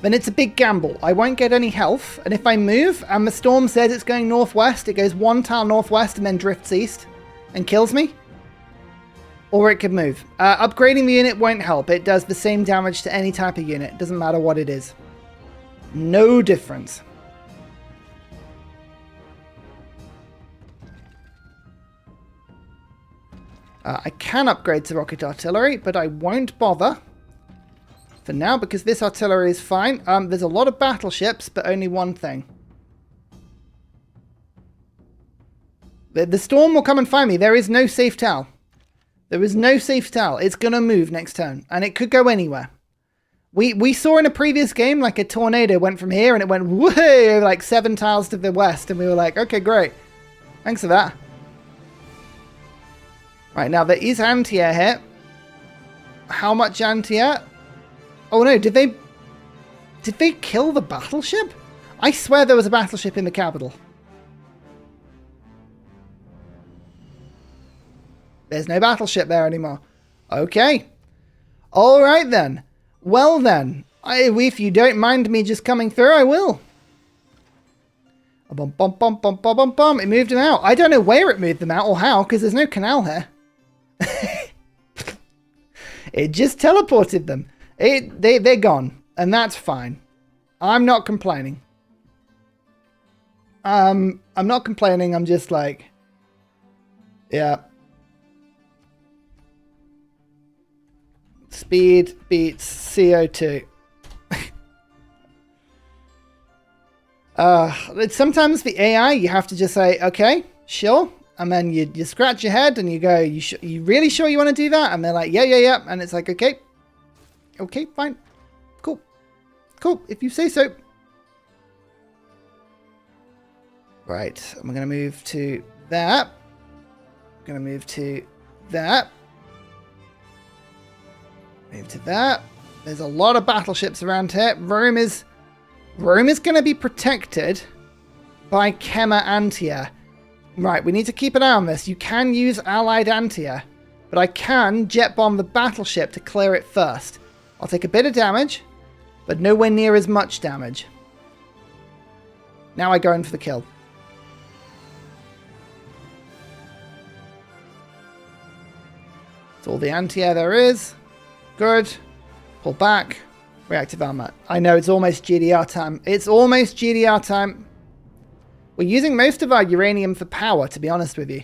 [SPEAKER 1] then it's a big gamble. I won't get any health. And if I move, and the storm says it's going northwest, it goes 1 tile northwest and then drifts east and kills me. Or it could move. Upgrading the unit won't help. It does the same damage to any type of unit. Doesn't matter what it is. No difference. I can upgrade to rocket artillery, but I won't bother for now because this artillery is fine. There's a lot of battleships, but only one thing. The storm will come and find me. There is no safe tile. There is no safe tile. It's going to move next turn, and it could go anywhere. We saw in a previous game, like a tornado went from here, and it went way like 7 tiles to the west, and we were like, okay, great. Thanks for that. Right, now there is anti-air here. How much anti-air? Oh no, did they kill the battleship? I swear there was a battleship in the capital. There's no battleship there anymore. Okay. Alright then. Well then. If you don't mind me just coming through, I will. Bum, bum, bum, bum, bum, bum, bum. It moved them out. I don't know where it moved them out or how, because there's no canal here. It just teleported them. They're gone, and that's fine. I'm not complaining. I'm not complaining. I'm just like, yeah. Speed beats CO2. Sometimes the AI, you have to just say, okay, sure. And then you scratch your head and you go, you really sure you want to do that? And they're like, yeah, yeah, yeah. And it's like, okay. Okay, fine. Cool. Cool, if you say so. Right, I'm going to move to that. I'm going to move to that. Move to that. There's a lot of battleships around here. Rome is going to be protected by Chema Antia. Right, we need to keep an eye on this. You can use Allied Antia, but I can jet bomb the battleship to clear it first. I'll take a bit of damage, but nowhere near as much damage. Now I go in for the kill. That's all the anti-air there is. Good. Pull back. Reactive armor. I know, it's almost GDR time. It's almost GDR time. We're using most of our uranium for power, to be honest with you.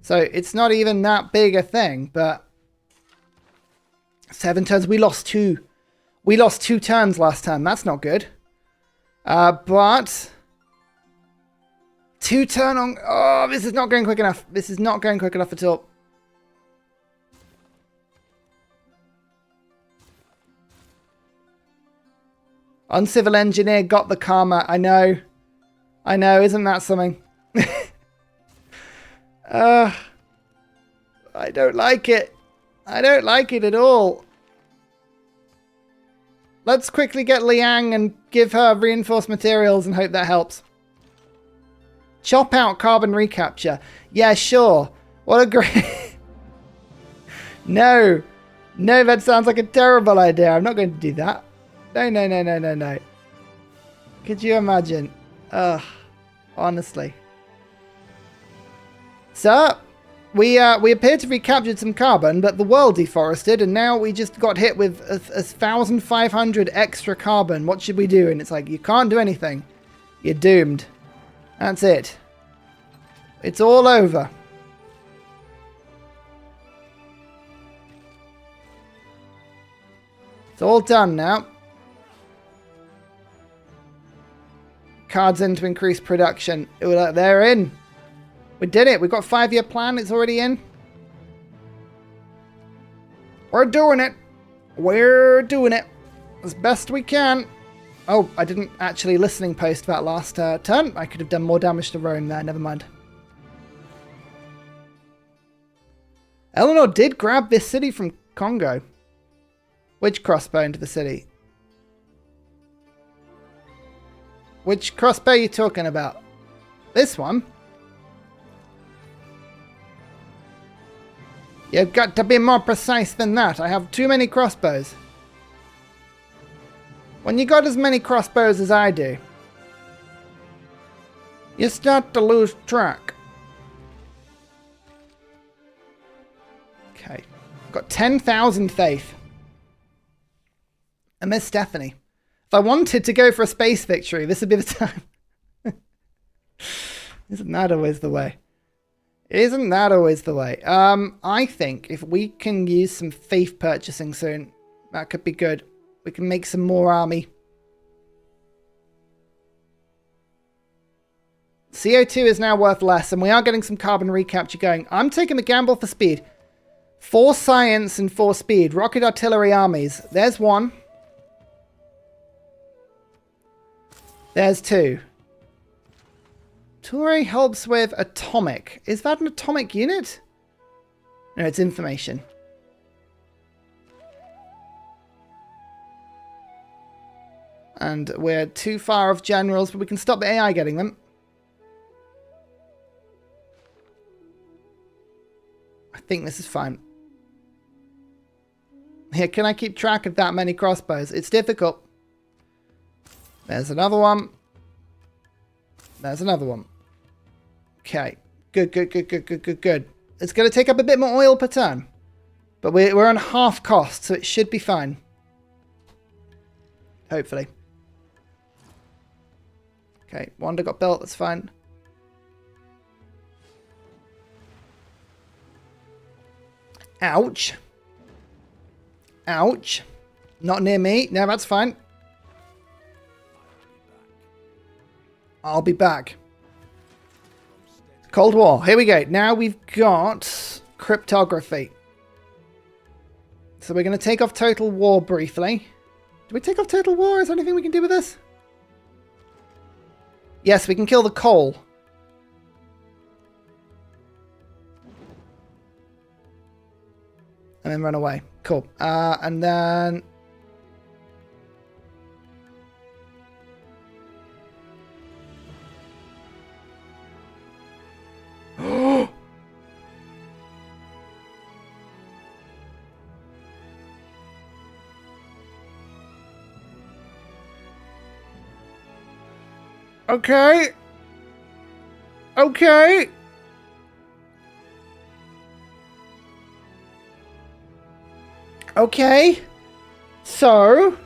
[SPEAKER 1] So it's not even that big a thing, but 7 turns. We lost 2. We lost 2 turns last time. That's not good. But 2 turn on. Oh, this is not going quick enough. This is not going quick enough at all. Uncivil engineer got the karma. I know. I know. Isn't that something? I don't like it. I don't like it at all. Let's quickly get Liang and give her reinforced materials and hope that helps. Chop out carbon recapture. Yeah, sure. What a great... No. No, that sounds like a terrible idea. I'm not going to do that. No, no, no, no, no, no. Could you imagine? Ugh. Honestly. So, we appear to have recaptured some carbon, but the world deforested, and now we just got hit with 1,500 extra carbon. What should we do? And it's like, you can't do anything. You're doomed. That's it. It's all over. It's all done now. Cards in to increase production. They're in. We did it. We've got a 5-year plan. It's already in. We're doing it. We're doing it as best we can. Oh, I didn't actually listening post that last turn. I could have done more damage to Rome there. Never mind. Eleanor did grab this city from Congo. Which crossbow into the city? Which crossbow are you talking about? This one? You've got to be more precise than that. I have too many crossbows. When you got as many crossbows as I do, you start to lose track. Okay. I've got 10,000 faith. I miss Stephanie. If I wanted to go for a space victory, this would be the time. Isn't that always the way? Isn't that always the way? I think if we can use some faith purchasing soon, that could be good. We can make some more army. CO2 is now worth less, and we are getting some carbon recapture going. I'm taking the gamble for speed. 4 science and 4 speed. Rocket artillery armies. There's 1. There's 2. Toure helps with atomic. Is that an atomic unit? No, it's information. And we're too far off generals, but we can stop the AI getting them. I think this is fine. Here, can I keep track of that many crossbows? It's difficult. There's another one. There's another one. Okay. Good, good, good, good, good, good, good. It's going to take up a bit more oil per turn. But we're on half cost, so it should be fine. Hopefully. Okay, Wanda got built, that's fine. Ouch. Ouch. Not near me. No, that's fine. I'll be back. Cold War. Here we go. Now we've got cryptography. So we're going to take off Total War briefly. Do we take off Total War? Is there anything we can do with this? Yes, we can kill the coal. And then run away. Cool. And then... Okay. Okay. Okay. So.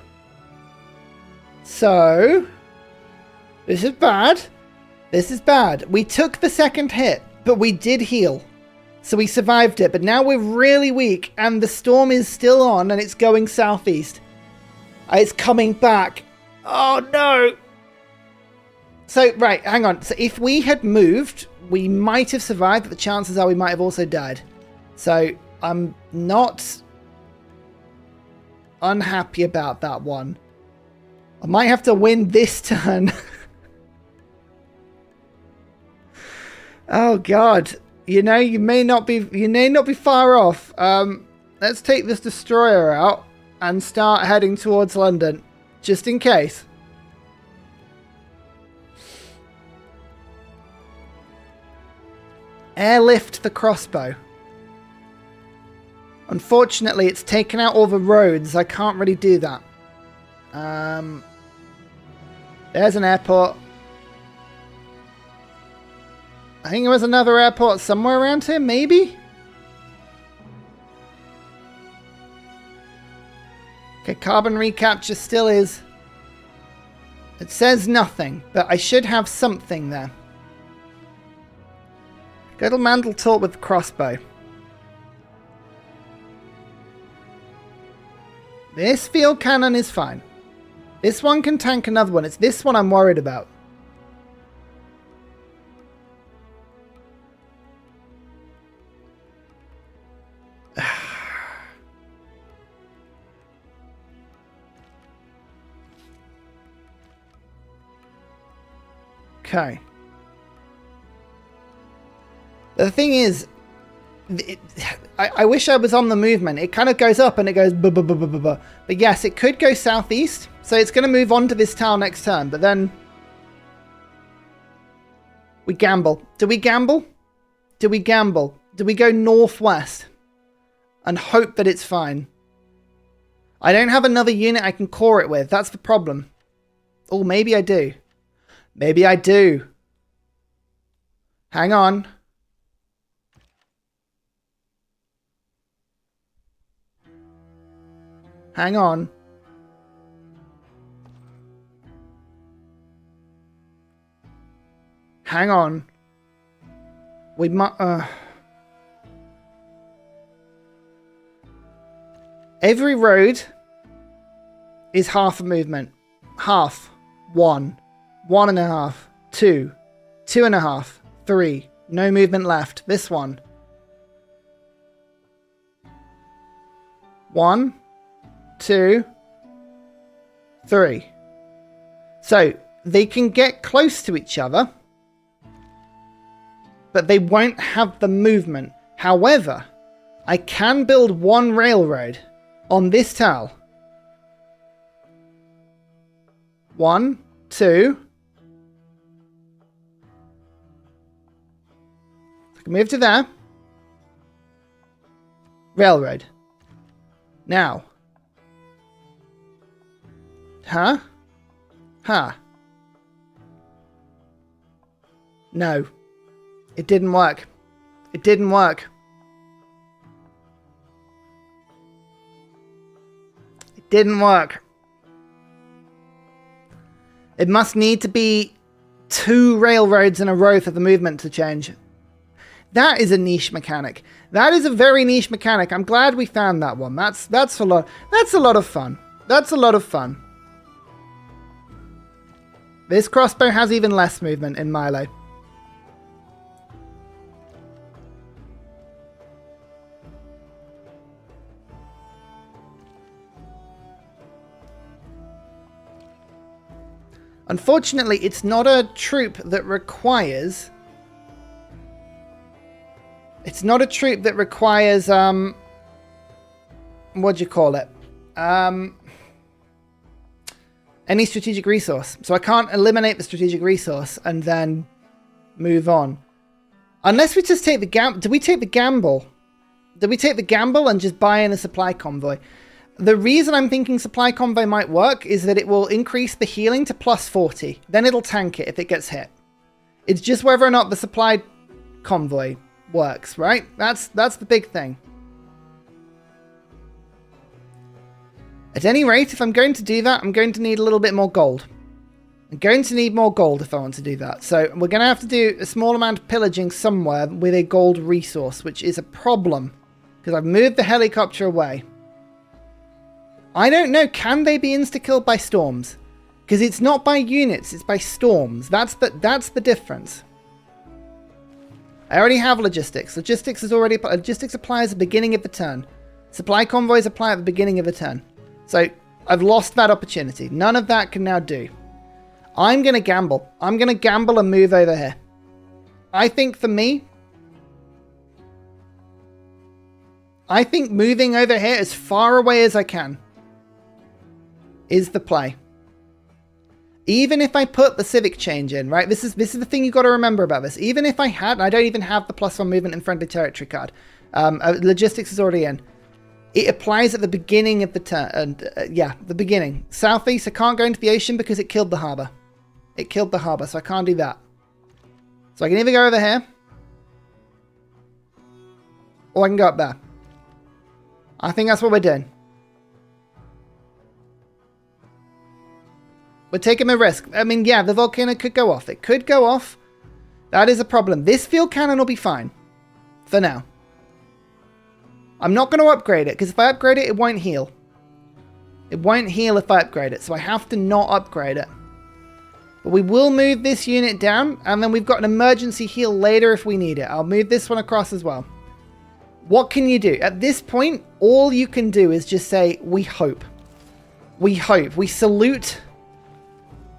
[SPEAKER 1] This is bad. This is bad. We took the second hit, but we did heal. So we survived it, but now we're really weak, and the storm is still on, and it's going southeast. It's coming back. Oh, no. So, right, hang on. So if we had moved, we might have survived, but the chances are we might have also died. So I'm not unhappy about that one. I might have to win this turn. Oh, God. You know, you may not be far off. Let's take this destroyer out and start heading towards London, just in case. Airlift the crossbow. Unfortunately, it's taken out all the roads. I can't really do that. There's an airport. I think there was another airport somewhere around here, maybe? Okay, carbon recapture still is. It says nothing, but I should have something there. Go to Mantle Talk with the crossbow. This field cannon is fine. This one can tank another one. It's this one I'm worried about. Okay. The thing is, I wish I was on the movement. It kind of goes up and it goes buh. But yes, it could go southeast. So it's going to move on to this town next turn. But then we gamble. Do we gamble? Do we gamble? Do we go northwest and hope that it's fine? I don't have another unit I can core it with. That's the problem. Oh, maybe I do. Maybe I do. Hang on. Hang on. Hang on. We might... Every road is half a movement. Half. 1. 1.5. 2. 2.5. 3. No movement left. This one. 1. 2, 3. So they can get close to each other, but they won't have the movement. However, I can build one railroad on this tile. 1, 2. I can move to there. Railroad. Now. Huh? Huh. No. It didn't work. It didn't work. It didn't work. It must need to be 2 railroads in a row for the movement to change. That is a niche mechanic. That is a very niche mechanic. I'm glad we found that one. That's a lot of fun. That's a lot of fun. This crossbow has even less movement in Milo. Unfortunately, it's not a troop that requires... It's not a troop that requires what do you call it? Any strategic resource. So I can't eliminate the strategic resource and then move on. Unless we just take the gamble. Did we take the gamble? Did we take the gamble and just buy in a supply convoy? The reason I'm thinking supply convoy might work is that it will increase the healing to plus 40. Then it'll tank it if it gets hit. It's just whether or not the supply convoy works, right? That's the big thing. At any rate, if I'm going to do that, I'm going to need a little bit more gold. I'm going to need more gold if I want to do that. So we're going to have to do a small amount of pillaging somewhere with a gold resource, which is a problem because I've moved the helicopter away. I don't know, can they be insta-killed by storms? Because it's not by units, it's by storms. That's the difference. I already have logistics. Logistics applies at the beginning of the turn. Supply convoys apply at the beginning of the turn. So I've lost that opportunity. None of that can now do. I'm going to gamble. I'm going to gamble and move over here. I think for me, I think moving over here as far away as I can is the play. Even if I put the civic change in, right? This is the thing you've got to remember about this. Even if I had, I don't even have the +1 movement and friendly territory card. Logistics is already in. It applies at the beginning of the turn. Yeah, the beginning. Southeast, I can't go into the ocean because it killed the harbour. It killed the harbour, so I can't do that. So I can either go over here, or I can go up there. I think that's what we're doing. We're taking a risk. I mean, yeah, the volcano could go off. It could go off. That is a problem. This field cannon will be fine. For now. I'm not going to upgrade it, because if I upgrade it, it won't heal. It won't heal if I upgrade it, so I have to not upgrade it. But we will move this unit down, and then we've got an emergency heal later if we need it. I'll move this one across as well. What can you do? At this point, all you can do is just say, we hope. We hope. We salute.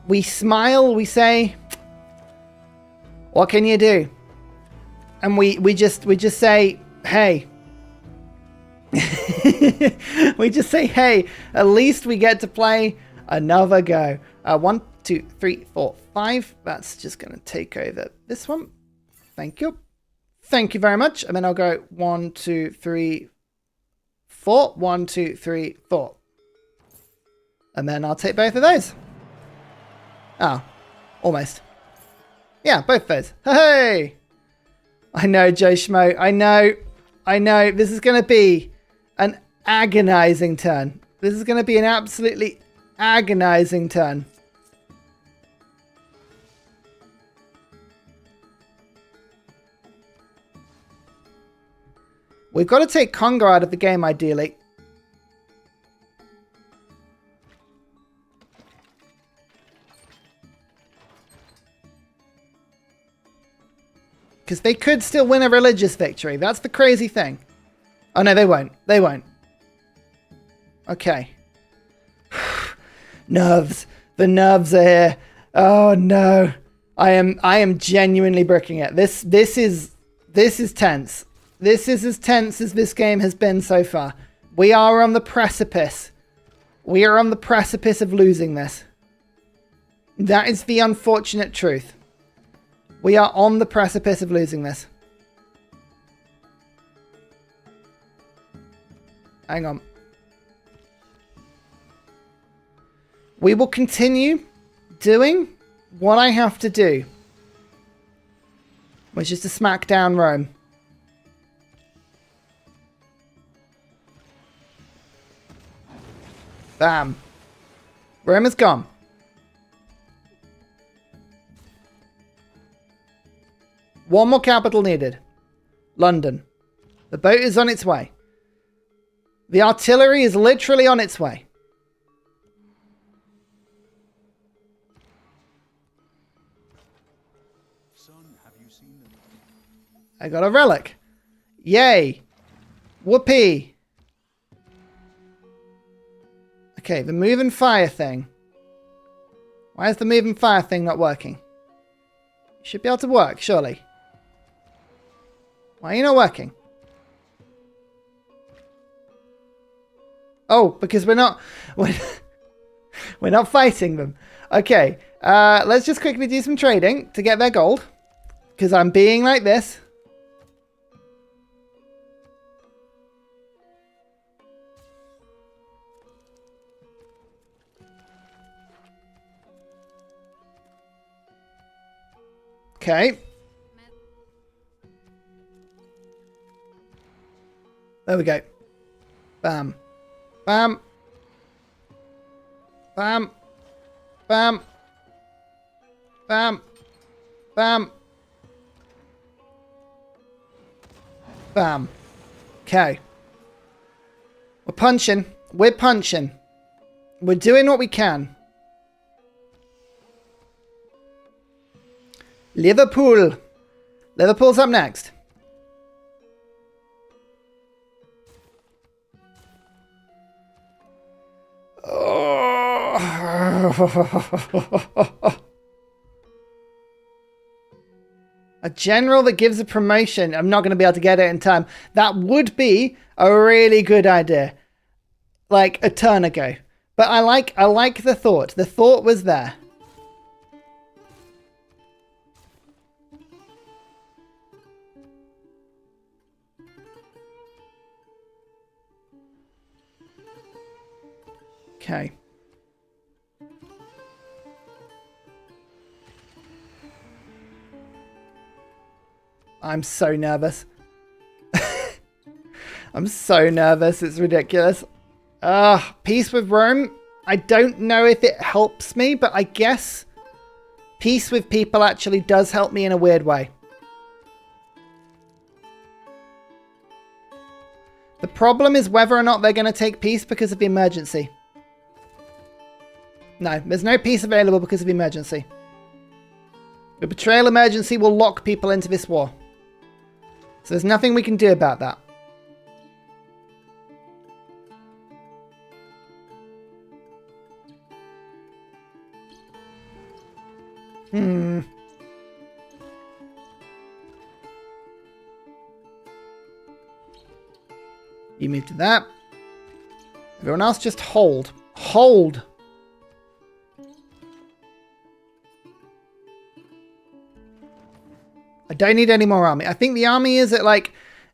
[SPEAKER 1] We smile. We say, what can you do? And we just say, hey. We just say, hey, at least we get to play another go. 1, 2, 3, 4, 5. That's just going to take over this one. Thank you. Thank you very much. And then I'll go 1, 2, 3, 4. 1, 2, 3, 4. And then I'll take both of those. Oh, almost. Yeah, both those. Hey! I know, Joe Schmo. I know. This is going to be an agonizing turn. This is going to be an absolutely agonizing turn. We've got to take Congo out of the game, ideally. Because they could still win a religious victory. That's the crazy thing. Oh, no, they won't. They won't. Okay. Nerves. The nerves are here. Oh, no. I am genuinely bricking it. This is tense. This is as tense as this game has been so far. We are on the precipice. We are on the precipice of losing this. That is the unfortunate truth. We are on the precipice of losing this. Hang on. We will continue doing what I have to do, which is to smack down Rome. Bam. Rome is gone. One more capital needed. London. The boat is on its way. The artillery is literally on its way.
[SPEAKER 3] Son, have you seen them?
[SPEAKER 1] I got a relic. Yay. Whoopee. Okay, the move and fire thing. Why is the move and fire thing not working? It should be able to work, surely. Why are you not working? Oh, because we're not fighting them. Okay, let's just quickly do some trading to get their gold. Because I'm being like this. Okay. There we go. Bam. Bam. Bam. Bam. Bam. Bam. Bam. Okay. We're punching. We're punching. We're doing what we can. Liverpool. Liverpool's up next. Oh. A general that gives a promotion. I'm not going to be able to get it in time. That would be a really good idea. Like a turn ago. But I like the thought. The thought was there. Okay. I'm so nervous. I'm so nervous. It's ridiculous. Peace with Rome. I don't know if it helps me, but I guess peace with people actually does help me in a weird way. The problem is whether or not they're going to take peace because of the emergency. No, there's no peace available because of the emergency. The betrayal emergency will lock people into this war. So there's nothing we can do about that. You move to that. Everyone else just hold. Hold! I don't need any more army. I think the army is at like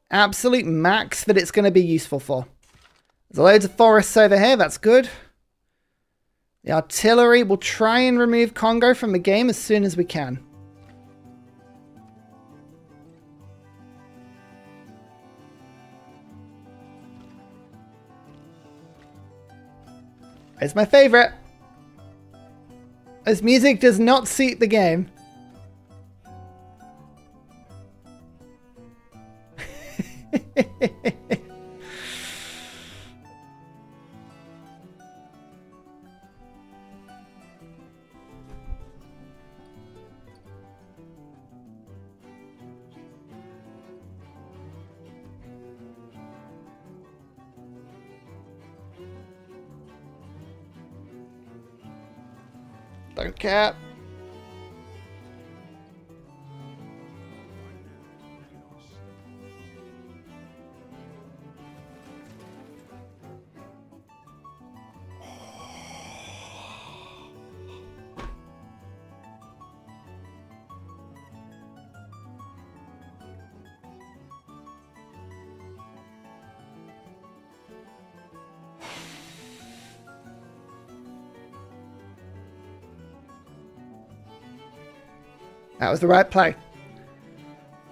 [SPEAKER 1] absolute max that it's going to be useful for. There's loads of forests over here. That's good. The artillery will try and remove Congo from the game as soon as we can. It's my favorite. As music does not suit the game. Don't care. That was the right play.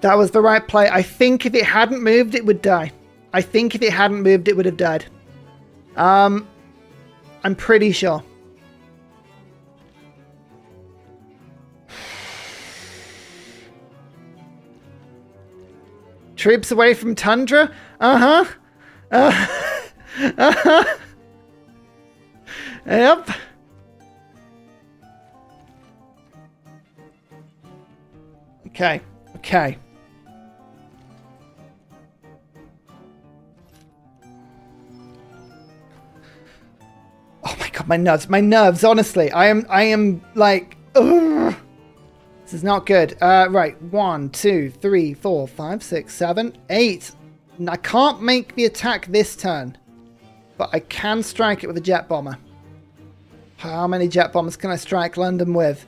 [SPEAKER 1] That was the right play. I think if it hadn't moved, it would die. I think if it hadn't moved, it would have died. I'm pretty sure. Troops away from Tundra? Uh-huh. Uh-huh. Yep. Okay, okay. Oh my god, my nerves, honestly. I am like, ugh. This is not good. Right, 1, 2, 3, 4, 5, 6, 7, 8. I can't make the attack this turn. But I can strike it with a jet bomber. How many jet bombers can I strike London with?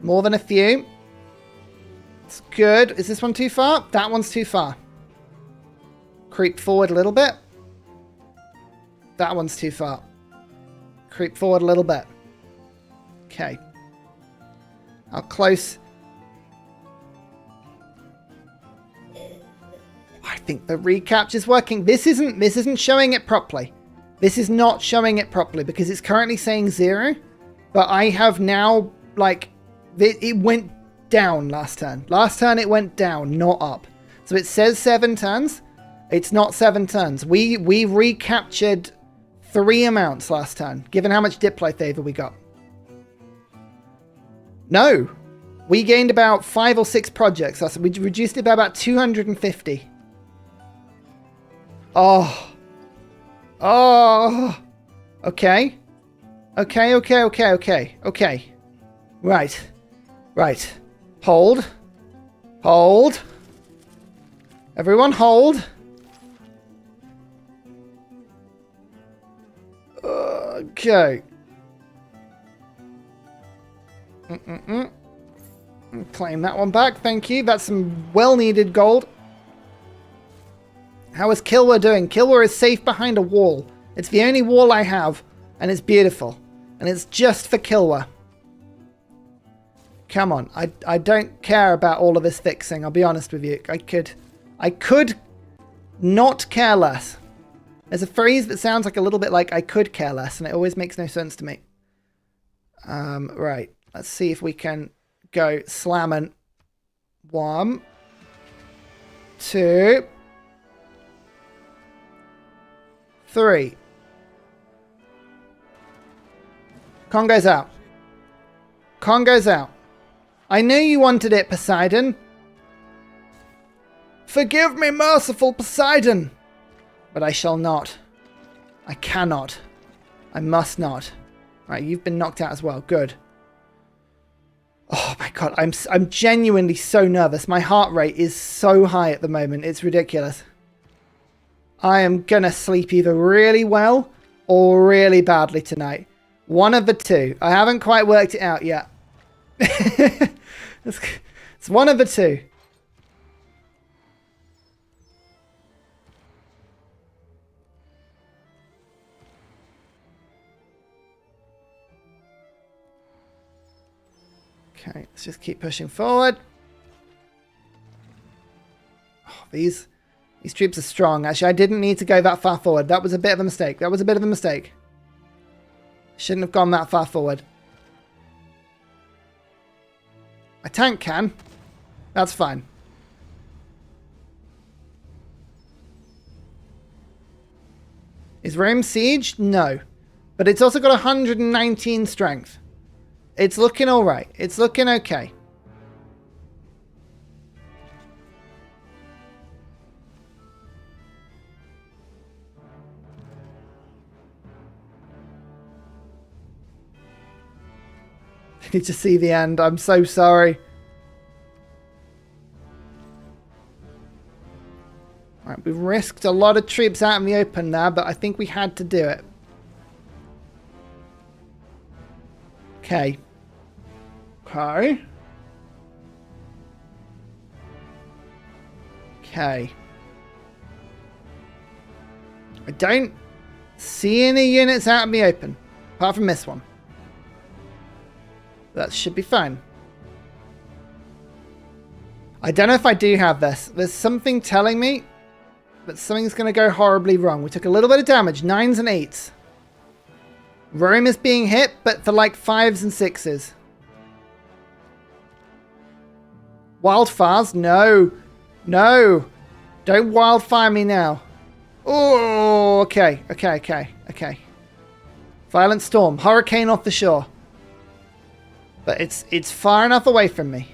[SPEAKER 1] More than a few. It's good. Is this one too far? That one's too far. Creep forward a little bit. That one's too far. Creep forward a little bit. Okay. How close? I think the recapture's working. This isn't showing it properly. This is not showing it properly because it's currently saying 0. But I have now, like, it went down last turn. Last turn it went down, not up. So it says 7 turns. It's not 7 turns. We recaptured 3 amounts last turn, given how much diplo favor we got. No. We gained about 5 or 6 projects. So we reduced it by about 250. Oh. Oh. Okay. Okay. Right. Hold. Hold. Everyone hold. Okay. Claim that one back. Thank you. That's some well-needed gold. How is Kilwa doing? Kilwa is safe behind a wall. It's the only wall I have, and it's beautiful. And it's just for Kilwa. Come on. I don't care about all of this fixing, I'll be honest with you. I could not care less. There's a phrase that sounds like a little bit like I could care less, and it always makes no sense to me. Right. Let's see if we can go slamming. 1, 2, 3. Con goes out. Con goes out. I knew you wanted it, Poseidon. Forgive me, merciful Poseidon. But I shall not. I cannot. I must not. Right, you've been knocked out as well. Good. Oh my god, I'm genuinely so nervous. My heart rate is so high at the moment. It's ridiculous. I am gonna sleep either really well or really badly tonight. One of the two. I haven't quite worked it out yet. It's one of the two. Okay, let's just keep pushing forward. Oh, these troops are strong. Actually, I didn't need to go that far forward. That was a bit of a mistake. Shouldn't have gone that far forward. My tank can. That's fine. Is Rome sieged? No. But it's also got 119 strength. It's looking alright. It's looking okay. I need to see the end. I'm so sorry. Alright, we've risked a lot of troops out in the open there, but I think we had to do it. Okay. Okay. Okay. I don't see any units out in the open, apart from this one. That should be fine. I don't know if I do have this. There's something telling me that something's going to go horribly wrong. We took a little bit of damage, 9s and 8s. Rome is being hit, but for like 5s and 6s. Wildfires? No. No. Don't wildfire me now. Oh, okay. Violent storm. Hurricane off the shore. But it's far enough away from me.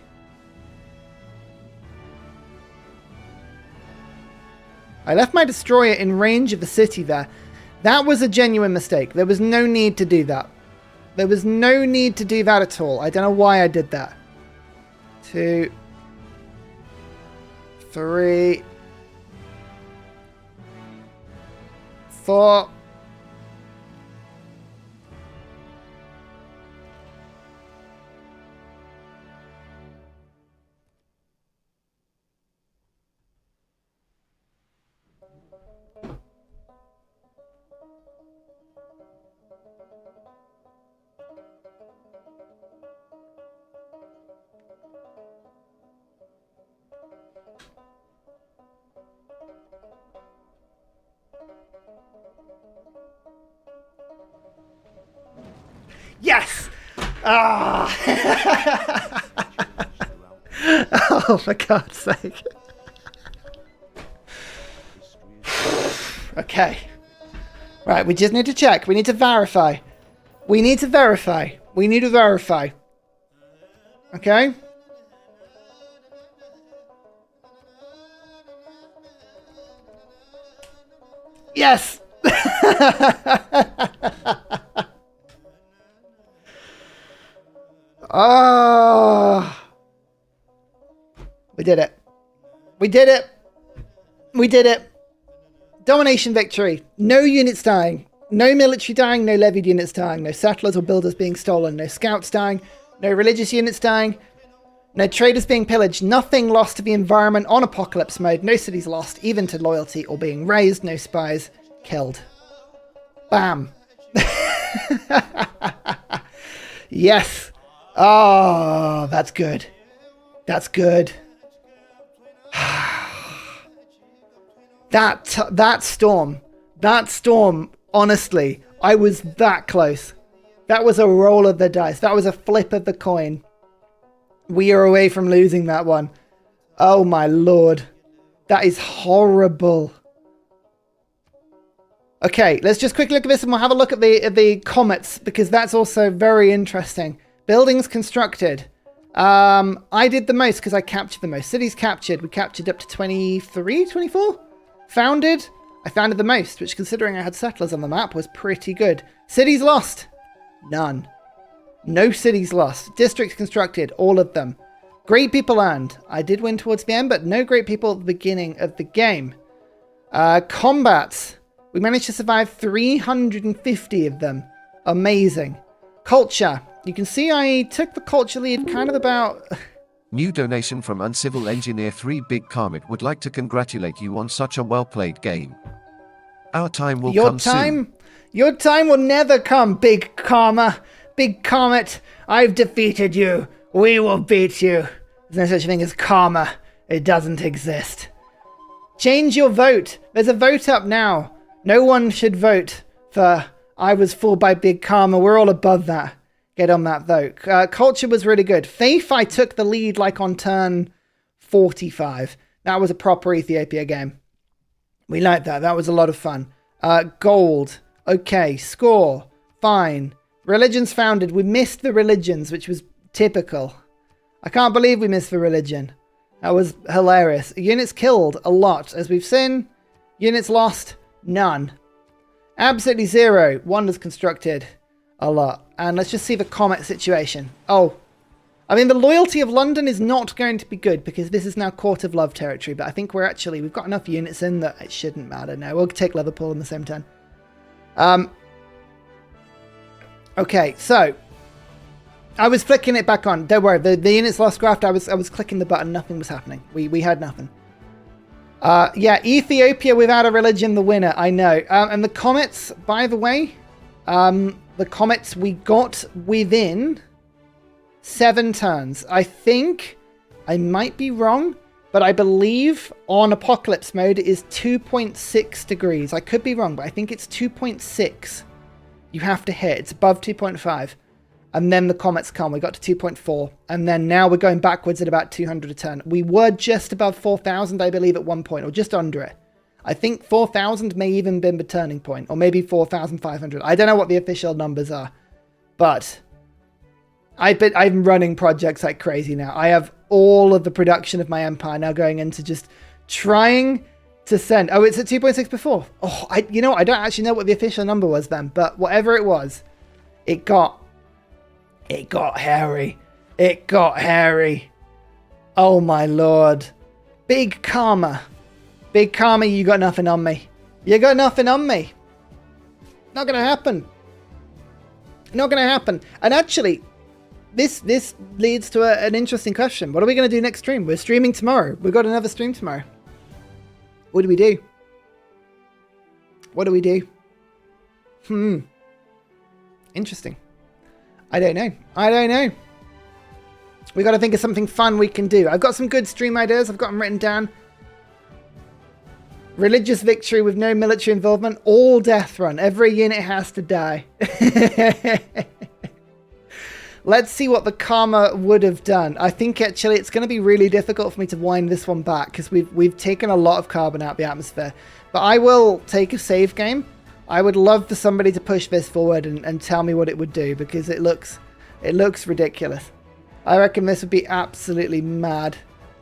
[SPEAKER 1] I left my destroyer in range of the city there. That was a genuine mistake. There was no need to do that. There was no need to do that at all. I don't know why I did that. 2, 3, 4. Yes! Ah! Oh, for God's sake. Okay. Right, we just need to check. We need to verify. We need to verify. We need to verify. Okay? Yes! Oh, we did it. We did it. We did it. Domination victory. No units dying. No military dying. No levied units dying. No settlers or builders being stolen. No scouts dying. No religious units dying. No traders being pillaged. Nothing lost to the environment on apocalypse mode. No cities lost, even to loyalty or being raised. No spies killed. Bam. Yes. Oh, that's good. That's good. That storm, honestly, I was that close. That was a roll of the dice. That was a flip of the coin. We are away from losing that one. Oh my lord. That is horrible. Okay, let's just quickly look at this and we'll have a look at the comets, because that's also very interesting. Buildings constructed. I did the most because I captured the most. Cities captured. We captured up to 23, 24? Founded. I founded the most, which, considering I had settlers on the map, was pretty good. Cities lost. None. No cities lost. Districts constructed. All of them. Great people earned. I did win towards the end, but no great people at the beginning of the game. Combats. We managed to survive 350 of them. Amazing. Culture. You can see I took the culture lead kind of about...
[SPEAKER 2] New donation from Uncivil Engineer 3. Big Comet would like to congratulate you on such a well-played game. Our time will come soon.
[SPEAKER 1] Your time will never come, Big Karma. Big Comet, I've defeated you. We will beat you. There's no such thing as karma. It doesn't exist. Change your vote. There's a vote up now. No one should vote for I was fooled by Big Karma. We're all above that. Get on that vote. Culture was really good. Faith, I took the lead like on turn 45. That was a proper Ethiopia game. We liked that. That was a lot of fun. Gold. Okay. Score. Fine. Religions founded. We missed the religions, which was typical. I can't believe we missed the religion. That was hilarious. Units killed. A lot. As we've seen. Units lost. None. Absolutely zero. Wonders constructed. A lot. And let's just see the Comet situation. Oh. I mean, the loyalty of London is not going to be good because this is now Court of Love territory. But I think we've got enough units in that it shouldn't matter now. We'll take Liverpool in the same turn. Okay, so I was flicking it back on. Don't worry, the units lost graft. I was clicking the button. Nothing was happening. We had nothing. Yeah, Ethiopia without a religion, the winner. I know. And the Comets, by the way, the Comets we got within 7 turns. I think I might be wrong, but I believe on Apocalypse mode it is 2.6 degrees. I could be wrong, but I think it's 2.6. You have to hit. It's above 2.5. And then the Comets come. We got to 2.4. And then now we're going backwards at about 200 a turn. We were just above 4,000, I believe, at one point, or just under it. I think 4,000 may even been the turning point, or maybe 4,500. I don't know what the official numbers are. But I'm running projects like crazy now. I have all of the production of my empire now going into just trying to send. Oh, it's at 2.6 before. Oh, I don't actually know what the official number was then, but whatever it was, it got hairy. It got hairy. Oh my lord. Big Karma. Big Karma, you got nothing on me. You got nothing on me. Not going to happen. Not going to happen. And actually, this leads to an interesting question. What are we going to do next stream? We're streaming tomorrow. We've got another stream tomorrow. What do we do? What do we do? Interesting. I don't know. I don't know. We got to think of something fun we can do. I've got some good stream ideas. I've got them written down. Religious victory with no military involvement. All death run. Every unit has to die. Let's see what the karma would have done. I think actually it's going to be really difficult for me to wind this one back because we've taken a lot of carbon out of the atmosphere. But I will take a save game. I would love for somebody to push this forward and tell me what it would do because it looks ridiculous. I reckon this would be absolutely mad.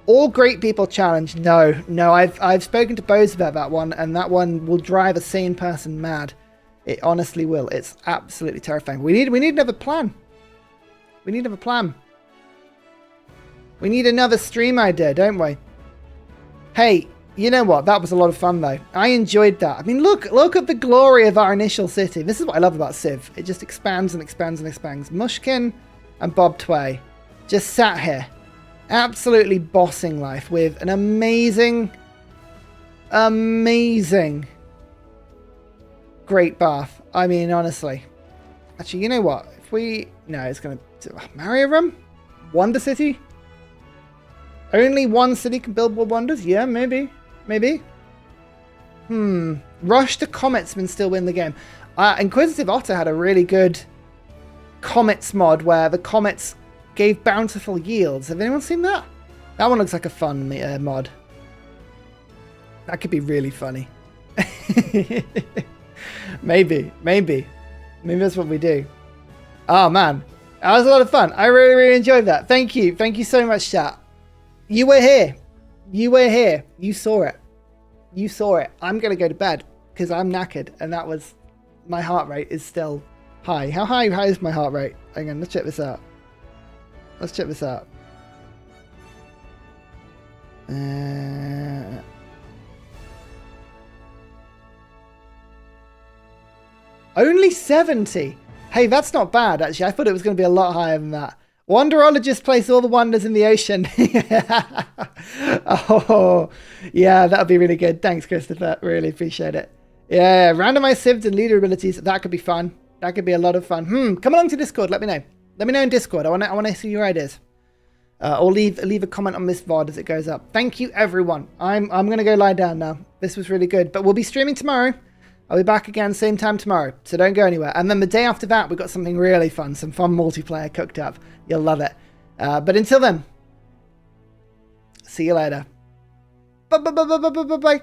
[SPEAKER 1] All great people challenge. No, I've spoken to Bose about that one, and that one will drive a sane person mad. It honestly will. It's absolutely terrifying. We need another plan. We need another plan. We need another stream idea, don't we? Hey, you know what? That was a lot of fun, though. I enjoyed that. I mean, look at the glory of our initial city. This is what I love about Civ. It just expands and expands and expands. Mushkin and Bob Tway just sat here, absolutely bossing life with an amazing great bath. I mean, honestly. Actually, you know what? If we... No, it's going to... Mario Room? Wonder City? Only one city can build more wonders? Yeah, maybe. Maybe. Rush to Comets and still win the game. Inquisitive Otter had a really good Comets mod where the Comets gave bountiful yields. Have anyone seen that? That one looks like a fun mod. That could be really funny. Maybe that's what we do. Oh man, that was a lot of fun. I really enjoyed that. Thank you so much, chat. You were here. You saw it. I'm gonna go to bed because I'm knackered, and that was... my heart rate is still high. How high is my heart rate? Hang on, let's check this out. Only 70. Hey, that's not bad, actually. I thought it was going to be a lot higher than that. Wonderologist place all the wonders in the ocean. Oh, yeah, that would be really good. Thanks, Christopher. Really appreciate it. Yeah, randomized civs and leader abilities. That could be fun. That could be a lot of fun. Come along to Discord. Let me know. Let me know in Discord. I want to see your ideas. Or leave a comment on this VOD as it goes up. Thank you, everyone. I'm going to go lie down now. This was really good. But we'll be streaming tomorrow. I'll be back again same time tomorrow. So don't go anywhere. And then the day after that, we've got something really fun. Some fun multiplayer cooked up. You'll love it. But until then, see you later. Bye.